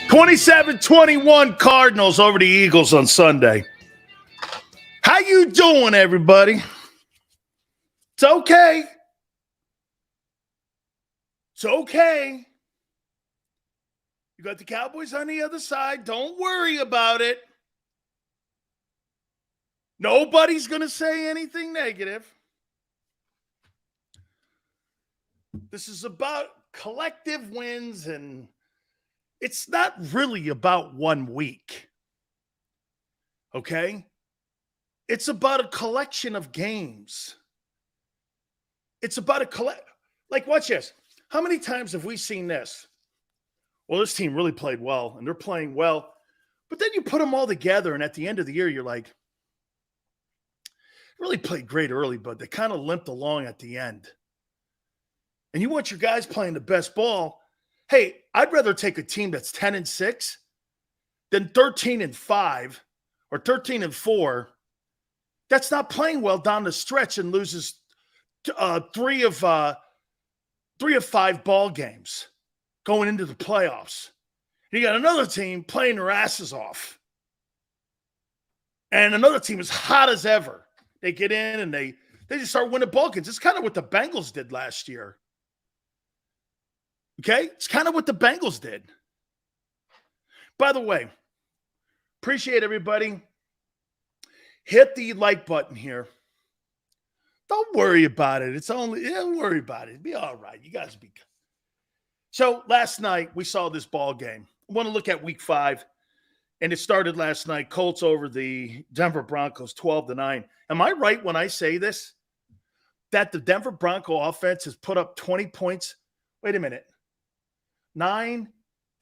(27-21) Cardinals over the Eagles on Sunday. How you doing, everybody? It's okay. It's okay. You got the Cowboys on the other side. Don't worry about it. Nobody's going to say anything negative. This is about collective wins, and it's not really about 1 week. Okay? It's about a collection of games. It's about like, watch this. How many times have we seen this? Well, this team really played well, and they're playing well. But then you put them all together, and at the end of the year, you're like, really played great early, but they kind of limped along at the end. And you want your guys playing the best ball. Hey, I'd rather take a team that's 10-6 than 13-5 or 13-4 that's not playing well down the stretch and loses 3 of 3 of 5 ball games going into the playoffs. You got another team playing their asses off. And another team is hot as ever. They get in and they just start winning ball games. It's kind of what the Bengals did last year. Okay? It's kind of what the Bengals did. By the way, appreciate everybody. Hit the like button here. Don't worry about it. Don't worry about it. It'll be all right. You guys be. So last night we saw this ball game. I want to look at week 5. And it started last night. Colts over the Denver Broncos 12-9. Am I right when I say this? That the Denver Bronco offense has put up 20 points. Wait a minute. 9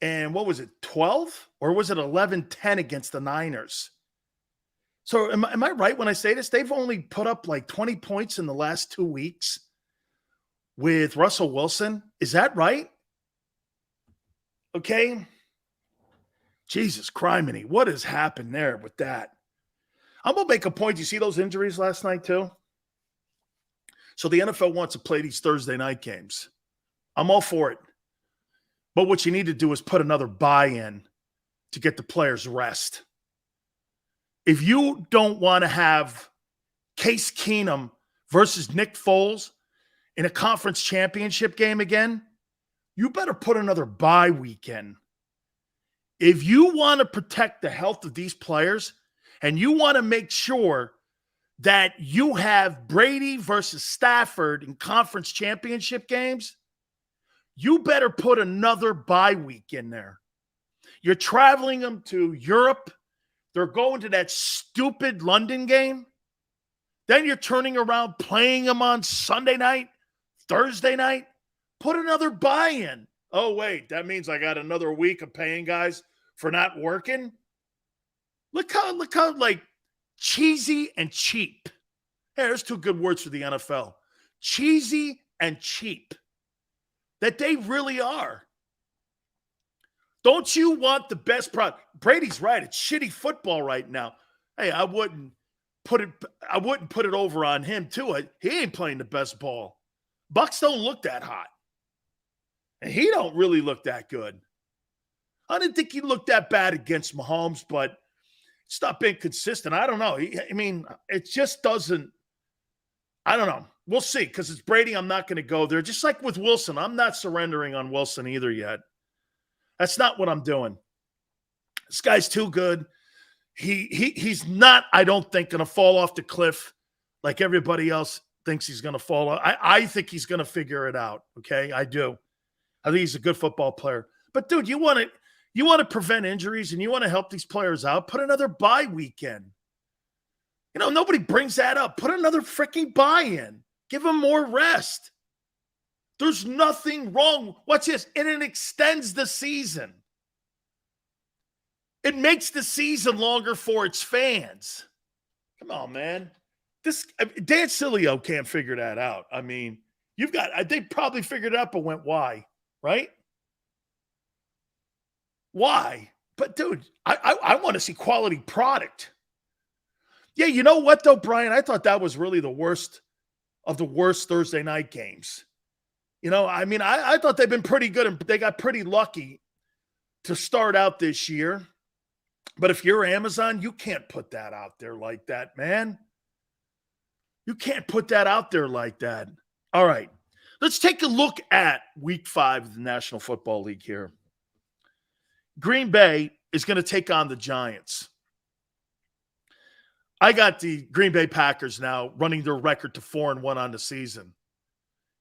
and what was it, 12? Or was it 11-10 against the Niners? So am I right when I say this? They've only put up like 20 points in the last 2 weeks with Russell Wilson. Is that right? Okay. Jesus criminy. What has happened there with that? I'm going to make a point. You see those injuries last night too? So the NFL wants to play these Thursday night games. I'm all for it. But what you need to do is put another buy-in to get the players rest. If you don't want to have Case Keenum versus Nick Foles in a conference championship game again, you better put another bye week in. If you want to protect the health of these players and you want to make sure that you have Brady versus Stafford in conference championship games, you better put another bye week in there. You're traveling them to Europe. They're going to that stupid London game. Then you're turning around playing them on Sunday night, Thursday night. Put another bye in. Oh, wait, that means I got another week of paying guys for not working? Look how like cheesy and cheap. Hey, there's 2 good words for the NFL. Cheesy and cheap. That they really are. Don't you want the best product? Brady's right. It's shitty football right now. Hey, I wouldn't put it over on him too. He ain't playing the best ball. Bucks don't look that hot. And he don't really look that good. I didn't think he looked that bad against Mahomes, but it's not being consistent. I don't know. It just doesn't. I don't know. We'll see, because it's Brady. I'm not going to go there. Just like with Wilson, I'm not surrendering on Wilson either yet. That's not what I'm doing. This guy's too good. He's not, I don't think, going to fall off the cliff like everybody else thinks he's going to fall off. I think he's going to figure it out, okay? I do. I think he's a good football player. But, dude, you want to prevent injuries and you want to help these players out, put another bye weekend. Nobody brings that up. Put another freaking bye in. Give them more rest. There's nothing wrong. Watch this. And it extends the season. It makes the season longer for its fans. Come on, man. Dan Sileo can't figure that out. They probably figured it out, but went, why? Right? Why? But, dude, I want to see quality product. Yeah, you know what, though, Brian? I thought that was really the worst of the worst Thursday night games. I thought they've been pretty good, and they got pretty lucky to start out this year. But if you're Amazon, you can't put that out there like that, man. You can't put that out there like that. All right, let's take a look at Week 5 of the National Football League here. Green Bay is going to take on the Giants. I got the Green Bay Packers now running their record to 4-1 on the season.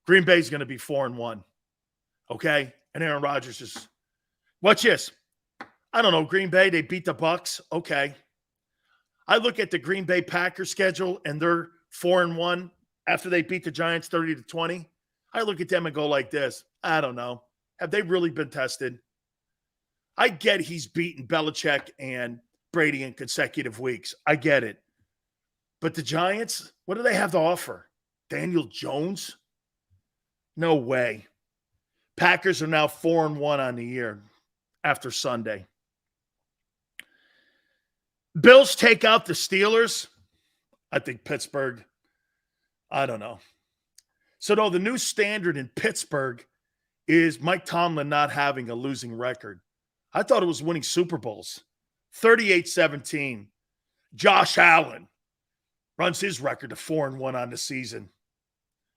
Green Bay's going to be 4-1. Okay? And Aaron Rodgers is – watch this. I don't know, Green Bay, they beat the Bucks. Okay. I look at the Green Bay Packers schedule and they're 4-1 after they beat the Giants 30-20. I look at them and go like this. I don't know. Have they really been tested? I get he's beaten Belichick and Brady in consecutive weeks. I get it. But the Giants, what do they have to offer? Daniel Jones? No way. Packers are now 4-1 on the year after Sunday. Bills take out the Steelers. I think Pittsburgh, I don't know. So, no, the new standard in Pittsburgh is Mike Tomlin not having a losing record. I thought it was winning Super Bowls. 38-17. Josh Allen runs his record to 4-1 on the season.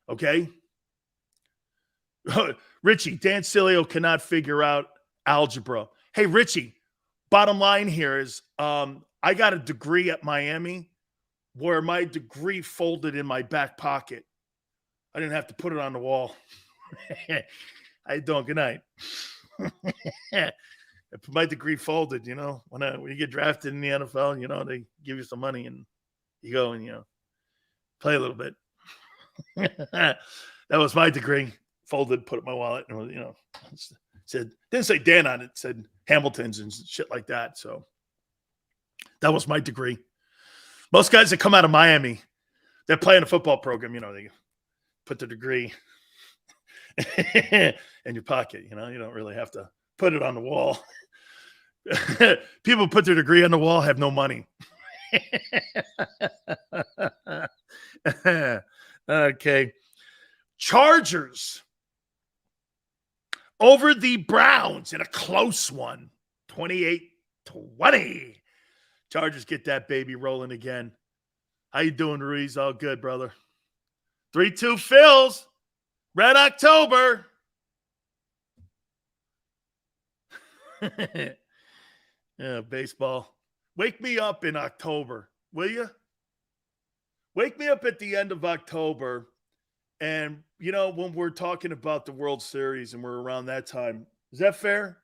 Okay? Richie, Dan Sileo cannot figure out algebra. Hey, Richie, bottom line here is I got a degree at Miami where my degree folded in my back pocket. I didn't have to put it on the wall. How you doing? Good night. My degree folded, you know, when you get drafted in the NFL, you know, they give you some money and you go and, you know, play a little bit. That was my degree. Folded, put it in my wallet, and, you know, said, didn't say Dan on it, said Hamilton's and shit like that. So that was my degree. Most guys that come out of Miami, they're playing a football program, you know, they put the degree in your pocket, you know, you don't really have to put it on the wall. People put their degree on the wall have no money. Okay. Chargers over the Browns in a close one. 28-20. Chargers get that baby rolling again. How you doing, Ruiz? All good, brother. 3-2 Phils. Red October. Yeah, baseball. Wake me up in October, will you? Wake me up at the end of October. And, you know, when we're talking about the World Series and we're around that time, is that fair?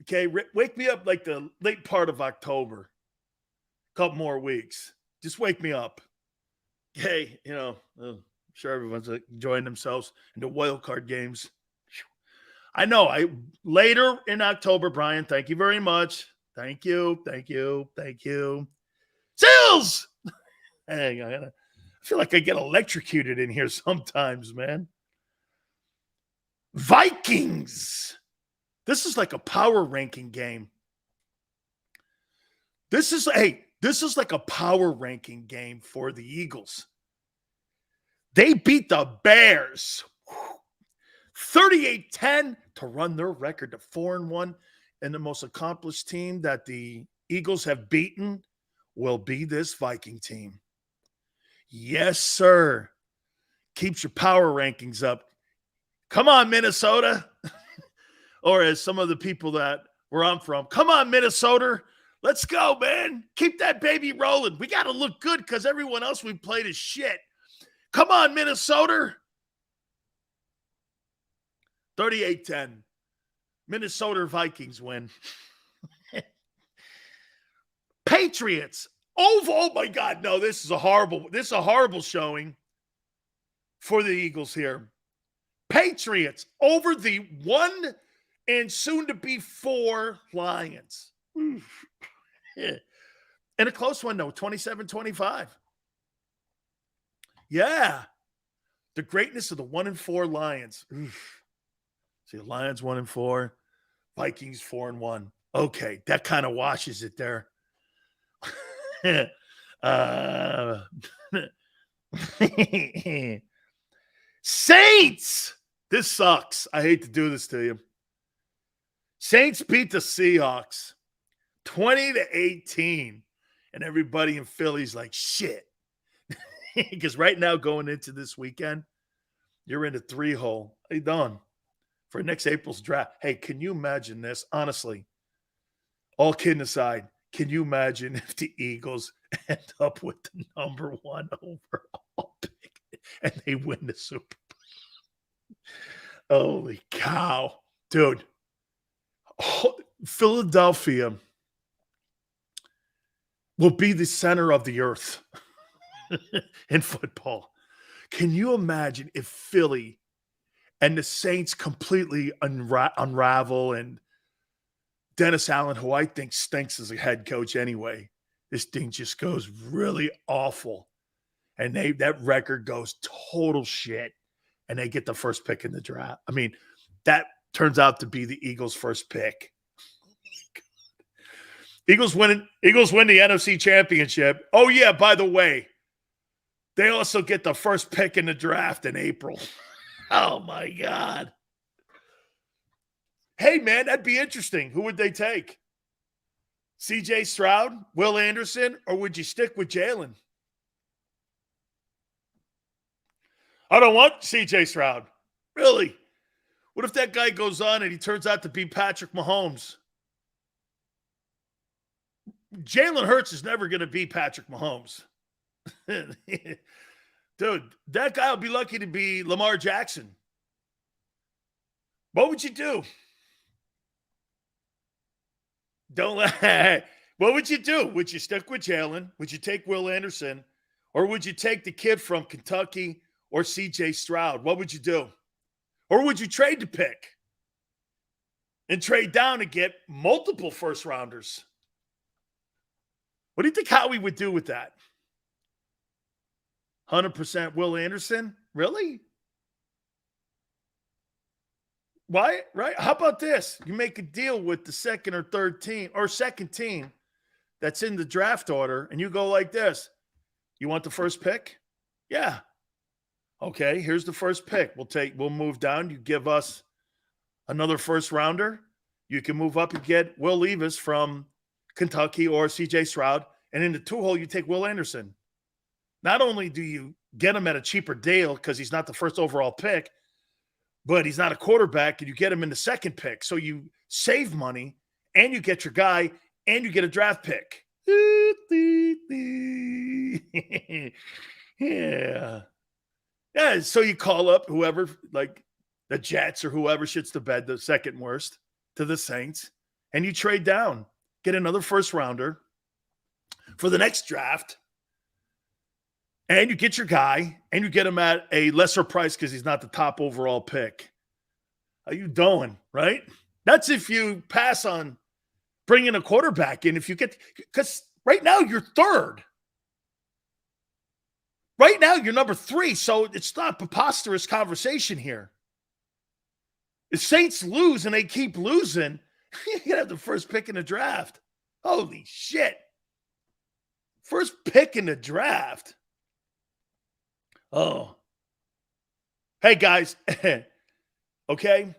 Okay, wake me up like the late part of October. A couple more weeks. Just wake me up. Hey, you know, I'm sure everyone's enjoying themselves in the wild card games. I know. Later in October, Brian, thank you very much. Thank you. Sills! Hey, I feel like I get electrocuted in here sometimes, man. Vikings. This is like a power ranking game. This is like a power ranking game for the Eagles. They beat the Bears 38-10 to run their record to 4-1. And the most accomplished team that the Eagles have beaten will be this Viking team. Yes, sir. Keeps your power rankings up. Come on, Minnesota. Or as some of the people that where I'm from, come on, Minnesota. Let's go, man. Keep that baby rolling. We got to look good because everyone else we played is shit. Come on, Minnesota. 38-10. Minnesota Vikings win. Patriots. Oh my God. No, this is a horrible showing for the Eagles here. Patriots over the 1 and soon to be 4 Lions. And a close one, though, 27-25. Yeah. The greatness of the 1 and 4 Lions. See, Lions 1 and 4, Vikings 4-1. Okay, that kind of washes it there. Saints. This sucks. I hate to do this to you. Saints beat the Seahawks 20-18. And everybody in Philly's like, shit. Because right now, going into this weekend, you're in a 3-hole. How you doing? For next April's draft. Hey, can you imagine this? Honestly, all kidding aside, can you imagine if the Eagles end up with the number 1 overall pick and they win the Super Bowl? Holy cow. Dude, Philadelphia will be the center of the earth in football. Can you imagine if Philly and the Saints completely unravel and Dennis Allen, who I think stinks as a head coach anyway, this thing just goes really awful. And that record goes total shit. And they get the first pick in the draft. I mean, that turns out to be the Eagles' first pick. Eagles win the NFC Championship. Oh, yeah, by the way, They also get the first pick in the draft in April. Oh, my God. Hey, man, that'd be interesting. Who would they take? C.J. Stroud, Will Anderson, or would you stick with Jalen? I don't want C.J. Stroud. Really? What if that guy goes on and he turns out to be Patrick Mahomes? Jalen Hurts is never going to be Patrick Mahomes. Dude, that guy will be lucky to be Lamar Jackson. What would you do? What would you do? Would you stick with Jalen? Would you take Will Anderson? Or would you take the kid from Kentucky or C.J. Stroud? What would you do? Or would you trade the pick and trade down and get multiple first-rounders? What do you think Howie would do with that? 100% Will Anderson? Really? Why? Right? How about this? You make a deal with the second or third team or second team that's in the draft order, and you go like this. You want the first pick? Yeah. Okay, here's the first pick. We'll move down. You give us another first rounder. You can move up and get Will Levis from Kentucky or C.J. Stroud. And in the 2-hole, you take Will Anderson. Not only do you get him at a cheaper deal because he's not the first overall pick, but he's not a quarterback, and you get him in the second pick. So you save money, and you get your guy, and you get a draft pick. Yeah. Yeah, so you call up whoever, like the Jets or whoever shits the bed, the second worst, to the Saints, and you trade down. Get another first-rounder for the next draft, and you get your guy, and you get him at a lesser price because he's not the top overall pick. How you doing, right? That's if you pass on bringing a quarterback in. If you get – because right now you're third. Right now you're number 3, so it's not a preposterous conversation here. If Saints lose and they keep losing, you can have the first pick in the draft. Holy shit. First pick in the draft. Oh. Hey, guys. Okay?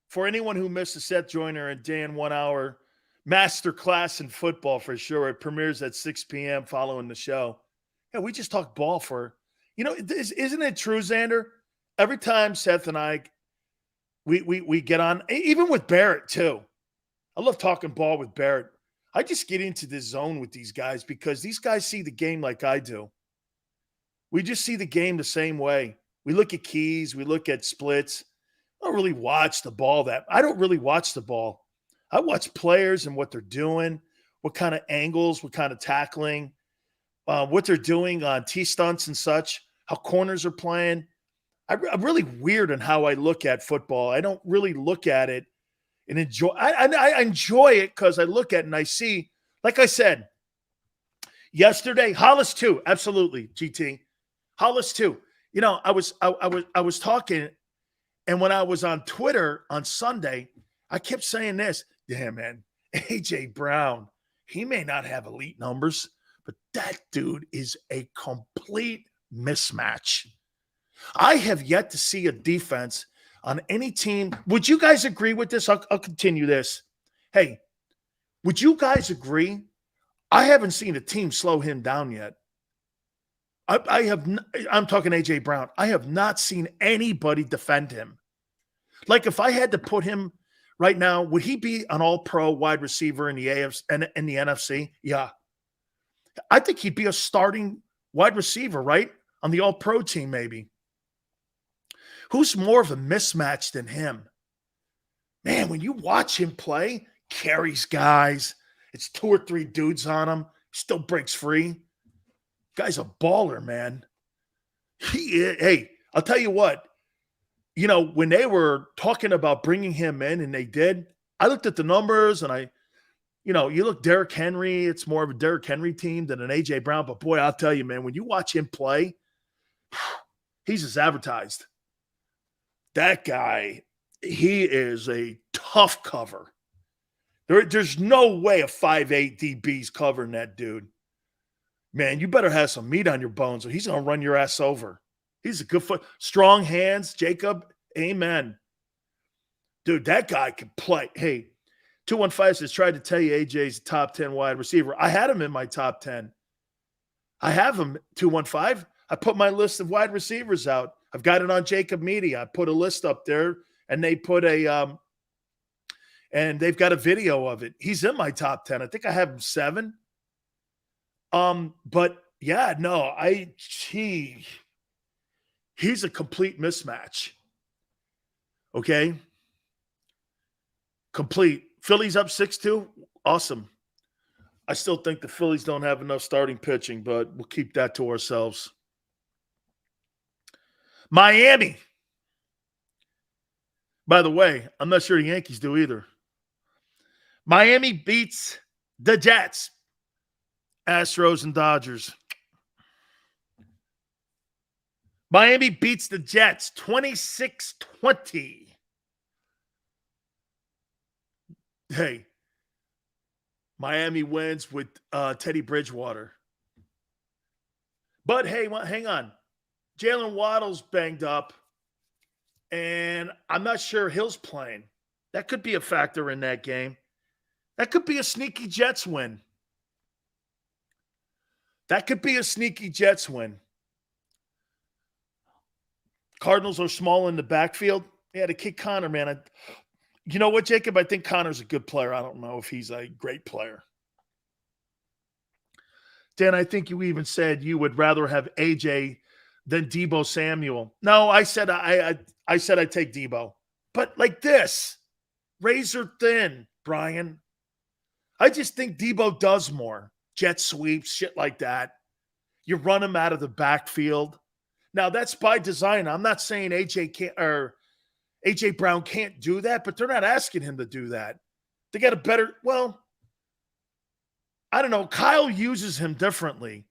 For anyone who missed the Seth Joyner and Dan 1-hour master class in football, for sure, it premieres at 6 p.m. following the show. Yeah, we just talk ball for, isn't it true, Xander? Every time Seth and I, we get on, even with Barrett too. I love talking ball with Barrett. I just get into this zone with these guys because these guys see the game like I do. We just see the game the same way. We look at keys. We look at splits. I don't really watch the ball I don't really watch the ball. I watch players and what they're doing, what kind of angles, what kind of tackling, what they're doing on T-stunts and such, how corners are playing. I'm really weird in how I look at football. I don't really look at it and enjoy. I enjoy it because I look at it and I see, like I said, yesterday, Hollis too, absolutely, GT. Hollis too. I was talking, and when I was on Twitter on Sunday, I kept saying this. Yeah, man, AJ Brown, he may not have elite numbers, but that dude is a complete mismatch. I have yet to see a defense on any team. Would you guys agree with this? I'll continue this. Hey, would you guys agree? I haven't seen a team slow him down yet. I'm talking AJ Brown. I have not seen anybody defend him. Like if I had to put him right now, would he be an all-pro wide receiver in the AFC and in the NFC? Yeah. I think he'd be a starting wide receiver, right? On the all-pro team, maybe. Who's more of a mismatch than him? Man, when you watch him play, carries guys, it's 2 or 3 dudes on him, still breaks free. Guy's a baller, man. Hey, I'll tell you what. When they were talking about bringing him in, and they did, I looked at the numbers, and you look Derrick Henry, it's more of a Derrick Henry team than an A.J. Brown. But, boy, I'll tell you, man, when you watch him play, he's as advertised. That guy, he is a tough cover. There's no way a 5'8" DB's covering that dude. Man, you better have some meat on your bones or he's going to run your ass over. He's a good foot. Strong hands, JAKIB. Amen. Dude, that guy can play. Hey, 215 says, tried to tell you AJ's top 10 wide receiver. I had him in my top 10. I have him, 215. I put my list of wide receivers out. I've got it on JAKIB Media. I put a list up there, and they put and they've got a video of it. He's in my top 10. I think I have him 7. But yeah, no, he's a complete mismatch. Okay. Complete. Phillies up 6-2. Awesome. I still think the Phillies don't have enough starting pitching, but we'll keep that to ourselves. Miami. By the way, I'm not sure the Yankees do either. Miami beats the Jets. Astros and Dodgers. Miami beats the Jets 26-20. Hey, Miami wins with Teddy Bridgewater. But hey, hang on. Jalen Waddle's banged up, and I'm not sure Hill's playing. That could be a factor in that game. That could be a sneaky Jets win. That could be a sneaky Jets win. Cardinals are small in the backfield. Yeah, to kick Connor, man. You know what, JAKIB? I think Connor's a good player. I don't know if he's a great player. Dan, I think you even said you would rather have AJ than Deebo Samuel. No, I said I'd take Deebo. But like this, razor thin, Brian. I just think Deebo does more. Jet sweeps, shit like that. You run him out of the backfield. Now, that's by design. I'm not saying AJ Brown can't do that, but they're not asking him to do that. They got a better, I don't know. Kyle uses him differently,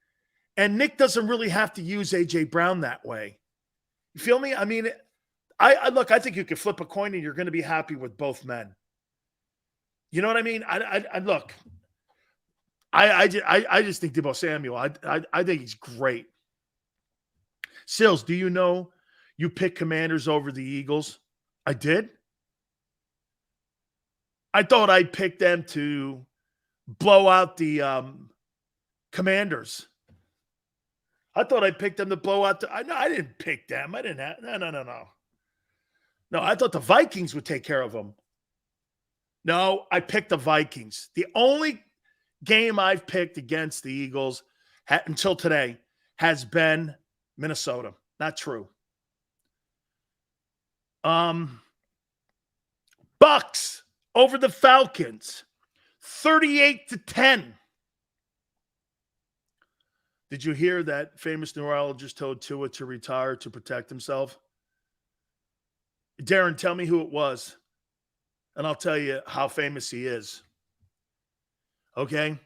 and Nick doesn't really have to use AJ Brown that way. You feel me? I mean, I think you could flip a coin and you're going to be happy with both men. You know what I mean? I just think Deebo Samuel, I think he's great. Sills, do you know you picked Commanders over the Eagles? I did. I thought I picked them to blow out the Commanders. I thought I picked them to blow out I didn't pick them. I didn't have no. No, I thought the Vikings would take care of them. No, I picked the Vikings. The only game I've picked against the Eagles until today has been Minnesota. Not true. Bucks over the Falcons, 38-10. Did you hear that famous neurologist told Tua to retire to protect himself? Darren, tell me who it was, and I'll tell you how famous he is. Okay?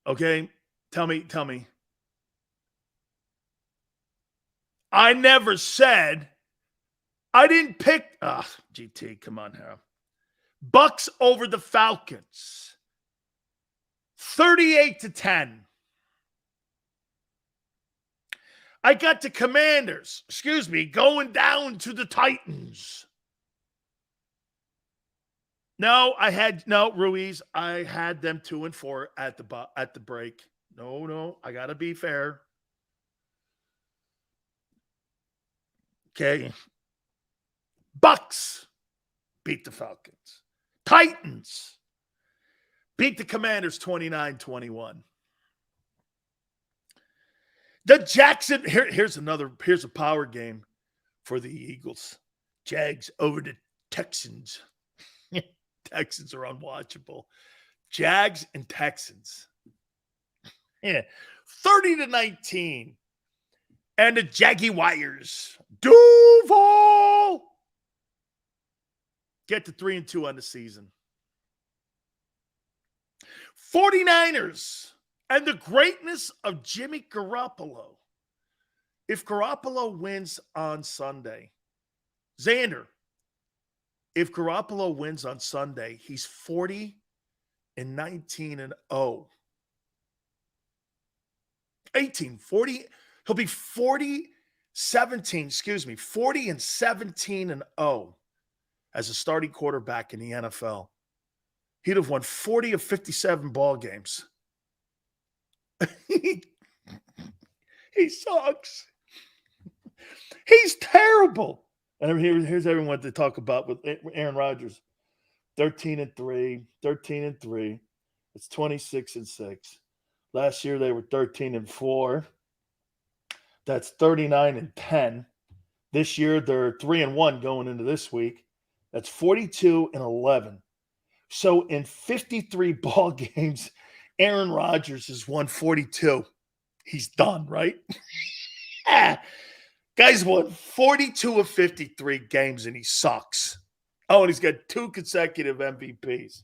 Okay? Tell me. I never said I didn't pick. GT, come on here. Bucks over the Falcons. 38-10. I got the Commanders, going down to the Titans. Ruiz. I had them 2-4 at the break. No, I got to be fair. Okay. Bucks beat the Falcons. Titans beat the Commanders 29-21. Here's a power game for the Eagles. Jags over the Texans. Texans are unwatchable. Jags and Texans. 30-19. And the Jaguars. Duval. Get to 3-2 on the season. 49ers and the greatness of Jimmy Garoppolo. If Garoppolo wins on Sunday, Xander, if Garoppolo wins on Sunday, he's 40-19-0. 18, 40. He'll be 40 and 17-0 as a starting quarterback in the NFL. He'd have won 40 of 57 ball games. He sucks. He's terrible. And here's everyone to talk about with Aaron Rodgers. 13-3. It's 26-6. Last year they were 13-4. That's 39-10. This year they're 3-1 going into this week. That's 42-11. So in 53 ball games, Aaron Rodgers has won 42. He's done, right? Guy's won 42 of 53 games and he sucks. Oh, and he's got 2 consecutive MVPs.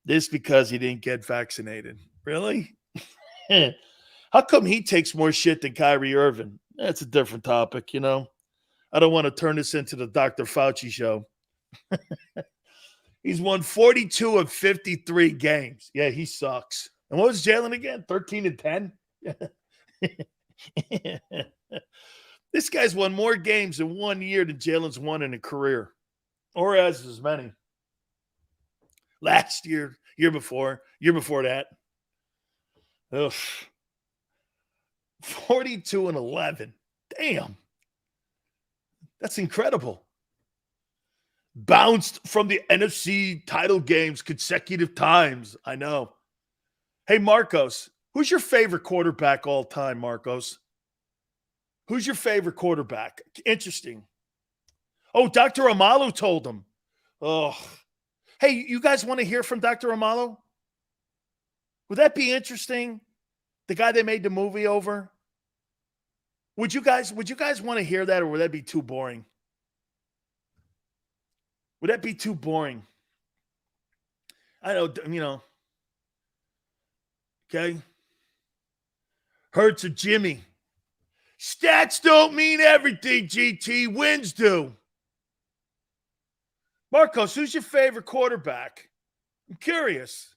This because he didn't get vaccinated. Really? How come he takes more shit than Kyrie Irving? That's a different topic, you know. I don't want to turn this into the Dr. Fauci show. He's won 42 of 53 games. Yeah, he sucks. And what was Jalen again? 13-10? This guy's won more games in 1 year than Jalen's won in a career. Or as many. Last year, year before that. Ugh. 42-11. Damn. That's incredible. Bounced from the NFC title games consecutive times. I know. Hey, Marcos, who's your favorite quarterback all time, Marcos? Who's your favorite quarterback? Interesting. Oh, Dr. Amalu told him. Oh. Hey, you guys want to hear from Dr. Amalu? Would that be interesting? The guy they made the movie over? Would you guys want to hear that, or would that be too boring? Would that be too boring? I know, you know. Okay. Hurts or Jimmy. Stats don't mean everything, GT. Wins do. Marcos, who's your favorite quarterback? I'm curious.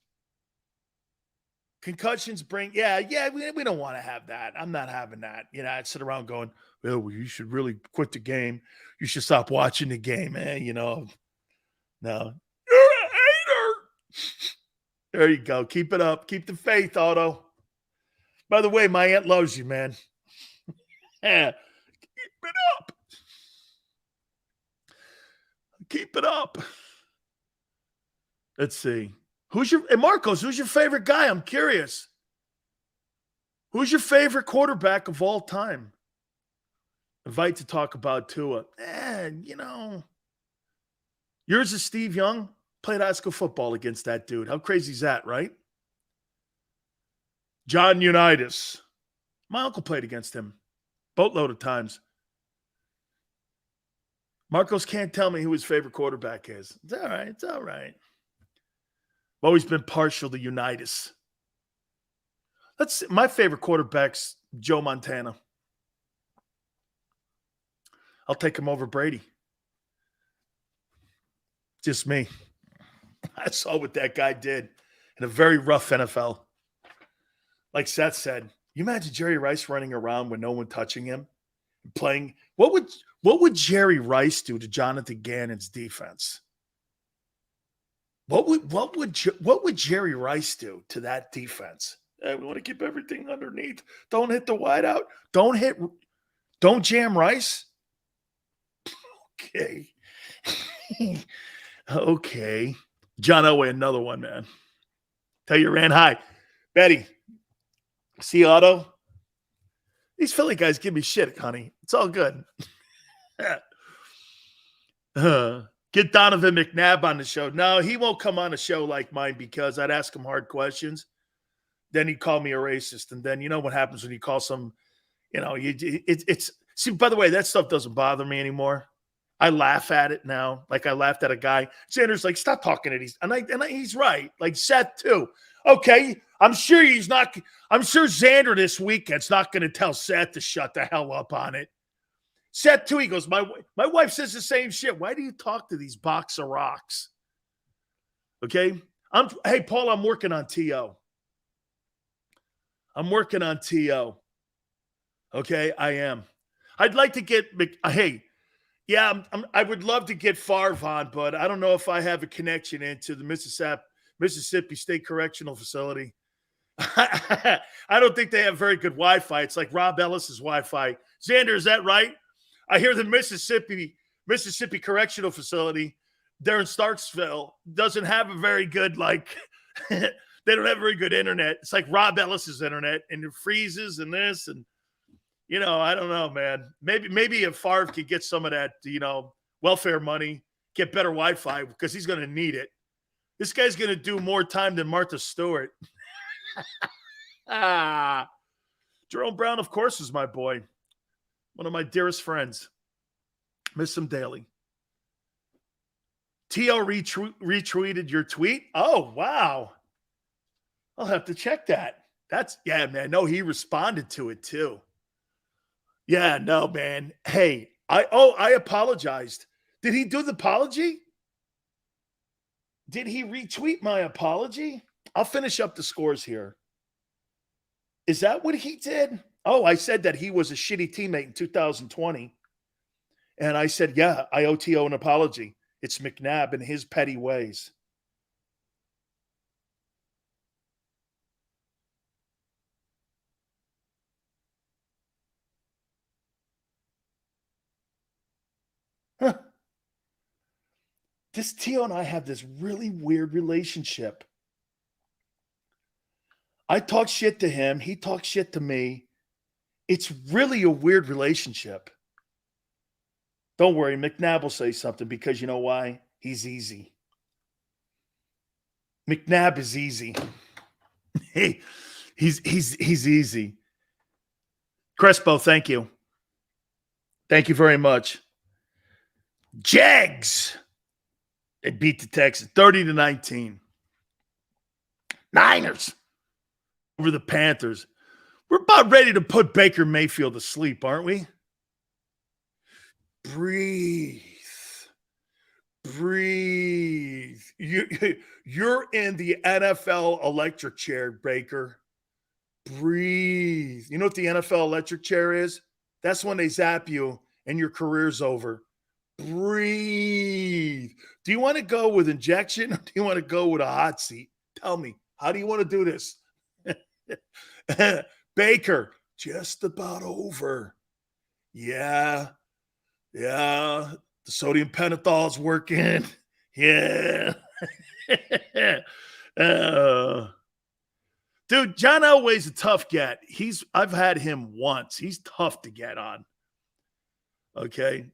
Concussions bring, we don't want to have that. I'm not having that. You know, I'd sit around going, well, you should really quit the game. You should stop watching the game, man. You know, no. You're a hater. There you go. Keep it up. Keep the faith, Otto. By the way, my aunt loves you, man. Yeah. Keep it up. Keep it up. Let's see. Marcos, who's your favorite guy? I'm curious. Who's your favorite quarterback of all time? Invite to talk about Tua. You know. Yours is Steve Young. Played high school football against that dude. How crazy is that, right? John Unitas. My uncle played against him. Boatload of times. Marcos can't tell me who his favorite quarterback is. It's all right. It's all right. I've always been partial to Unitas. My favorite quarterback's Joe Montana. I'll take him over Brady. Just me. I saw what that guy did in a very rough NFL. Like Seth said, you imagine Jerry Rice running around with no one touching him, playing. What would Jerry Rice do to Jonathan Gannon's defense? What would Jerry Rice do to that defense? Hey, we want to keep everything underneath. Don't hit the wide out. Don't jam Rice. Okay. Okay. John Elway, another one, man. Tell you ran high. Betty, see Otto? These Philly guys give me shit, honey. It's all good. Get Donovan Mcnabb on the show. No, he won't come on a show like mine because I'd ask him hard questions. Then he'd call me a racist. And then you know what happens when you call some, you know, it's see, by the way, that stuff doesn't bother me anymore. I laugh at it now. Like I laughed at a guy. Sanders like, stop talking to these. And he's right. Like Seth too. Okay. I'm sure Xander this weekend's not going to tell Seth to shut the hell up on it. Seth too, he goes, my wife says the same shit. Why do you talk to these box of rocks? Okay. Hey, Paul, I'm working on TO. I'm working on T.O. Okay, I am. I'd like to get I would love to get Favre on, but I don't know if I have a connection into the Mississippi State Correctional Facility. I don't think they have very good Wi-Fi. It's like Rob Ellis's Wi-Fi. Xander, is that right? I hear the Mississippi Correctional Facility there in Starksville doesn't have a very good, they don't have very good internet. It's like Rob Ellis's internet, and it freezes and this, and I don't know, man. Maybe if Favre could get some of that, welfare money, get better Wi-Fi, because he's going to need it. This guy's going to do more time than Martha Stewart. Jerome Brown, of course, is my boy. One of my dearest friends. Miss him daily. T.O. retweeted your tweet. Oh, wow. I'll have to check that. Man. No, he responded to it too. Yeah, no, man. Hey, I apologized. Did he do the apology? Did he retweet my apology? I'll finish up the scores here. Is that what he did? Oh, I said that he was a shitty teammate in 2020. And I said, yeah, I owe T.O. an apology. It's Mcnabb and his petty ways. Huh. This T.O. and I have this really weird relationship. I talk shit to him. He talks shit to me. It's really a weird relationship. Don't worry, Mcnabb will say something, because you know why? He's easy. McNabb is easy. He's easy. Crespo, thank you. Thank you very much. Jags. They beat the Texans 30-19. Niners over the Panthers. We're about ready to put Baker Mayfield to sleep, aren't we? Breathe. You're in the NFL electric chair, Baker. Breathe. You know what the NFL electric chair is? That's when they zap you and your career's over. Breathe. Do you want to go with injection, or do you want to go with a hot seat? Tell me, how do you want to do this? Baker, just about over. Yeah. The sodium pentothal is working. Yeah. Dude, John Elway's a tough get. I've had him once. He's tough to get on. Okay.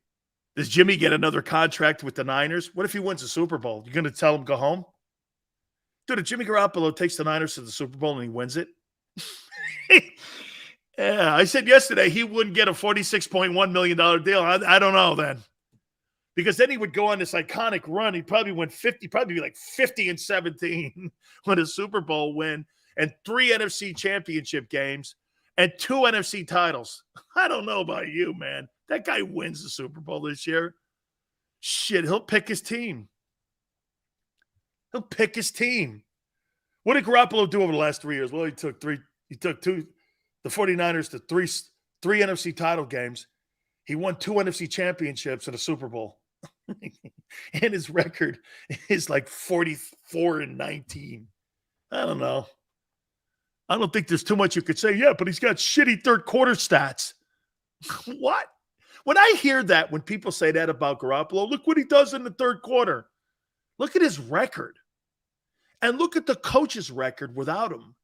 Does Jimmy get another contract with the Niners? What if he wins the Super Bowl? You're going to tell him go home? Dude, if Jimmy Garoppolo takes the Niners to the Super Bowl and he wins it, yeah, I said yesterday he wouldn't get a $46.1 million deal. I don't know then. Because then he would go on this iconic run. He'd probably win 50, probably be like 50-17 with a Super Bowl win and 3 NFC championship games and 2 NFC titles. I don't know about you, man. That guy wins the Super Bowl this year. Shit, he'll pick his team. What did Garoppolo do over the last 3 years? Well, he took the 49ers to three NFC title games. He won 2 NFC championships and a Super Bowl. And his record is like 44-19. I don't know. I don't think there's too much you could say. Yeah, but he's got shitty third quarter stats. What? When I hear that, when people say that about Garoppolo, look what he does in the third quarter. Look at his record. And look at the coach's record without him.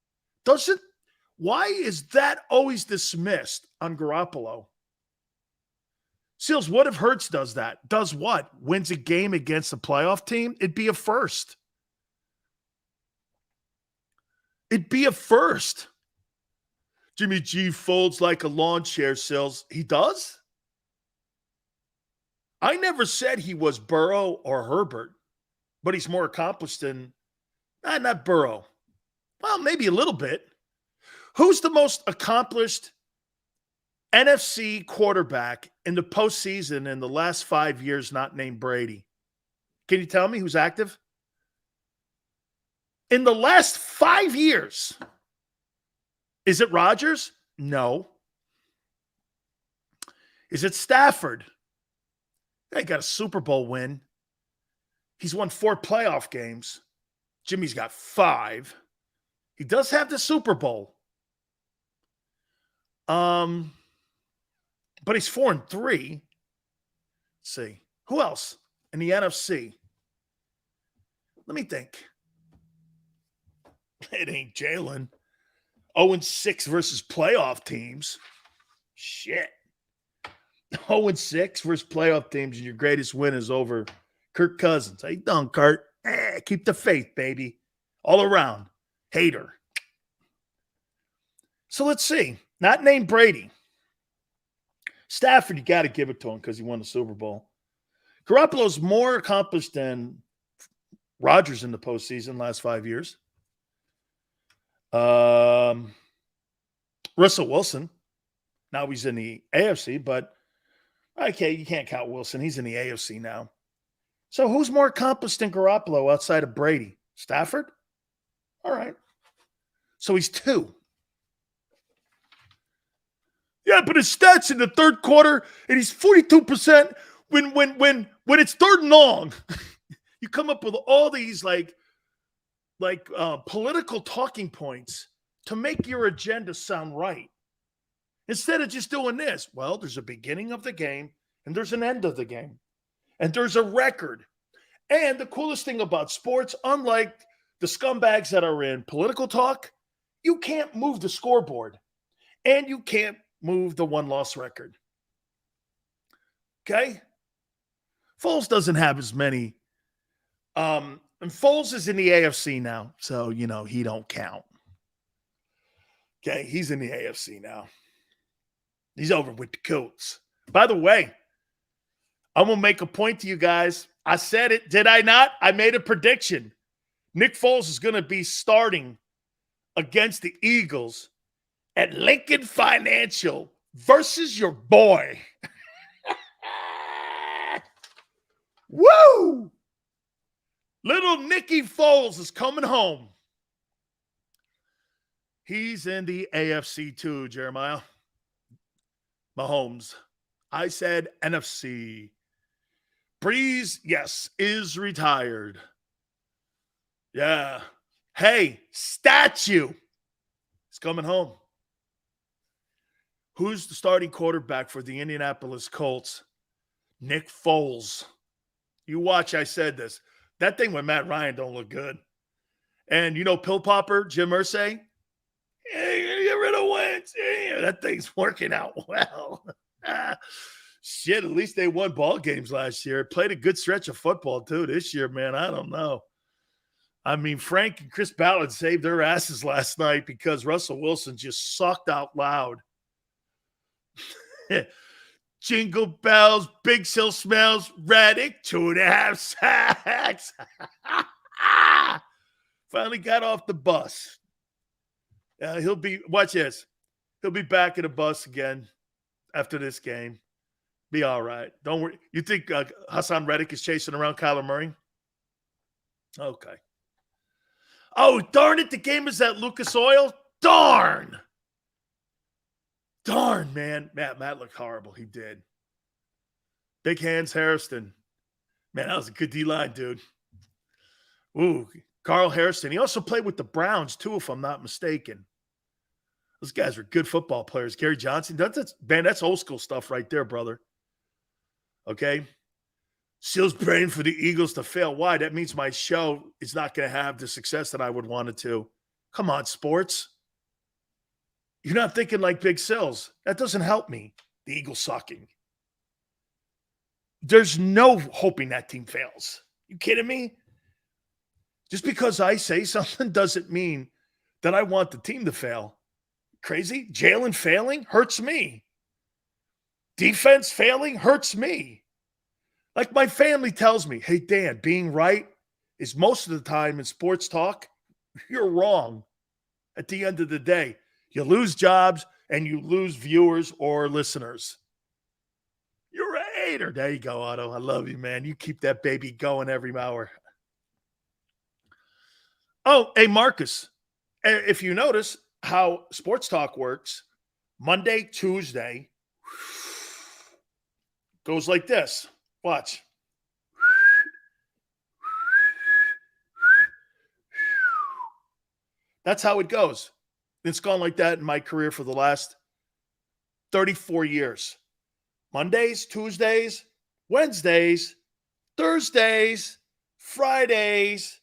Why is that always dismissed on Garoppolo? Seals, what if Hurts does that? Does what? Wins a game against a playoff team? It'd be a first. Jimmy G folds like a lawn chair, Seals. He does? I never said he was Burrow or Herbert, but he's more accomplished than not Burrow. Well, maybe a little bit. Who's the most accomplished NFC quarterback in the postseason in the last 5 years not named Brady? Can you tell me who's active? In the last 5 years, Is it Rodgers? No. Is it Stafford? He got a Super Bowl win. He's won 4 playoff games. Jimmy's got 5. He does have the Super Bowl. But he's 4-3. Let's see. Who else in the NFC? Let me think. It ain't Jalen. 0-6 versus playoff teams. Shit. 0-6 versus playoff teams, and your greatest win is over Kirk Cousins. How you doing, Kurt? Keep the faith, baby. All around. Hater. So let's see. Not named Brady. Stafford, you got to give it to him because he won the Super Bowl. Garoppolo's more accomplished than Rodgers in the postseason last 5 years. Russell Wilson. Now he's in the AFC, but okay, you can't count Wilson. He's in the AFC now. So who's more accomplished than Garoppolo outside of Brady? Stafford? All right. So he's 2. Yeah, but his stats in the third quarter, and he's 42% when it's 3rd and long. You come up with all these like political talking points to make your agenda sound right. Instead of just doing this, well, there's a beginning of the game and there's an end of the game. And there's a record. And the coolest thing about sports, unlike the scumbags that are in political talk, you can't move the scoreboard. And you can't move the one-loss record. Okay? Foles doesn't have as many. And Foles is in the AFC now, so, he don't count. Okay? He's in the AFC now. He's over with the Colts. By the way, I'm going to make a point to you guys. I said it. Did I not? I made a prediction. Nick Foles is going to be starting against the Eagles at Lincoln Financial versus your boy. Woo! Little Nicky Foles is coming home. He's in the AFC too, Jeremiah. Mahomes. I said NFC. Breeze, yes, is retired. Yeah. Hey, statue. He's coming home. Who's the starting quarterback for the Indianapolis Colts? Nick Foles. You watch, I said this. That thing with Matt Ryan don't look good. And Pill Popper, Jim Irsay? Hey, get rid of Wentz. Yeah, that thing's working out well. Shit, at least they won ball games last year. Played a good stretch of football, too, this year, man. I don't know. I mean, Frank and Chris Ballard saved their asses last night because Russell Wilson just sucked out loud. Jingle bells, Big Sill smells, Reddick, 2.5 sacks. Finally got off the bus. Watch this. He'll be back in the bus again after this game. Be all right. Don't worry. You think Hassan Reddick is chasing around Kyler Murray? Okay. Oh, darn it. The game is at Lucas Oil? Darn. Darn, man. Matt looked horrible. He did. Big hands, Harrison. Man, that was a good D-line, dude. Ooh, Carl Harrison. He also played with the Browns, too, if I'm not mistaken. Those guys were good football players. Gary Johnson. That's old school stuff right there, brother. Okay? Seal's praying for the Eagles to fail. Why? That means my show is not going to have the success that I would want it to. Come on, sports. You're not thinking like Big Sills. That doesn't help me. The Eagles sucking. There's no hoping that team fails. You kidding me? Just because I say something doesn't mean that I want the team to fail. Crazy? Jalen failing hurts me. Defense failing hurts me. Like my family tells me, hey, Dan, being right is most of the time in sports talk, you're wrong. At the end of the day, you lose jobs and you lose viewers or listeners. You're a hater. There you go, Otto. I love you, man. You keep that baby going every hour. Oh, hey, Marcus, if you notice, how sports talk works. Monday, Tuesday goes like this. Watch. That's how it goes. It's gone like that in my career for the last 34 years. Mondays, Tuesdays, Wednesdays, Thursdays, Fridays,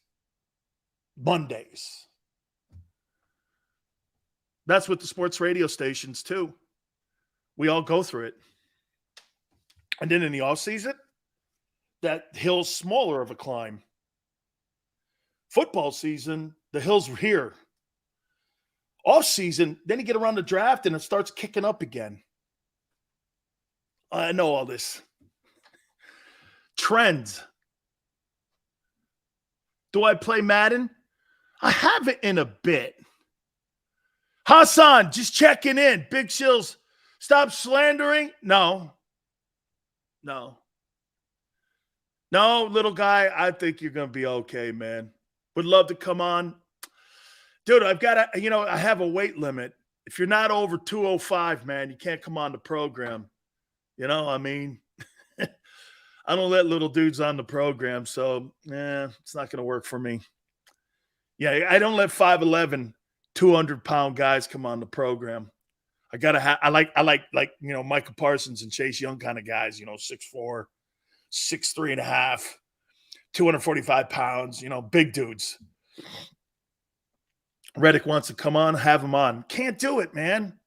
Mondays. That's with the sports radio stations too. We all go through it. And then in the offseason, that hill's smaller of a climb. Football season, the hill's here. Off season, then you get around the draft and it starts kicking up again. I know all this. Trends. Do I play Madden? I haven't in a bit. Hassan, just checking in. Big Shills, stop slandering. No, little guy, I think you're going to be okay, man. Would love to come on. Dude, I've got to, I have a weight limit. If you're not over 205, man, you can't come on the program. I don't let little dudes on the program, so it's not going to work for me. Yeah, I don't let 5'11", 200-pound guys come on the program. I gotta have. I like Micah Parsons and Chase Young kind of guys. 6'4", 6'3.5", 245 pounds. Big dudes. Reddick wants to come on, have him on. Can't do it, man.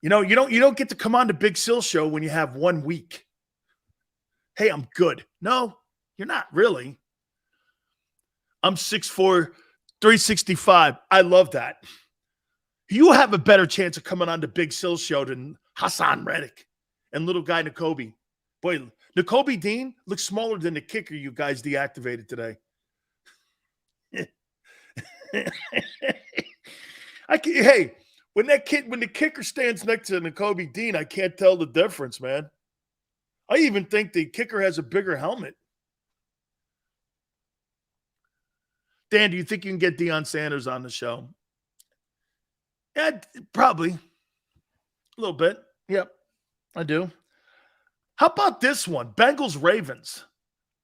You don't get to come on the Big Sill show when you have 1 week. Hey, I'm good. No, you're not really. I'm 6'4", 365. I love that. You have a better chance of coming on the Big Sill show than Hassan Reddick and little guy N'Kobe. Boy, N'Kobe Dean looks smaller than the kicker you guys deactivated today. When the kicker stands next to N'Kobe Dean, I can't tell the difference, man. I even think the kicker has a bigger helmet. Dan, do you think you can get Deion Sanders on the show? Yeah, probably. A little bit. Yep, I do. How about this one? Bengals-Ravens.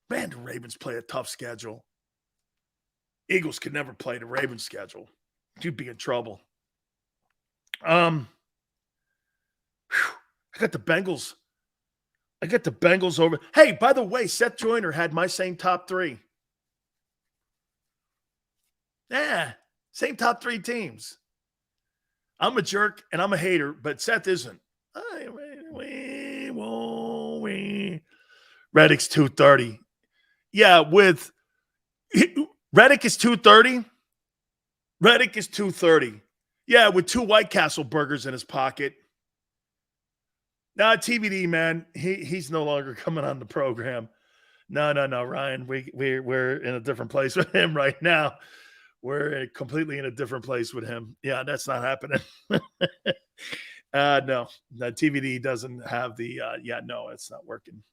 Man, the Ravens play a tough schedule. Eagles could never play the Ravens schedule. You'd be in trouble. I got the Bengals. Over. Hey, by the way, Seth Joyner had my same top three. Yeah, same top three teams. I'm a jerk and I'm a hater, but Seth isn't. Reddick's 230. Yeah, with Reddick is 230. Reddick is 230. Yeah, with 2 White Castle burgers in his pocket. Nah, TBD, man. He's no longer coming on the program. No, Ryan. We're in a different place with him right now. We're completely in a different place with him. Yeah, that's not happening. No, TVD doesn't have the, no, it's not working.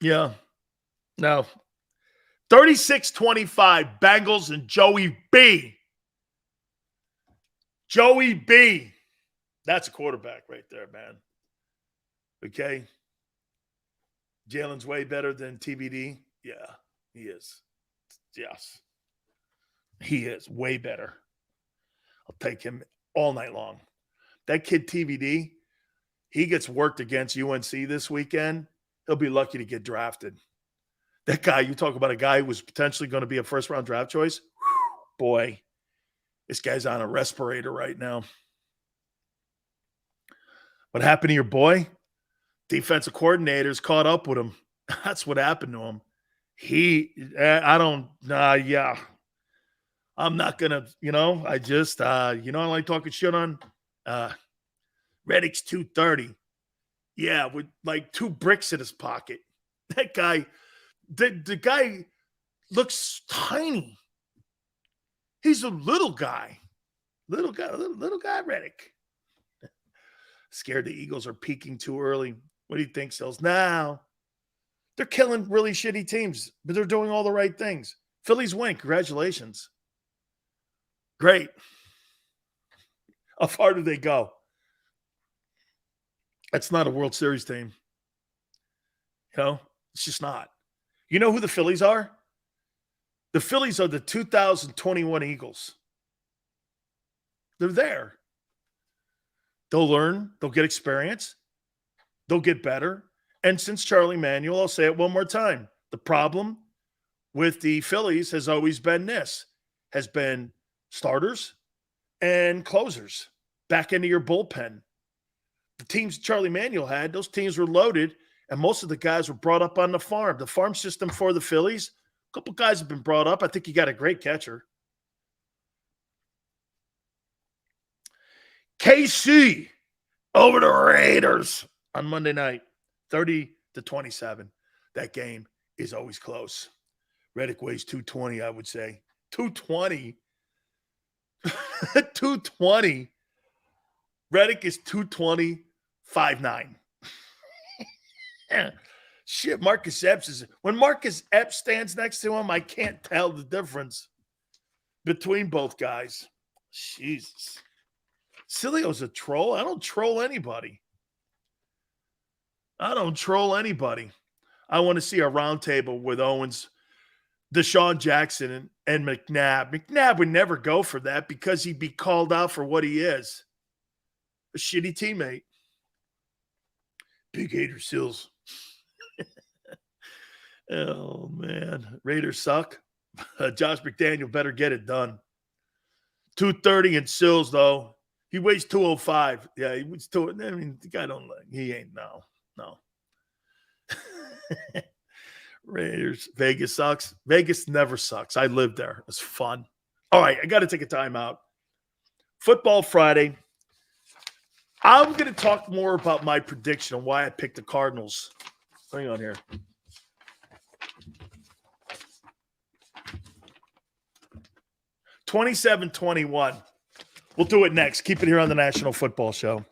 Yeah, no. 36-25, Bengals and Joey B. Joey B. That's a quarterback right there, man. Okay. Jalen's way better than TVD. Yeah, he is. Yes. He is way better. I'll take him all night long. That kid TVD, he gets worked against UNC this weekend. He'll be lucky to get drafted. That guy, you talk about a guy who was potentially going to be a first-round draft choice. Whew, boy, this guy's on a respirator right now. What happened to your boy? Defensive coordinators caught up with him. That's what happened to him. I'm not going to, I just, I like talking shit on Reddick's 230. Yeah, with like 2 bricks in his pocket. That guy, the guy looks tiny. He's a little guy. Little guy, Reddick. Scared the Eagles are peaking too early. What do you think, Sills? Now, they're killing really shitty teams, but they're doing all the right things. Phillies win. Congratulations. Great. How far do they go? That's not a World Series team. You know, it's just not. You know who the Phillies are? The Phillies are the 2021 Eagles. They're there. They'll learn. They'll get experience. They'll get better. And since Charlie Manuel, I'll say it one more time. The problem with the Phillies has always been has been starters and closers back into your bullpen. The teams Charlie Manuel had, those teams were loaded, and most of the guys were brought up on the farm. The farm system for the Phillies, a couple guys have been brought up. I think you got a great catcher. KC over the Raiders on Monday night, 30-27. That game is always close. Reddick weighs 220, I would say. 220. 220. Reddick is 220, 5'9". Shit, Marcus Epps is – when Marcus Epps stands next to him, I can't tell the difference between both guys. Jesus. Sileo's a troll. I don't troll anybody. I want to see a roundtable with Owens, Deshaun Jackson, and Mcnabb. Mcnabb would never go for that because he'd be called out for what he is. A shitty teammate. Big hater Sills. Oh, man. Raiders suck. Josh McDaniel better get it done. 230 and Sills, though. He weighs 205. Yeah, he was I mean, the guy he ain't, no. Raiders. Vegas sucks. Vegas never sucks. I lived there. It's fun. All right, I got to take a timeout. Football Friday. I'm going to talk more about my prediction and why I picked the Cardinals. Hang on here. $27-21. We'll do it next. Keep it here on the National Football Show.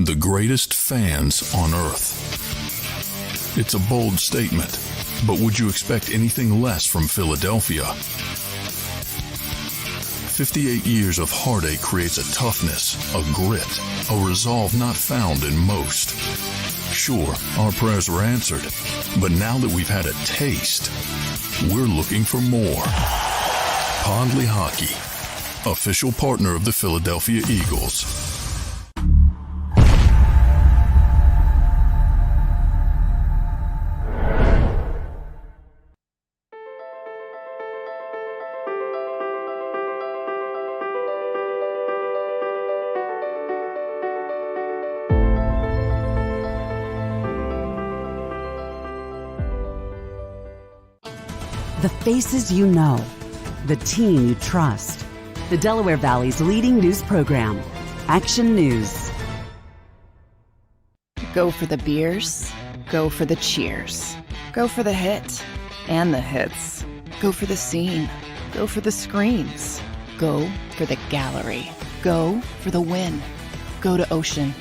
The greatest fans on earth. It's a bold statement, but would you expect anything less from Philadelphia? 58 years of heartache creates a toughness, a grit, a resolve not found in most. Sure, our prayers were answered, but now that we've had a taste, we're looking for more. Pondley Hockey, official partner of the Philadelphia Eagles. The faces you know, the team you trust. The Delaware Valley's leading news program, Action News. Go for the beers, go for the cheers, go for the hit and the hits. Go for the scene, go for the screams, go for the gallery, go for the win. Go to Ocean.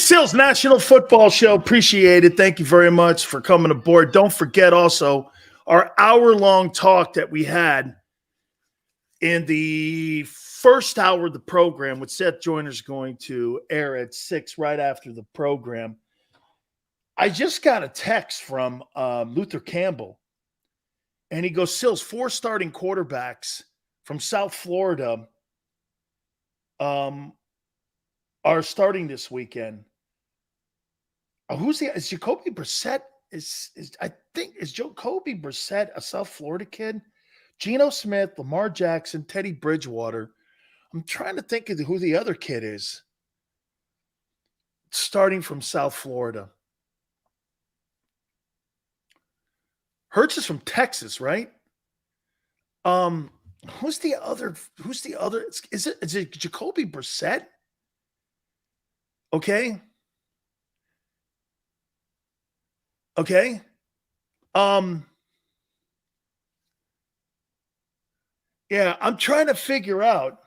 Sills National Football Show. Appreciate it. Thank you very much for coming aboard. Don't forget also our hour-long talk that we had in the first hour of the program with Seth Joyner's going to air at 6 right after the program. I just got a text from Luther Campbell, and he goes, Sills, 4 starting quarterbacks from South Florida are starting this weekend. Is Jacoby Brissett? Is Jacoby Brissett a South Florida kid? Geno Smith, Lamar Jackson, Teddy Bridgewater. I'm trying to think of who the other kid is. Starting from South Florida. Hurts is from Texas, right? Who's the other? Is it Jacoby Brissett? Okay. Yeah, I'm trying to figure out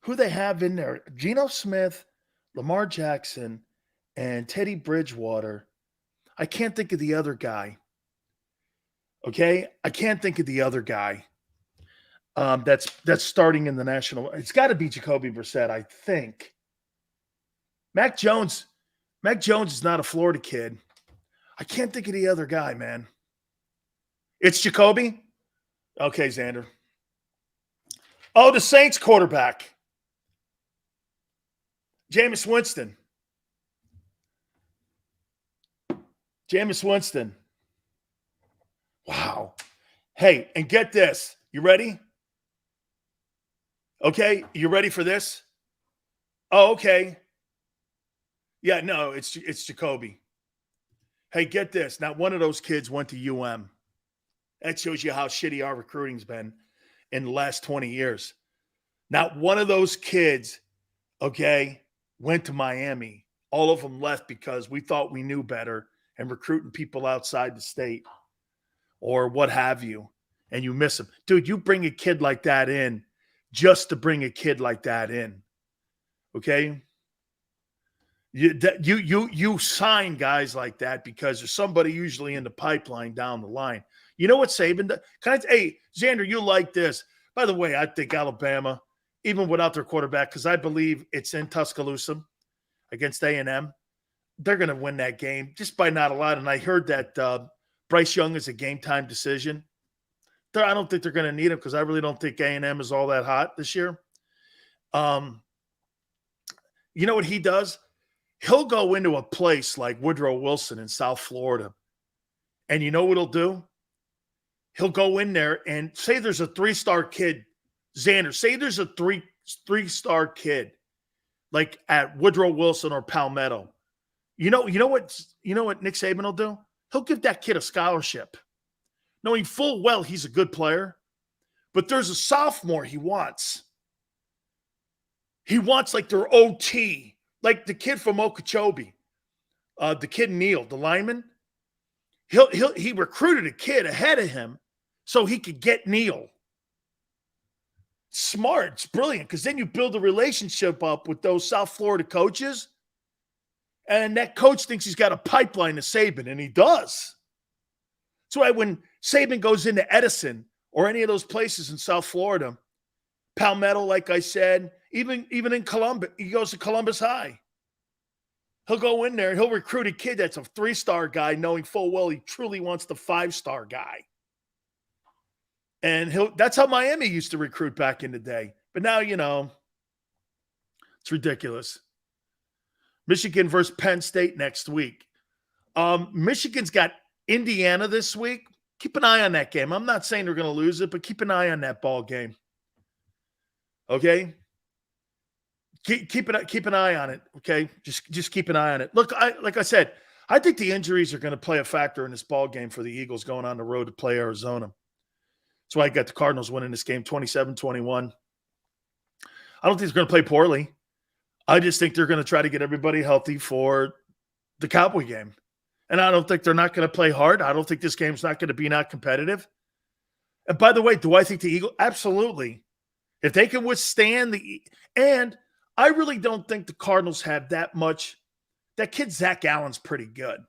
who they have in there. Geno Smith, Lamar Jackson, and Teddy Bridgewater. I can't think of the other guy. Okay? I can't think of the other guy that's starting in the national. It's got to be Jacoby Brissett, I think. Mac Jones is not a Florida kid. I can't think of the other guy, man. It's Jacoby? Okay, Xander. Oh, the Saints quarterback. Jameis Winston. Wow. Hey, and get this. You ready? Okay, you ready for this? Oh, okay. Yeah, no, it's Jacoby. Hey, get this. Not one of those kids went to UM. That shows you how shitty our recruiting's been in the last 20 years. Not one of those kids, okay, went to Miami. All of them left because we thought we knew better and recruiting people outside the state or what have you, and you miss them. Dude, you bring a kid like that in just to bring a kid like that in, okay? You sign guys like that because there's somebody usually in the pipeline down the line. You know what Saban does? Hey, Xander, you like this. By the way, I think Alabama, even without their quarterback, because I believe it's in Tuscaloosa against A&M, they're going to win that game just by not a lot. And I heard that Bryce Young is a game-time decision. I don't think they're going to need him because I really don't think A&M is all that hot this year. You know what he does? He'll go into a place like Woodrow Wilson in South Florida, and you know what he'll do? He'll go in there and say there's a 3-star kid, Xander, say there's a three-star kid like at Woodrow Wilson or Palmetto. You know what Nick Saban will do? He'll give that kid a scholarship, knowing full well he's a good player, but there's a sophomore he wants. He wants like their OT, like the kid from Okeechobee, the kid Neal, the lineman. He recruited a kid ahead of him so he could get Neal. Smart, it's brilliant, because then you build a relationship up with those South Florida coaches, and that coach thinks he's got a pipeline to Saban, and he does. That's why when Saban goes into Edison or any of those places in South Florida, Palmetto, like I said, even in Columbus, he goes to Columbus High. He'll go in there and he'll recruit a kid that's a 3-star guy, knowing full well he truly wants the 5-star guy. And that's how Miami used to recruit back in the day. But now, it's ridiculous. Michigan versus Penn State next week. Michigan's got Indiana this week. Keep an eye on that game. I'm not saying they're going to lose it, but keep an eye on that ball game. Okay? Keep an eye on it, okay? Just keep an eye on it. Look, like I said, I think the injuries are going to play a factor in this ball game for the Eagles going on the road to play Arizona. That's why I got the Cardinals winning this game 27-21. I don't think they're going to play poorly. I just think they're going to try to get everybody healthy for the Cowboy game. And I don't think they're not going to play hard. I don't think this game's not going to be not competitive. And by the way, do I think the Eagles? Absolutely. If they can withstand and I really don't think the Cardinals have that much. That kid Zach Allen's pretty good.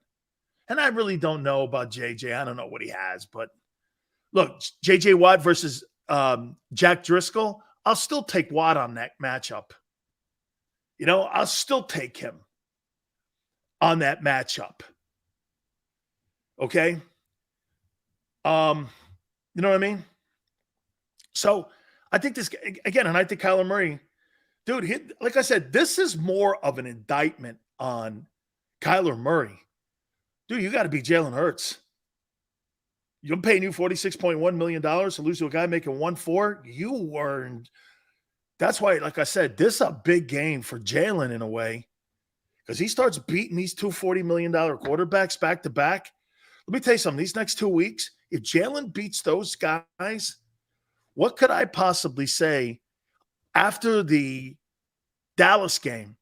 And I really don't know about JJ. I don't know what he has. But look, JJ Watt versus Jack Driscoll, I'll still take Watt on that matchup. You know, I'll still take him on that matchup. Okay? You know what I mean? So I think this, again, and I think Kyler Murray, dude, like I said, this is more of an indictment on Kyler Murray. Dude, you got to beat Jalen Hurts. You're paying you $46.1 million to lose to a guy making 1.4. You earned. That's why, like I said, this is a big game for Jalen in a way, because he starts beating these two $40 million quarterbacks back to back. Let me tell you something. These next 2 weeks, if Jalen beats those guys, what could I possibly say after the Dallas game?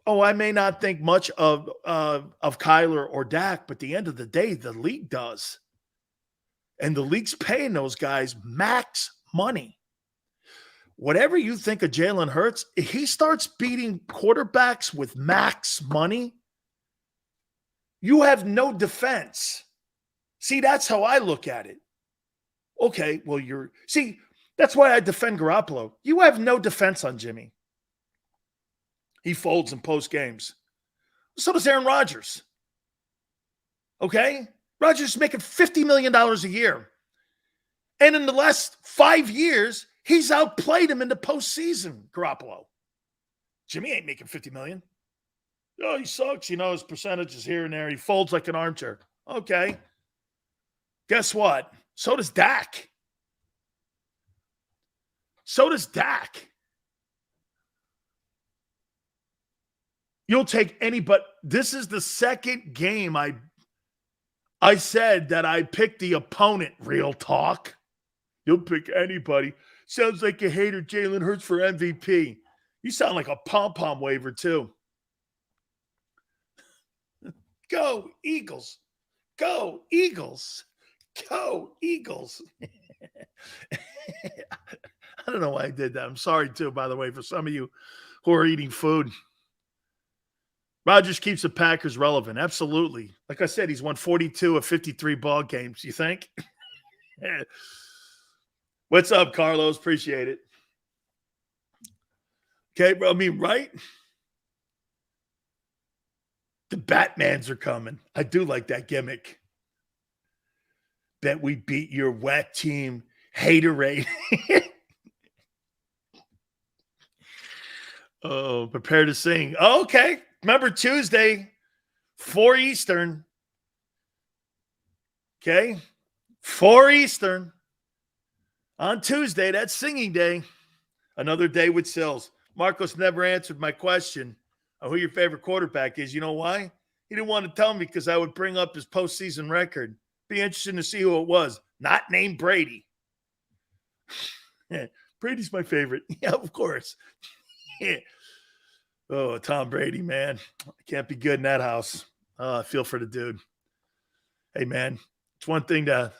Oh, I may not think much of Kyler or Dak, but at the end of the day, the league does. And the league's paying those guys max money. Whatever you think of Jalen Hurts, if he starts beating quarterbacks with max money, you have no defense. See, that's how I look at it. Okay, well, that's why I defend Garoppolo. You have no defense on Jimmy. He folds in post games. So does Aaron Rodgers. Okay? Rodgers is making $50 million a year. And in the last 5 years, he's outplayed him in the postseason, Garoppolo. Jimmy ain't making $50 million. Oh, he sucks. You know, his percentages here and there. He folds like an armchair. Okay. Guess what? So does Dak. You'll take any, but this is the second game I said that I picked the opponent, real talk. You'll pick anybody. Sounds like you hater Jalen Hurts for MVP. You sound like a pom-pom waver, too. Go, Eagles. Go, Eagles. Go, Eagles. I don't know why I did that. I'm sorry, too, by the way, for some of you who are eating food. Rodgers keeps the Packers relevant. Absolutely. Like I said, he's won 42 of 53 ball games. You think? What's up, Carlos? Appreciate it. Okay, bro. I mean, right? The Batmans are coming. I do like that gimmick. Bet we beat your wet team. Haterade. Oh, prepare to sing. Oh, okay. Remember Tuesday, 4 Eastern. Okay? 4 Eastern. On Tuesday, that's singing day. Another day with Sills. Marcos never answered my question of who your favorite quarterback is. You know why? He didn't want to tell me because I would bring up his postseason record. Be interesting to see who it was. Not named Brady. Brady's my favorite. Yeah, of course. Yeah. Oh, Tom Brady, man. Can't be good in that house. I feel for the dude. Hey, man, it's one thing to,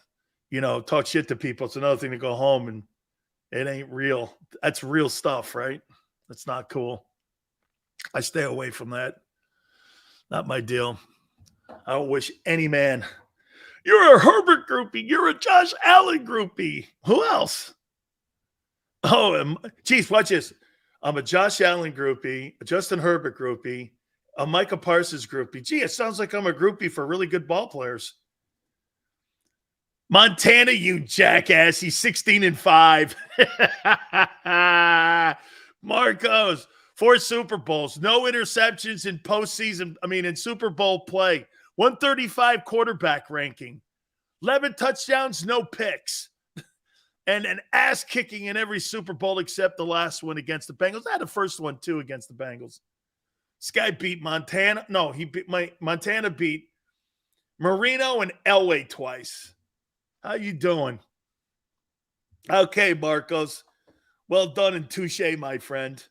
talk shit to people. It's another thing to go home and it ain't real. That's real stuff, right? That's not cool. I stay away from that. Not my deal. I don't wish any man. You're a Herbert groupie. You're a Josh Allen groupie. Who else? Oh, geez, watch this. I'm a Josh Allen groupie, a Justin Herbert groupie, a Micah Parsons groupie. Gee, it sounds like I'm a groupie for really good ball players. Montana, you jackass. He's 16-5. Marcos, 4 Super Bowls, no interceptions in postseason. In Super Bowl play. 135 quarterback ranking. 11 touchdowns, no picks. And an ass kicking in every Super Bowl except the last one against the Bengals. I had the first one, too, against the Bengals. This guy beat Montana. No, Montana beat Marino and Elway twice. How you doing? Okay, Marcos. Well done and touche, my friend.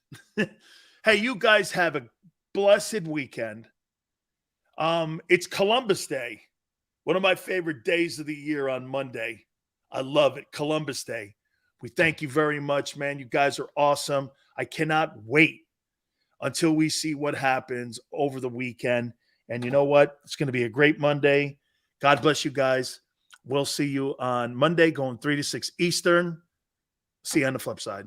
Hey, you guys have a blessed weekend. It's Columbus Day. One of my favorite days of the year on Monday. I love it. Columbus Day. We thank you very much, man. You guys are awesome. I cannot wait until we see what happens over the weekend. And you know what? It's going to be a great Monday. God bless you guys. We'll see you on Monday going 3 to 6 Eastern. See you on the flip side.